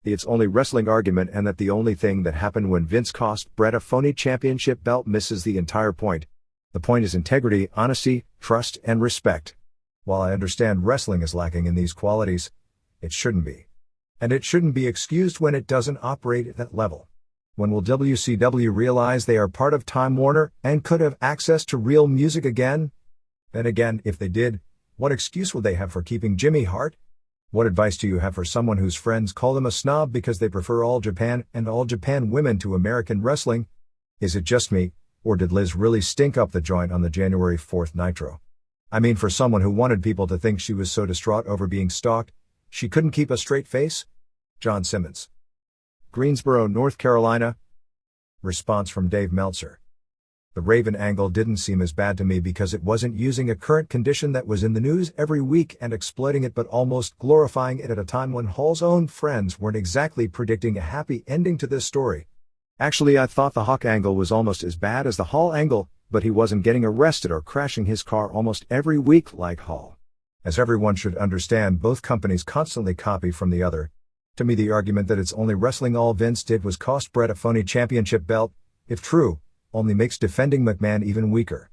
It's only wrestling argument, and that the only thing that happened when Vince cost Brett a phony championship belt misses the entire point. The point is integrity, honesty, trust, and respect. While I understand wrestling is lacking in these qualities, it shouldn't be. And it shouldn't be excused when it doesn't operate at that level. When will WCW realize they are part of Time Warner and could have access to real music again? Then again, if they did, what excuse would they have for keeping Jimmy Hart? What advice do you have for someone whose friends call them a snob because they prefer All Japan and All Japan women to American wrestling? Is it just me, or did Liz really stink up the joint on the January 4th Nitro? I mean, for someone who wanted people to think she was so distraught over being stalked, she couldn't keep a straight face? John Simmons. Greensboro, North Carolina. Response from Dave Meltzer. The Raven angle didn't seem as bad to me because it wasn't using a current condition that was in the news every week and exploiting it, but almost glorifying it at a time when Hall's own friends weren't exactly predicting a happy ending to this story. Actually, I thought the Hawk angle was almost as bad as the Hall angle, but he wasn't getting arrested or crashing his car almost every week like Hall. As everyone should understand, both companies constantly copy from the other. To me, the argument that it's only wrestling all Vince did was cost Brett a phony championship belt, if true, only makes defending McMahon even weaker.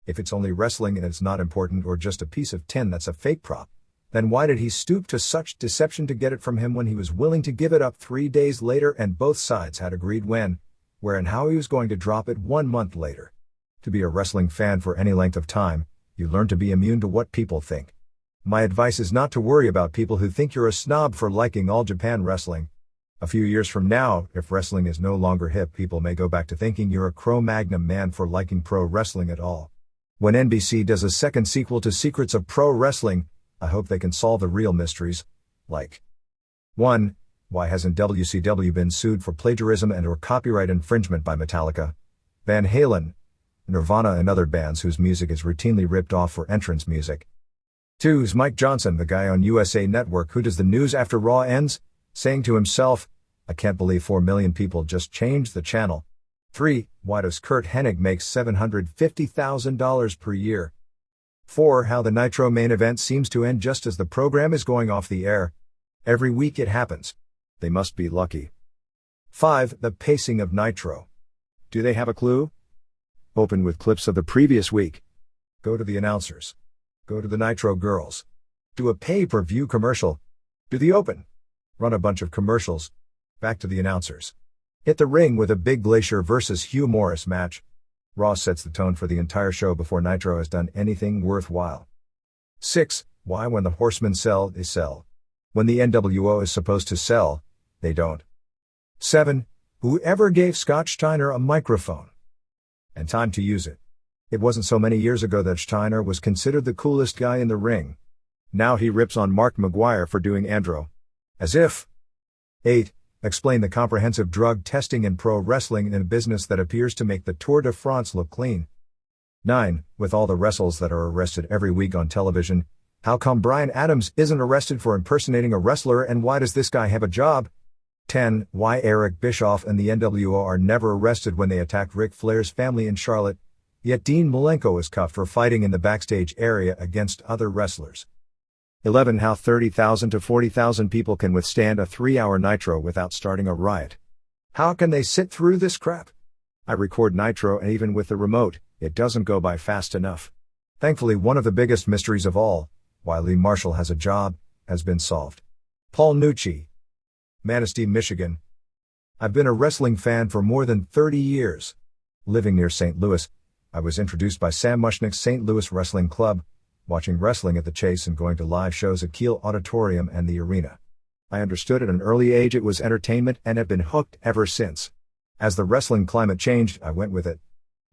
If it's only wrestling and it's not important or just a piece of tin that's a fake prop, then why did he stoop to such deception to get it from him when he was willing to give it up 3 days later and both sides had agreed when, where and how he was going to drop it 1 month later? To be a wrestling fan for any length of time, you learn to be immune to what people think. My advice is not to worry about people who think you're a snob for liking All Japan Wrestling. A few years from now, if wrestling is no longer hip, people may go back to thinking you're a Cro-Magnon man for liking pro wrestling at all. When NBC does a second sequel to Secrets of Pro Wrestling, I hope they can solve the real mysteries, like 1. Why hasn't WCW been sued for plagiarism and or copyright infringement by Metallica, Van Halen, Nirvana and other bands whose music is routinely ripped off for entrance music? 2. Is Mike Johnson the guy on USA Network who does the news after Raw ends, saying to himself, I can't believe 4 million people just changed the channel? 3. Why does Kurt Hennig make $750,000 per year? 4. How the Nitro main event seems to end just as the program is going off the air. Every week it happens. They must be lucky. 5. The pacing of Nitro. Do they have a clue? Open with clips of the previous week. Go to the announcers. Go to the Nitro girls. Do a pay-per-view commercial. Do the open. Run a bunch of commercials. Back to the announcers. Hit the ring with a Big Glacier versus Hugh Morris match. Raw sets the tone for the entire show before Nitro has done anything worthwhile. 6. Why when the Horsemen sell, they sell. When the NWO is supposed to sell, they don't. 7. Whoever gave Scott Steiner a microphone and time to use it? It wasn't so many years ago that Steiner was considered the coolest guy in the ring. Now he rips on Mark McGuire for doing andro. As if. 8. Explain the comprehensive drug testing in pro wrestling in a business that appears to make the Tour de France look clean. 9. With all the wrestles that are arrested every week on television, how come Bryan Adams isn't arrested for impersonating a wrestler, and why does this guy have a job? 10. Why Eric Bischoff and the NWO are never arrested when they attacked Ric Flair's family in Charlotte, yet Dean Malenko is cuffed for fighting in the backstage area against other wrestlers. 11. How 30,000 to 40,000 people can withstand a 3-hour Nitro without starting a riot. How can they sit through this crap? I record Nitro, and even with the remote, it doesn't go by fast enough. Thankfully, one of the biggest mysteries of all, why Lee Marshall has a job, has been solved. Paul Nucci. Manistee, Michigan. I've been a wrestling fan for more than 30 years. Living near St. Louis, I was introduced by Sam Mushnick's St. Louis Wrestling Club, watching wrestling at the Chase and going to live shows at Kiel Auditorium and the Arena. I understood at an early age it was entertainment and have been hooked ever since. As the wrestling climate changed, I went with it.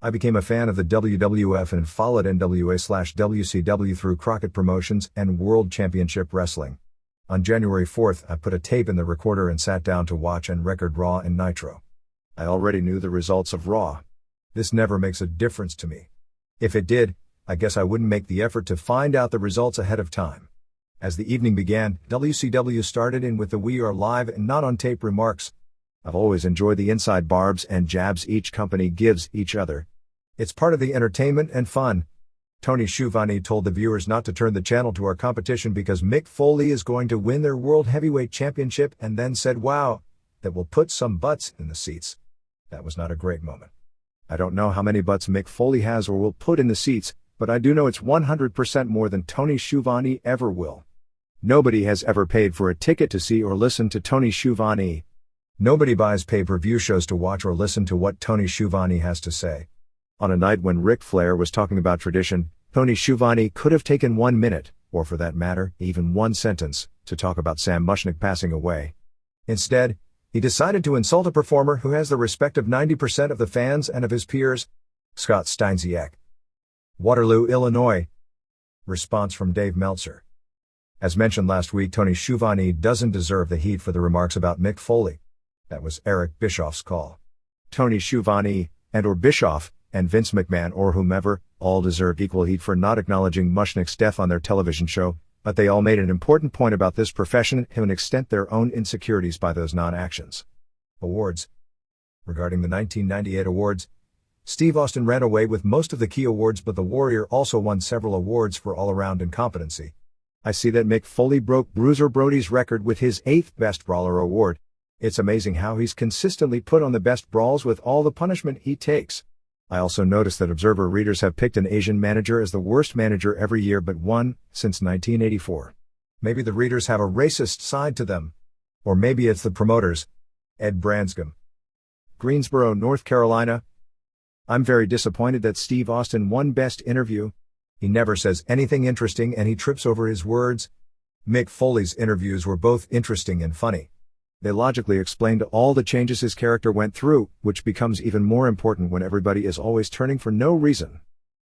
I became a fan of the WWF and followed NWA/WCW through Crockett Promotions and World Championship Wrestling. On January 4th, I put a tape in the recorder and sat down to watch and record Raw and Nitro. I already knew the results of Raw. This never makes a difference to me. If it did, I guess I wouldn't make the effort to find out the results ahead of time. As the evening began, WCW started in with the "We are live and not on tape" remarks. I've always enjoyed the inside barbs and jabs each company gives each other. It's part of the entertainment and fun. Tony Schiavone told the viewers not to turn the channel to our competition because Mick Foley is going to win their World Heavyweight Championship, and then said, "Wow, that will put some butts in the seats." That was not a great moment. I don't know how many butts Mick Foley has or will put in the seats, but I do know it's 100% more than Tony Schiavone ever will. Nobody has ever paid for a ticket to see or listen to Tony Schiavone. Nobody buys pay-per-view shows to watch or listen to what Tony Schiavone has to say. On a night when Ric Flair was talking about tradition, Tony Schiavone could have taken 1 minute, or for that matter, even one sentence, to talk about Sam Muchnick passing away. Instead, he decided to insult a performer who has the respect of 90% of the fans and of his peers. Scott Steinziak. Waterloo, Illinois. Response from Dave Meltzer. As mentioned last week, Tony Schiavone doesn't deserve the heat for the remarks about Mick Foley. That was Eric Bischoff's call. Tony Schiavone, and/or Bischoff, and Vince McMahon or whomever, all deserved equal heat for not acknowledging Muchnick's death on their television show, but they all made an important point about this profession to an extent their own insecurities by those non-actions. Awards. Regarding the 1998 awards, Steve Austin ran away with most of the key awards, but the Warrior also won several awards for all-around incompetency. I see that Mick Foley broke Bruiser Brody's record with his 8th Best Brawler award. It's amazing how he's consistently put on the best brawls with all the punishment he takes. I also noticed that Observer readers have picked an Asian manager as the worst manager every year but one, since 1984. Maybe the readers have a racist side to them. Or maybe it's the promoters. Ed Branscombe. Greensboro, North Carolina. I'm very disappointed that Steve Austin won Best Interview. He never says anything interesting and he trips over his words. Mick Foley's interviews were both interesting and funny. They logically explained all the changes his character went through, which becomes even more important when everybody is always turning for no reason.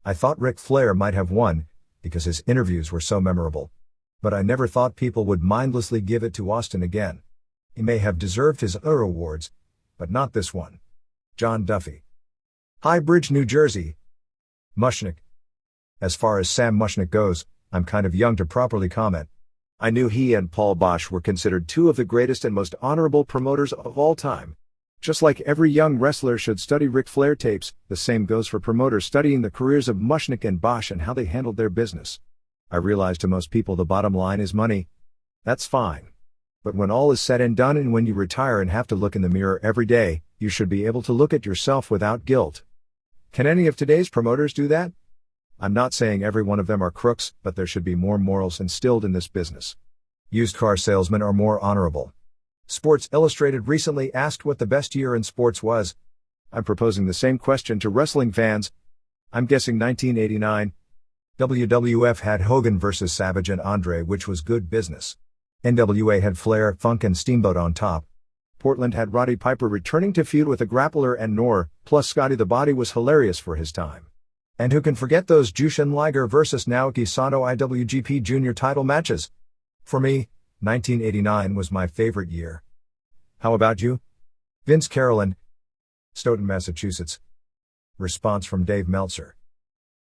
I thought Ric Flair might have won, because his interviews were so memorable. But I never thought people would mindlessly give it to Austin again. He may have deserved his other awards, but not this one. John Duffy. High Bridge, New Jersey. Muchnick. As far as Sam Muchnick goes, I'm kind of young to properly comment. I knew he and Paul Boesch were considered two of the greatest and most honorable promoters of all time. Just like every young wrestler should study Ric Flair tapes, the same goes for promoters studying the careers of Muchnick and Boesch and how they handled their business. I realize to most people the bottom line is money. That's fine. But when all is said and done and when you retire and have to look in the mirror every day, you should be able to look at yourself without guilt. Can any of today's promoters do that? I'm not saying every one of them are crooks, but there should be more morals instilled in this business. Used car salesmen are more honorable. Sports Illustrated recently asked what the best year in sports was. I'm proposing the same question to wrestling fans. I'm guessing 1989. WWF had Hogan vs. Savage and Andre, which was good business. NWA had Flair, Funk and Steamboat on top. Portland had Roddy Piper returning to feud with a grappler and Nor, plus Scotty the Body was hilarious for his time. And who can forget those Jushin Liger vs. Naoki Sano IWGP Junior title matches? For me, 1989 was my favorite year. How about you? Vince Carolyn. Stoughton, Massachusetts. Response from Dave Meltzer.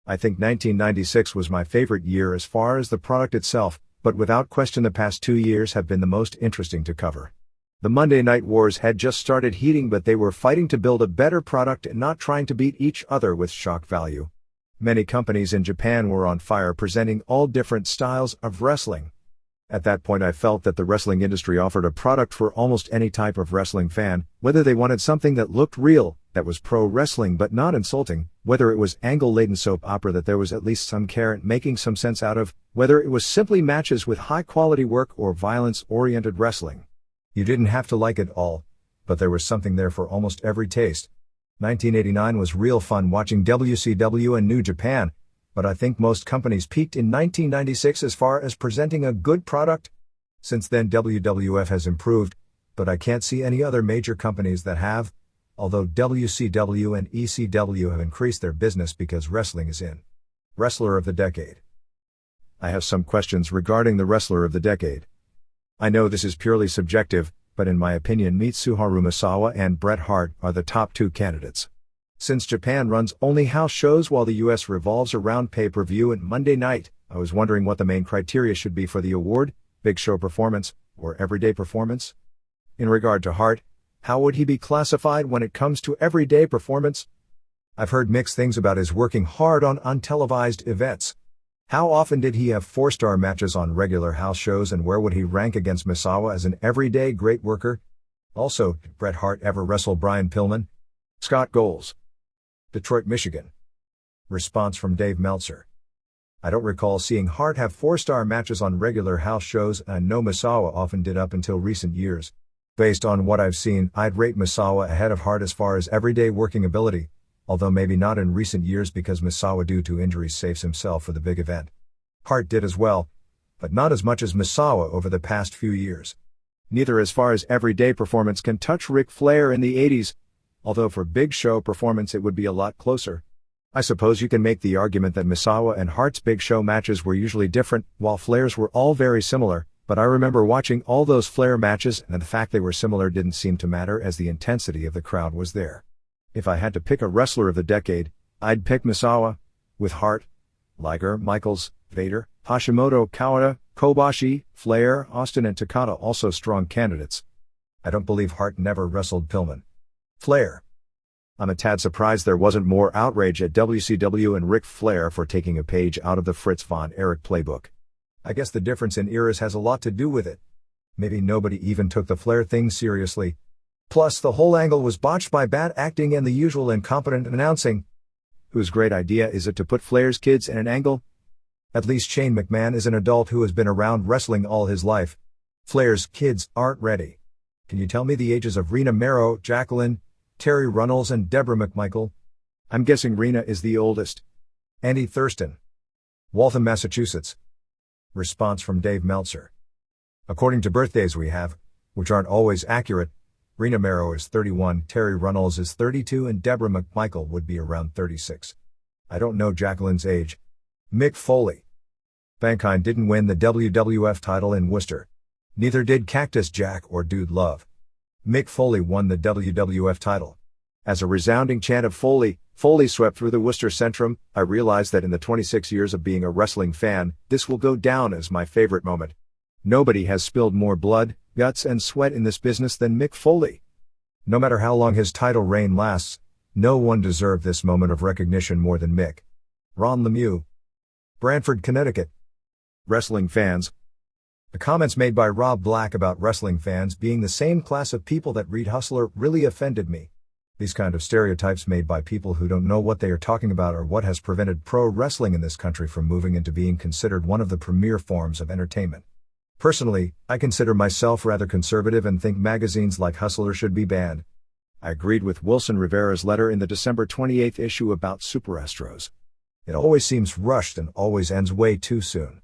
I think 1996 was my favorite year as far as the product itself, but without question the past 2 years have been the most interesting to cover. The Monday Night Wars had just started heating, but they were fighting to build a better product and not trying to beat each other with shock value. Many companies in Japan were on fire presenting all different styles of wrestling. At that point I felt that the wrestling industry offered a product for almost any type of wrestling fan, whether they wanted something that looked real, that was pro wrestling but not insulting, whether it was angle-laden soap opera that there was at least some care in making some sense out of, whether it was simply matches with high-quality work or violence-oriented wrestling. You didn't have to like it all, but there was something there for almost every taste. 1989 was real fun watching WCW and New Japan, but I think most companies peaked in 1996 as far as presenting a good product. Since then WWF has improved, but I can't see any other major companies that have, although WCW and ECW have increased their business because wrestling is in. Wrestler of the Decade. I have some questions regarding the Wrestler of the Decade. I know this is purely subjective, but in my opinion Mitsuharu Misawa and Bret Hart are the top two candidates. Since Japan runs only house shows while the US revolves around pay-per-view and Monday night, I was wondering what the main criteria should be for the award, big show performance, or everyday performance? In regard to Hart, how would he be classified when it comes to everyday performance? I've heard mixed things about his working hard on untelevised events. How often did he have 4-star matches on regular house shows, and where would he rank against Misawa as an everyday great worker? Also, did Bret Hart ever wrestle Brian Pillman? Scott Goals. Detroit, Michigan. Response from Dave Meltzer. I don't recall seeing Hart have 4-star matches on regular house shows, and I know Misawa often did up until recent years. Based on what I've seen, I'd rate Misawa ahead of Hart as far as everyday working ability, although maybe not in recent years because Misawa due to injuries saves himself for the big event. Hart did as well, but not as much as Misawa over the past few years. Neither as far as everyday performance can touch Ric Flair in the 80s, although for big show performance it would be a lot closer. I suppose you can make the argument that Misawa and Hart's big show matches were usually different, while Flair's were all very similar, but I remember watching all those Flair matches and the fact they were similar didn't seem to matter as the intensity of the crowd was there. If I had to pick a wrestler of the decade, I'd pick Misawa, with Hart, Liger, Michaels, Vader, Hashimoto, Kawada, Kobashi, Flair, Austin and Takada also strong candidates. I don't believe Hart never wrestled Pillman. Flair. I'm a tad surprised there wasn't more outrage at WCW and Ric Flair for taking a page out of the Fritz von Erich playbook. I guess the difference in eras has a lot to do with it. Maybe nobody even took the Flair thing seriously. Plus, the whole angle was botched by bad acting and the usual incompetent announcing. Whose great idea is it to put Flair's kids in an angle? At least Shane McMahon is an adult who has been around wrestling all his life. Flair's kids aren't ready. Can you tell me the ages of Rena Mero, Jacqueline, Terry Runnels and Deborah McMichael? I'm guessing Rena is the oldest. Andy Thurston. Waltham, Massachusetts. Response from Dave Meltzer. According to birthdays we have, which aren't always accurate, Rena Mero is 31, Terry Runnels is 32 and Deborah McMichael would be around 36. I don't know Jacqueline's age. Mick Foley. Mankind didn't win the WWF title in Worcester. Neither did Cactus Jack or Dude Love. Mick Foley won the WWF title. As a resounding chant of Foley swept through the Worcester Centrum, I realized that in the 26 years of being a wrestling fan, this will go down as my favorite moment. Nobody has spilled more blood, guts and sweat in this business than Mick Foley. No matter how long his title reign lasts, no one deserved this moment of recognition more than Mick. Ron Lemieux. Brantford, Connecticut. Wrestling fans. The comments made by Rob Black about wrestling fans being the same class of people that read Hustler really offended me. These kind of stereotypes made by people who don't know what they are talking about are what has prevented pro wrestling in this country from moving into being considered one of the premier forms of entertainment. Personally, I consider myself rather conservative and think magazines like Hustler should be banned. I agreed with Wilson Rivera's letter in the December 28th issue about Super Astros. It always seems rushed and always ends way too soon.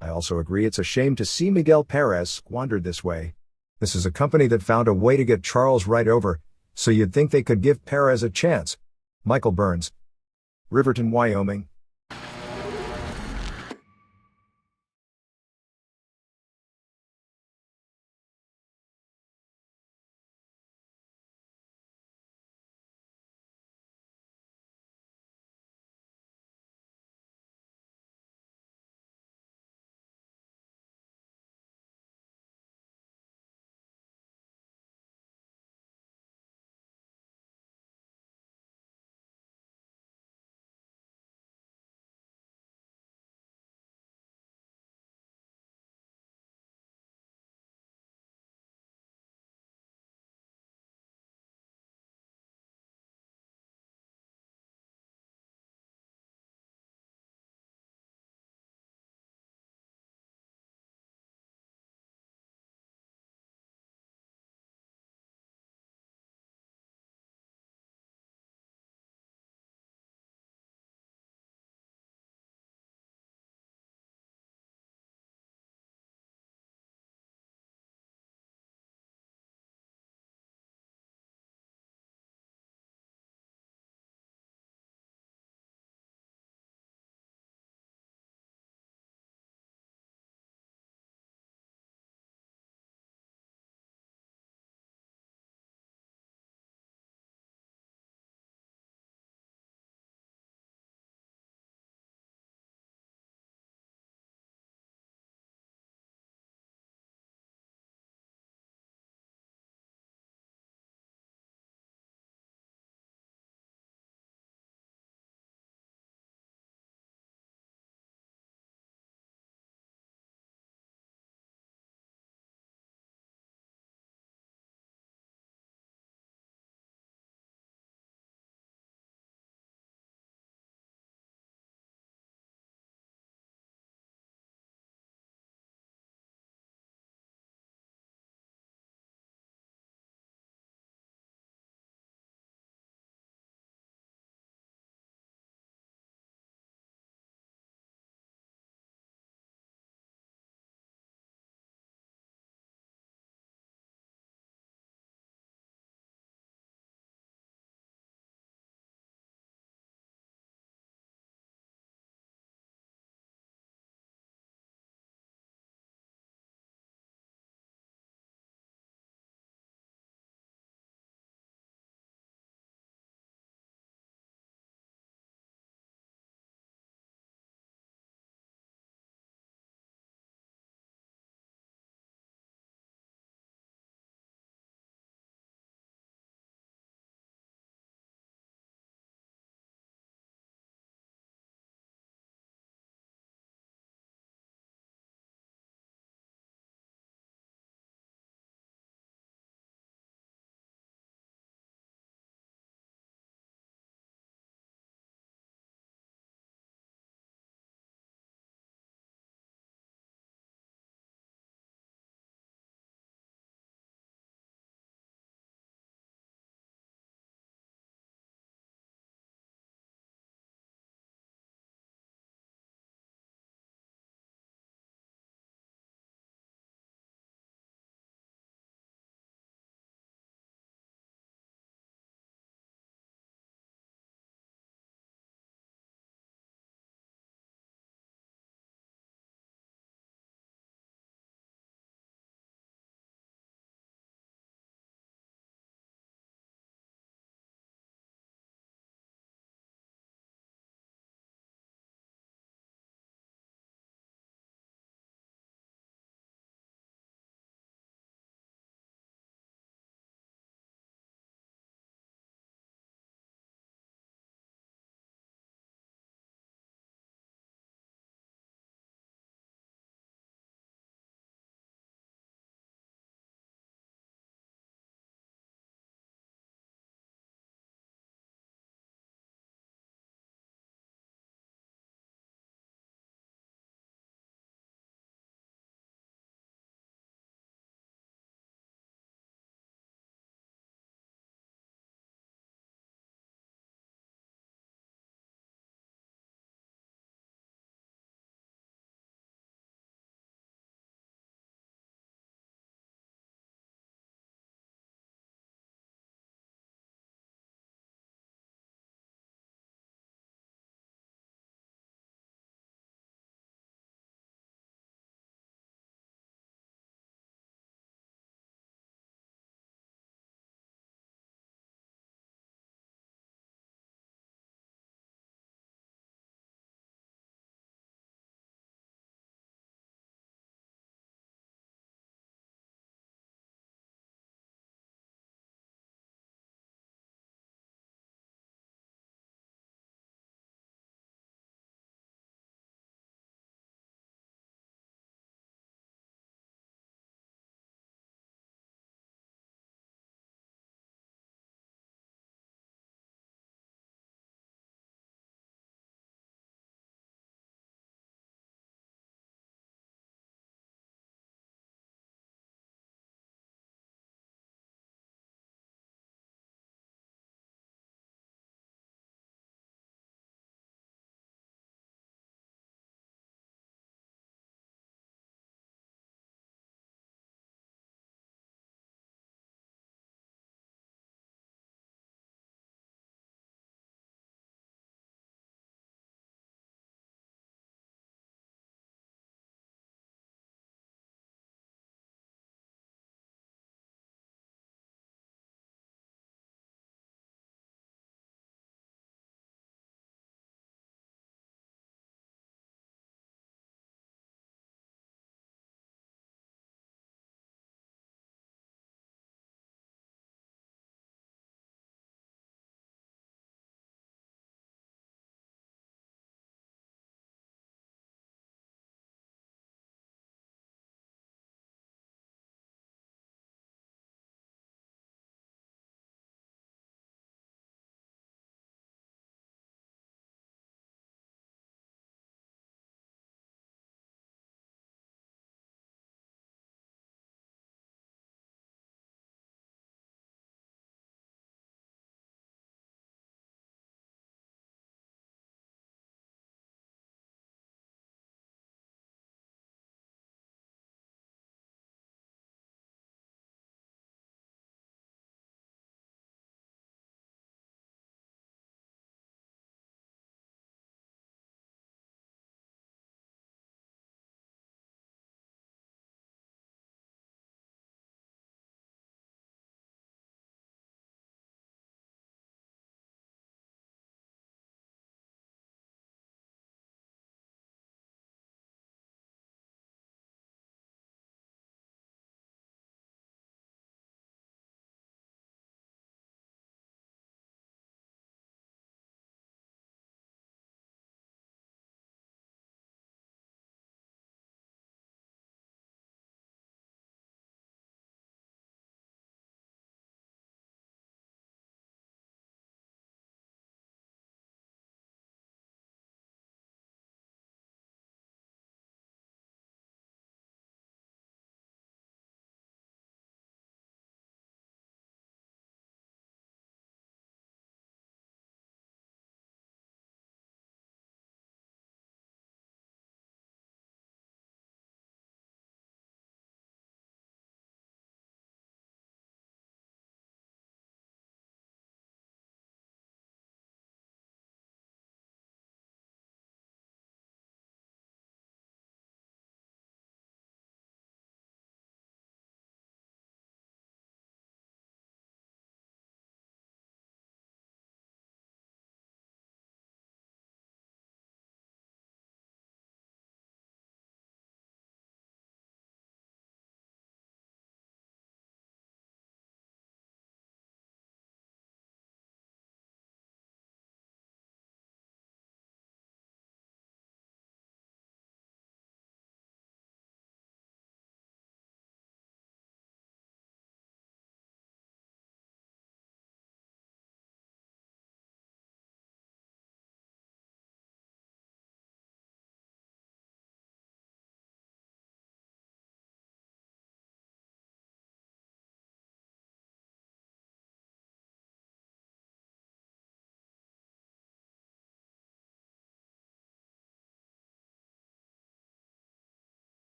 I also agree it's a shame to see Miguel Perez squandered this way. This is a company that found a way to get Charles right over, so you'd think they could give Perez a chance. Michael Burns. Riverton, Wyoming.